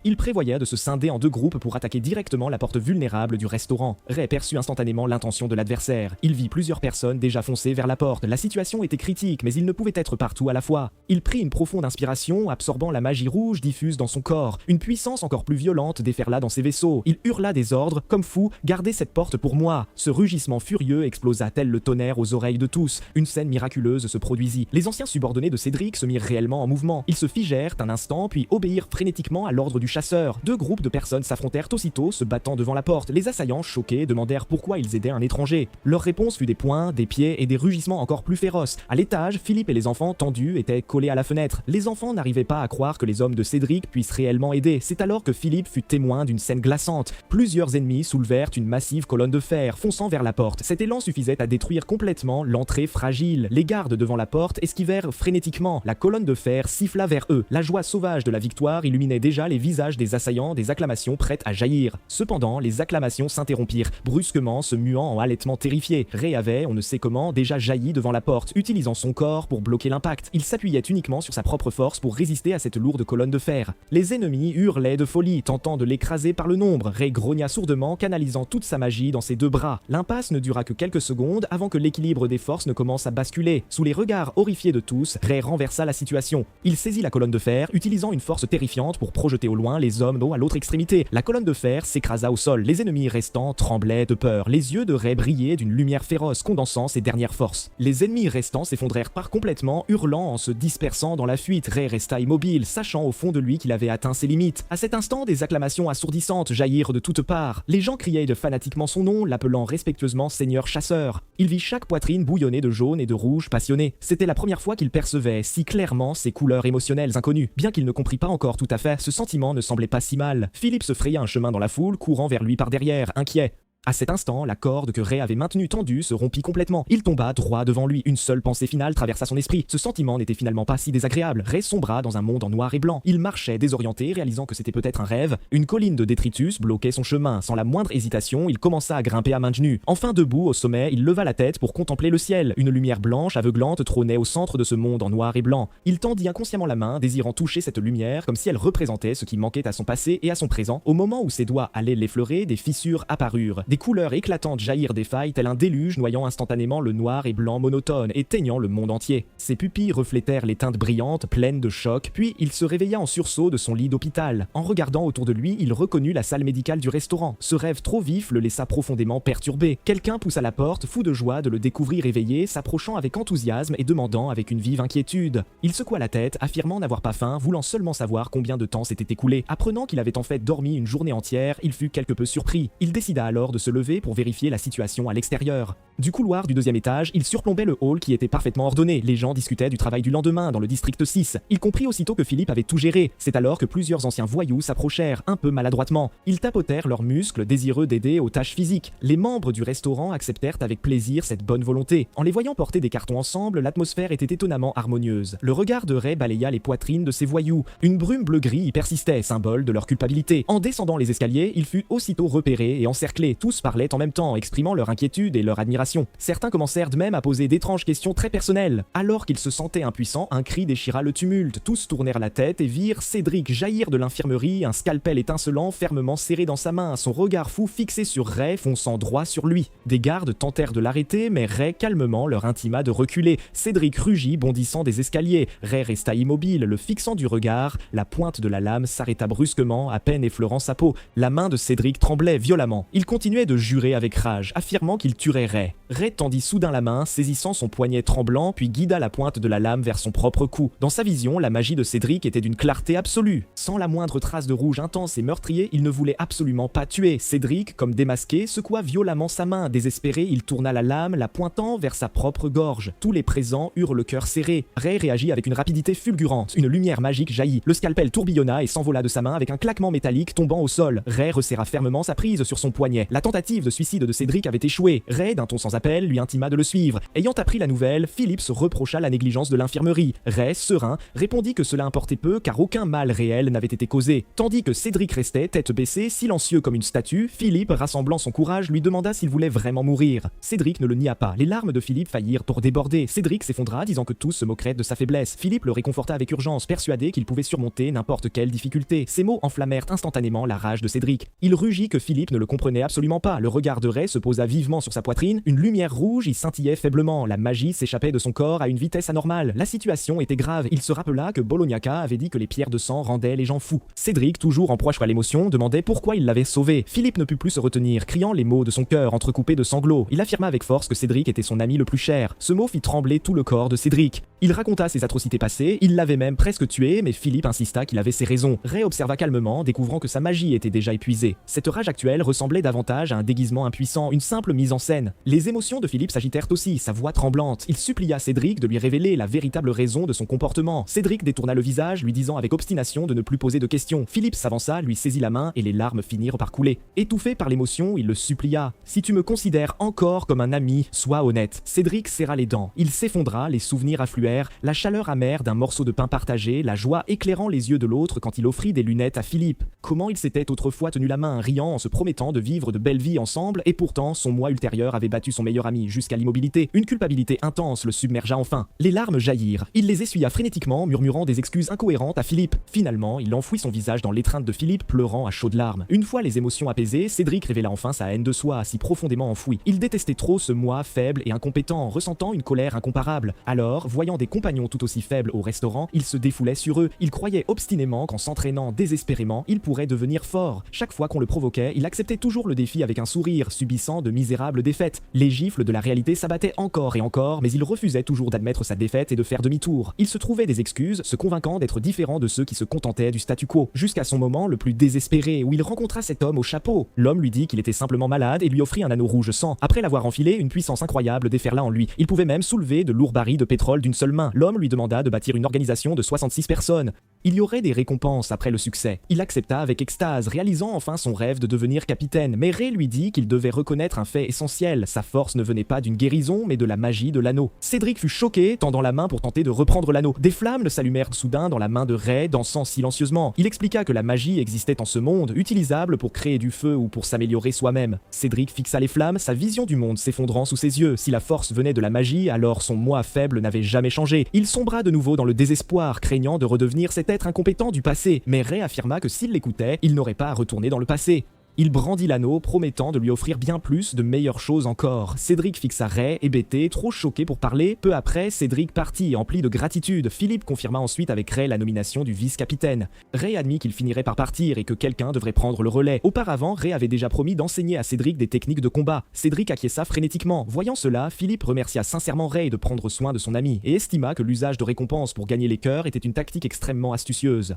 Il prévoyait de se scinder en deux groupes pour attaquer directement la porte vulnérable du restaurant. Ray perçut instantanément l'intention de l'adversaire. Il vit plusieurs personnes déjà foncer vers la porte. La situation était critique, mais il ne pouvait être partout à la fois. Il prit une profonde inspiration, absorbant la magie rouge diffuse dans son corps. Une puissance encore plus violente déferla dans ses vaisseaux. Il hurla des ordres, comme fou, gardez cette porte pour moi. Ce rugissement furieux explosa tel le tonnerre aux oreilles de tous. Une scène miraculeuse se produisit. Les anciens subordonnés de Cédric se mirent réellement en mouvement. Ils se figèrent un instant, puis obéirent frénétiquement à l'ordre du chasseur. Deux groupes de personnes s'affrontèrent aussitôt, se battant devant la porte. Les assaillants, choqués, demandèrent pourquoi ils aidaient un étranger. Leur réponse fut des poings, des pieds et des rugissements encore plus féroces. À l'étage, Philippe et les enfants, tendus, étaient collés à la fenêtre. Les enfants n'arrivaient pas à croire que les hommes de Cédric puissent réellement aider. C'est alors que Philippe fut témoin d'une scène glaçante. Plusieurs ennemis soulevèrent une massive colonne de fer, fonçant vers la porte. Cet élan suffisait à détruire complètement l'entrée fragile. Les gardes devant la porte esquivèrent frénétiquement. La colonne de fer siffla vers eux. La joie sauvage de la victoire illuminait déjà les visages des assaillants, des acclamations prêtes à jaillir. Cependant, les acclamations s'interrompirent, brusquement se muant en halètement terrifié. Ray avait, on ne sait comment, déjà jailli devant la porte, utilisant son corps pour bloquer l'impact. Il s'appuyait uniquement sur sa propre force pour résister à cette lourde colonne de fer. Les ennemis hurlaient de folie, tentant de l'écraser par le nombre. Ray grogna sourdement, canalisant toute sa magie dans ses deux bras. L'impasse ne dura que quelques secondes avant que l'équilibre des forces ne commence à basculer. Sous les regards horrifiés de tous, Ray renversa la situation. Il saisit la colonne de fer, utilisant une force terrifiante pour projeter au loin les hommes à l'autre extrémité. La colonne de fer s'écrasa au sol. Les ennemis restants tremblaient de peur. Les yeux de Ray brillaient d'une lumière féroce, condensant ses dernières forces. Les ennemis restants s'effondrèrent par complètement, hurlant en se dispersant dans la fuite. Ray resta immobile, sachant au fond de lui qu'il avait atteint ses limites. À cet instant, des acclamations assourdissantes jaillirent de toutes parts. Les gens criaient fanatiquement son nom, l'appelant respectueusement Seigneur Chasseur. Il vit chaque poitrine bouillonner de jaune et de rouge passionné. C'était la première fois qu'il percevait si clairement ces couleurs émotionnelles inconnues. Bien qu'il ne comprît pas encore tout à fait, ce sentiment ne semblait pas si mal. Philippe se fraya un chemin dans la foule, courant vers lui par derrière, inquiet. À cet instant, la corde que Ray avait maintenue tendue se rompit complètement. Il tomba droit devant lui. Une seule pensée finale traversa son esprit. Ce sentiment n'était finalement pas si désagréable. Ray sombra dans un monde en noir et blanc. Il marchait désorienté, réalisant que c'était peut-être un rêve. Une colline de détritus bloquait son chemin. Sans la moindre hésitation, il commença à grimper à mains nues. Enfin debout au sommet, il leva la tête pour contempler le ciel. Une lumière blanche aveuglante trônait au centre de ce monde en noir et blanc. Il tendit inconsciemment la main, désirant toucher cette lumière, comme si elle représentait ce qui manquait à son passé et à son présent. Au moment où ses doigts allaient l'effleurer, des fissures apparurent. Des couleurs éclatantes jaillirent des failles, tel un déluge noyant instantanément le noir et blanc monotone et teignant le monde entier. Ses pupilles reflétèrent les teintes brillantes, pleines de choc, puis il se réveilla en sursaut de son lit d'hôpital. En regardant autour de lui, il reconnut la salle médicale du restaurant. Ce rêve trop vif le laissa profondément perturbé. Quelqu'un poussa la porte, fou de joie de le découvrir éveillé, s'approchant avec enthousiasme et demandant avec une vive inquiétude. Il secoua la tête, affirmant n'avoir pas faim, voulant seulement savoir combien de temps s'était écoulé. Apprenant qu'il avait en fait dormi une journée entière, il fut quelque peu surpris. Il décida alors de se lever pour vérifier la situation à l'extérieur. Du couloir du deuxième étage, il surplombait le hall qui était parfaitement ordonné. Les gens discutaient du travail du lendemain dans le district 6. Il comprit aussitôt que Philippe avait tout géré. C'est alors que plusieurs anciens voyous s'approchèrent, un peu maladroitement. Ils tapotèrent leurs muscles, désireux d'aider aux tâches physiques. Les membres du restaurant acceptèrent avec plaisir cette bonne volonté. En les voyant porter des cartons ensemble, l'atmosphère était étonnamment harmonieuse. Le regard de Ray balaya les poitrines de ces voyous. Une brume bleu-gris y persistait, symbole de leur culpabilité. En descendant les escaliers, il fut aussitôt repéré et encerclé. Tous parlaient en même temps, exprimant leur inquiétude et leur admiration. Certains commencèrent de même à poser d'étranges questions très personnelles. Alors qu'il se sentait impuissant, un cri déchira le tumulte. Tous tournèrent la tête et virent Cédric jaillir de l'infirmerie, un scalpel étincelant fermement serré dans sa main, son regard fou fixé sur Ray fonçant droit sur lui. Des gardes tentèrent de l'arrêter, mais Ray calmement leur intima de reculer. Cédric rugit, bondissant des escaliers. Ray resta immobile, le fixant du regard. La pointe de la lame s'arrêta brusquement, à peine effleurant sa peau. La main de Cédric tremblait violemment. Il continuait de jurer avec rage, affirmant qu'il tuerait Ray. Ray tendit soudain la main, saisissant son poignet tremblant, puis guida la pointe de la lame vers son propre cou. Dans sa vision, la magie de Cédric était d'une clarté absolue. Sans la moindre trace de rouge intense et meurtrier, il ne voulait absolument pas tuer. Cédric, comme démasqué, secoua violemment sa main. Désespéré, il tourna la lame, la pointant vers sa propre gorge. Tous les présents eurent le cœur serré. Ray réagit avec une rapidité fulgurante. Une lumière magique jaillit. Le scalpel tourbillonna et s'envola de sa main avec un claquement métallique tombant au sol. Ray resserra fermement sa prise sur son poignet. La tentative de suicide de Cédric avait échoué. Ray, d'un ton sans appel, lui intima de le suivre. Ayant appris la nouvelle, Philippe se reprocha la négligence de l'infirmerie. Ray, serein, répondit que cela importait peu car aucun mal réel n'avait été causé. Tandis que Cédric restait, tête baissée, silencieux comme une statue, Philippe, rassemblant son courage, lui demanda s'il voulait vraiment mourir. Cédric ne le nia pas. Les larmes de Philippe faillirent pour déborder. Cédric s'effondra, disant que tous se moqueraient de sa faiblesse. Philippe le réconforta avec urgence, persuadé qu'il pouvait surmonter n'importe quelle difficulté. Ces mots enflammèrent instantanément la rage de Cédric. Il rugit que Philippe ne le comprenait absolument pas. Le regard de Ray se posa vivement sur sa poitrine. Une lumière rouge y scintillait faiblement. La magie s'échappait de son corps à une vitesse anormale. La situation était grave. Il se rappela que Bolognaca avait dit que les pierres de sang rendaient les gens fous. Cédric, toujours en proie à l'émotion, demandait pourquoi il l'avait sauvé. Philippe ne put plus se retenir, criant les mots de son cœur entrecoupés de sanglots. Il affirma avec force que Cédric était son ami le plus cher. Ce mot fit trembler tout le corps de Cédric. Il raconta ses atrocités passées, il l'avait même presque tué, mais Philippe insista qu'il avait ses raisons. Ray observa calmement, découvrant que sa magie était déjà épuisée. Cette rage actuelle ressemblait davantage à un déguisement impuissant, une simple mise en scène. Les émotions de Philippe s'agitèrent aussi, sa voix tremblante. Il supplia Cédric de lui révéler la véritable raison de son comportement. Cédric détourna le visage, lui disant avec obstination de ne plus poser de questions. Philippe s'avança, lui saisit la main et les larmes finirent par couler. Étouffé par l'émotion, il le supplia. « Si tu me considères encore comme un ami, sois honnête. » Cédric serra les dents. Il s'effondra, les souvenirs affluèrent, la chaleur amère d'un morceau de pain partagé, la joie éclairant les yeux de l'autre quand il offrit des lunettes à Philippe. Comment il s'était autrefois tenu la main, riant en se promettant de vivre de belles vies ensemble, et pourtant son moi ultérieur avait battu son meilleur ami jusqu'à l'immobilité. Une culpabilité intense le submergea enfin. Les larmes jaillirent. Il les essuya frénétiquement, murmurant des excuses incohérentes à Philippe. Finalement, il enfouit son visage dans l'étreinte de Philippe, pleurant à chaudes larmes. Une fois les émotions apaisées, Cédric révéla enfin sa haine de soi, si profondément enfouie. Il détestait trop ce moi faible et incompétent, ressentant une colère incomparable. Alors, voyant des compagnons tout aussi faibles au restaurant, il se défoulait sur eux. Il croyait obstinément qu'en s'entraînant désespérément, il pourrait devenir fort. Chaque fois qu'on le provoquait, il acceptait toujours le défi avec un sourire, subissant de misérables défaites. Les gifles de la réalité s'abattaient encore et encore, mais il refusait toujours d'admettre sa défaite et de faire demi-tour. Il se trouvait des excuses, se convainquant d'être différent de ceux qui se contentaient du statu quo, jusqu'à son moment le plus désespéré, où il rencontra cet homme au chapeau. L'homme lui dit qu'il était simplement malade et lui offrit un anneau rouge sang. Après l'avoir enfilé, une puissance incroyable déferla en lui. Il pouvait même soulever de lourds barils de pétrole d'une seule seule main. L'homme lui demanda de bâtir une organisation de 66 personnes. Il y aurait des récompenses après le succès. Il accepta avec extase, réalisant enfin son rêve de devenir capitaine. Mais Rey lui dit qu'il devait reconnaître un fait essentiel. Sa force ne venait pas d'une guérison, mais de la magie de l'anneau. Cédric fut choqué, tendant la main pour tenter de reprendre l'anneau. Des flammes s'allumèrent soudain dans la main de Rey, dansant silencieusement. Il expliqua que la magie existait en ce monde, utilisable pour créer du feu ou pour s'améliorer soi-même. Cédric fixa les flammes, sa vision du monde s'effondrant sous ses yeux. Si la force venait de la magie, alors son moi faible n'avait jamais changé. Il sombra de nouveau dans le désespoir, craignant de redevenir cet être incompétent du passé. Mais Rey affirma que s'il l'écoutait, il n'aurait pas à retourner dans le passé. Il brandit l'anneau, promettant de lui offrir bien plus de meilleures choses encore. Cédric fixa Rey, hébété, trop choqué pour parler. Peu après, Cédric partit, empli de gratitude. Philippe confirma ensuite avec Rey la nomination du vice-capitaine. Rey admit qu'il finirait par partir et que quelqu'un devrait prendre le relais. Auparavant, Rey avait déjà promis d'enseigner à Cédric des techniques de combat. Cédric acquiesça frénétiquement. Voyant cela, Philippe remercia sincèrement Rey de prendre soin de son ami et estima que l'usage de récompenses pour gagner les cœurs était une tactique extrêmement astucieuse.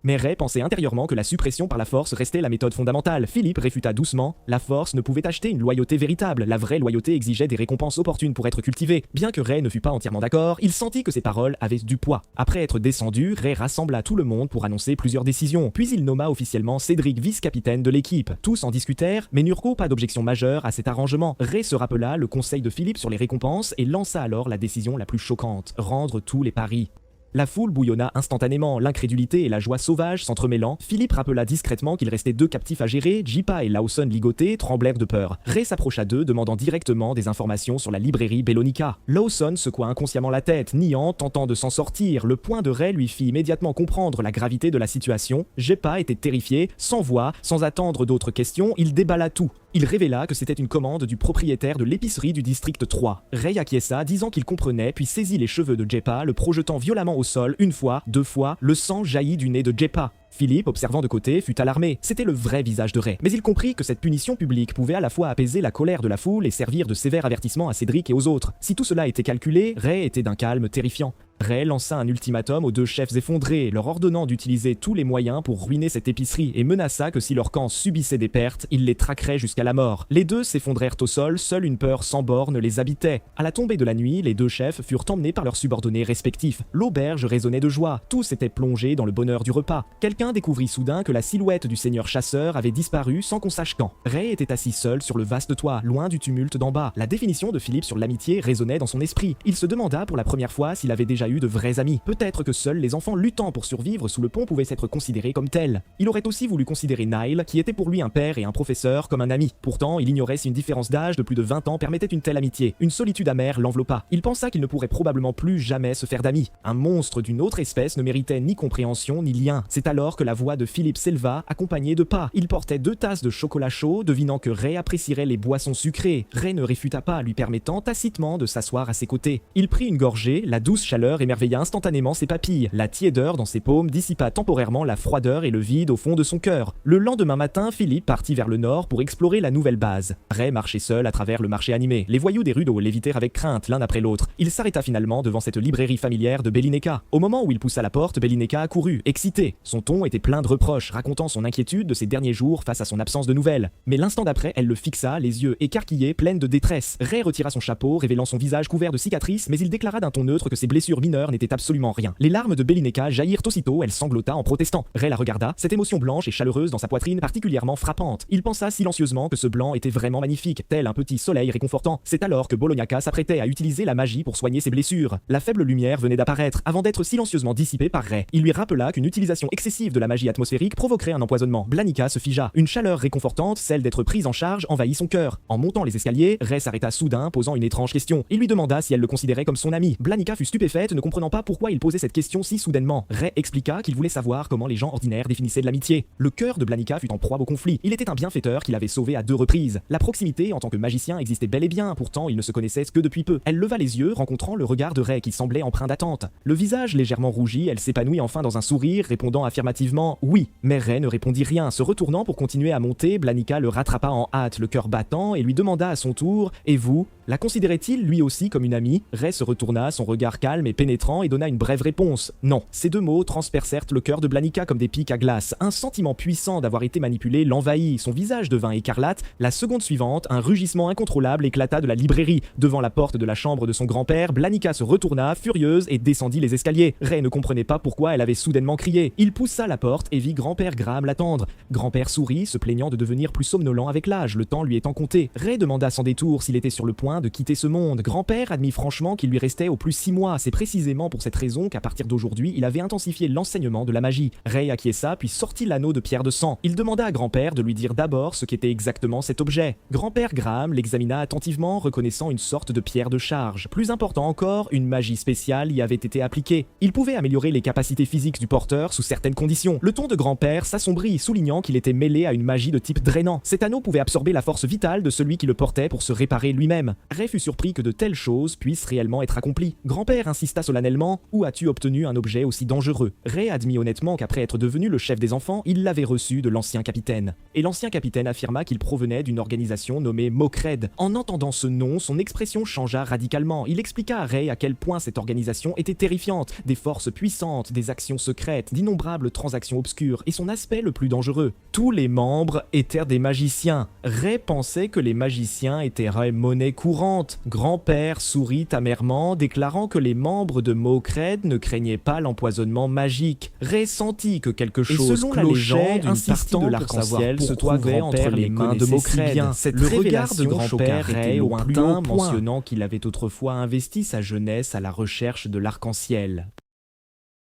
Mais Rey pensait intérieurement que la suppression par la force restait la méthode fondamentale. Philippe réfuta doucement, la force ne pouvait acheter une loyauté véritable, la vraie loyauté exigeait des récompenses opportunes pour être cultivée. Bien que Rey ne fût pas entièrement d'accord, il sentit que ses paroles avaient du poids. Après être descendu, Rey rassembla tout le monde pour annoncer plusieurs décisions, puis il nomma officiellement Cédric vice-capitaine de l'équipe. Tous en discutèrent, mais n'eurent pas d'objection majeure à cet arrangement. Rey se rappela le conseil de Philippe sur les récompenses et lança alors la décision la plus choquante, rendre tous les paris. La foule bouillonna instantanément, l'incrédulité et la joie sauvage s'entremêlant. Philippe rappela discrètement qu'il restait 2 captifs à gérer, Jippa et Lawson ligotés tremblèrent de peur. Rey s'approcha d'eux, demandant directement des informations sur la librairie Bellonica. Lawson secoua inconsciemment la tête, niant, tentant de s'en sortir. Le point de Rey lui fit immédiatement comprendre la gravité de la situation. Jippa était terrifié, sans voix, sans attendre d'autres questions, il déballa tout. Il révéla que c'était une commande du propriétaire de l'épicerie du district 3. Rey acquiesça, disant qu'il comprenait, puis saisit les cheveux de Jeppa, le projetant violemment au sol, 1 fois, 2 fois, le sang jaillit du nez de Jeppa. Philippe, observant de côté, fut alarmé. C'était le vrai visage de Rey. Mais il comprit que cette punition publique pouvait à la fois apaiser la colère de la foule et servir de sévère avertissement à Cédric et aux autres. Si tout cela était calculé, Rey était d'un calme terrifiant. Rey lança un ultimatum aux 2 chefs effondrés, leur ordonnant d'utiliser tous les moyens pour ruiner cette épicerie et menaça que si leur camp subissait des pertes, il les traquerait jusqu'à la mort. Les 2 s'effondrèrent au sol, seule une peur sans bornes les habitait. À la tombée de la nuit, les 2 chefs furent emmenés par leurs subordonnés respectifs. L'auberge résonnait de joie, tous étaient plongés dans le bonheur du repas. Quelqu'un découvrit soudain que la silhouette du seigneur chasseur avait disparu sans qu'on sache quand. Rey était assis seul sur le vaste toit, loin du tumulte d'en bas. La définition de Philippe sur l'amitié résonnait dans son esprit. Il se demanda pour la première fois s'il avait déjà eu de vrais amis. Peut-être que seuls les enfants luttant pour survivre sous le pont pouvaient être considérés comme tels. Il aurait aussi voulu considérer Nile, qui était pour lui un père et un professeur, comme un ami. Pourtant, il ignorait si une différence d'âge de plus de 20 ans permettait une telle amitié. Une solitude amère l'enveloppa. Il pensa qu'il ne pourrait probablement plus jamais se faire d'amis. Un monstre d'une autre espèce ne méritait ni compréhension ni lien. C'est alors que la voix de Philippe s'éleva, accompagné de pas. Il portait 2 tasses de chocolat chaud, devinant que Rey apprécierait les boissons sucrées. Rey ne réfuta pas, lui permettant tacitement de s'asseoir à ses côtés. Il prit une gorgée, la douce chaleur émerveilla instantanément ses papilles. La tiédeur dans ses paumes dissipa temporairement la froideur et le vide au fond de son cœur. Le lendemain matin, Philippe partit vers le nord pour explorer la nouvelle base. Rey marchait seul à travers le marché animé. Les voyous des rudeaux l'évitèrent avec crainte l'un après l'autre. Il s'arrêta finalement devant cette librairie familière de Bellineka. Au moment où il poussa la porte, Bellineka accourut, excité. Son ton était plein de reproches, racontant son inquiétude de ces derniers jours face à son absence de nouvelles. Mais l'instant d'après, elle le fixa, les yeux écarquillés, pleines de détresse. Rey retira son chapeau, révélant son visage couvert de cicatrices, mais il déclara d'un ton neutre que ses blessures mineures n'étaient absolument rien. Les larmes de Bellineka jaillirent aussitôt, elle sanglota en protestant. Rey la regarda, cette émotion blanche et chaleureuse dans sa poitrine particulièrement frappante. Il pensa silencieusement que ce blanc était vraiment magnifique, tel un petit soleil réconfortant. C'est alors que Bolognaca s'apprêtait à utiliser la magie pour soigner ses blessures. La faible lumière venait d'apparaître, avant d'être silencieusement dissipée par Rey. Il lui rappela qu'une utilisation excessive de la magie atmosphérique provoquerait un empoisonnement. Blanica se figea. Une chaleur réconfortante, celle d'être prise en charge, envahit son cœur. En montant les escaliers, Rey s'arrêta soudain, posant une étrange question. Il lui demanda si elle le considérait comme son ami. Blanica fut stupéfaite, ne comprenant pas pourquoi il posait cette question si soudainement. Rey expliqua qu'il voulait savoir comment les gens ordinaires définissaient de l'amitié. Le cœur de Blanica fut en proie au conflit. Il était un bienfaiteur qu'il avait sauvé à 2 reprises. La proximité en tant que magicien existait bel et bien, pourtant ils ne se connaissaient que depuis peu. Elle leva les yeux, rencontrant le regard de Rey qui semblait empreint d'attente. Le visage légèrement rougi, elle s'épanouit enfin dans un sourire, répondant affirmativement oui. Mais Rey ne répondit rien. Se retournant pour continuer à monter, Blanica le rattrapa en hâte, le cœur battant, et lui demanda à son tour « Et vous ?» La considérait-il lui aussi comme une amie? Ray se retourna, son regard calme et pénétrant, et donna une brève réponse. Non. Ces deux mots transpercèrent le cœur de Blanica comme des pics à glace. Un sentiment puissant d'avoir été manipulé l'envahit. Son visage devint écarlate. La seconde suivante, un rugissement incontrôlable éclata de la librairie. Devant la porte de la chambre de son grand-père, Blanica se retourna, furieuse, et descendit les escaliers. Ray ne comprenait pas pourquoi elle avait soudainement crié. Il poussa la porte et vit grand-père Graham l'attendre. Grand-père sourit, se plaignant de devenir plus somnolent avec l'âge, le temps lui étant compté. Ray demanda sans détour s'il était sur le point de quitter ce monde. Grand-père admit franchement qu'il lui restait au plus 6 mois. C'est précisément pour cette raison qu'à partir d'aujourd'hui, il avait intensifié l'enseignement de la magie. Ray acquiesça, puis sortit l'anneau de pierre de sang. Il demanda à grand-père de lui dire d'abord ce qu'était exactement cet objet. Grand-père Graham l'examina attentivement, reconnaissant une sorte de pierre de charge. Plus important encore, une magie spéciale y avait été appliquée. Il pouvait améliorer les capacités physiques du porteur sous certaines conditions. Le ton de grand-père s'assombrit, soulignant qu'il était mêlé à une magie de type drainant. Cet anneau pouvait absorber la force vitale de celui qui le portait pour se réparer lui-même. Ray fut surpris que de telles choses puissent réellement être accomplies. Grand-père insista solennellement: « Où as-tu obtenu un objet aussi dangereux ?» Ray admit honnêtement qu'après être devenu le chef des enfants, il l'avait reçu de l'ancien capitaine. Et l'ancien capitaine affirma qu'il provenait d'une organisation nommée Mokred. En entendant ce nom, son expression changea radicalement. Il expliqua à Ray à quel point cette organisation était terrifiante, des forces puissantes, des actions secrètes, d'innombrables transactions obscures, et son aspect le plus dangereux. Tous les membres étaient des magiciens. Ray pensait que les magiciens étaient monnaie courante. Grand-père sourit amèrement, déclarant que les membres de Mokred ne craignaient pas l'empoisonnement magique. Ray sentit que quelque chose selon clochait, une partie de l'arc-en-ciel se trouvait entre les mains de Mokred. Cette Le regard regard de de grand-père Ray était au lointain, plus haut point. mentionnant qu'il avait autrefois investi sa jeunesse à la recherche de l'arc-en-ciel.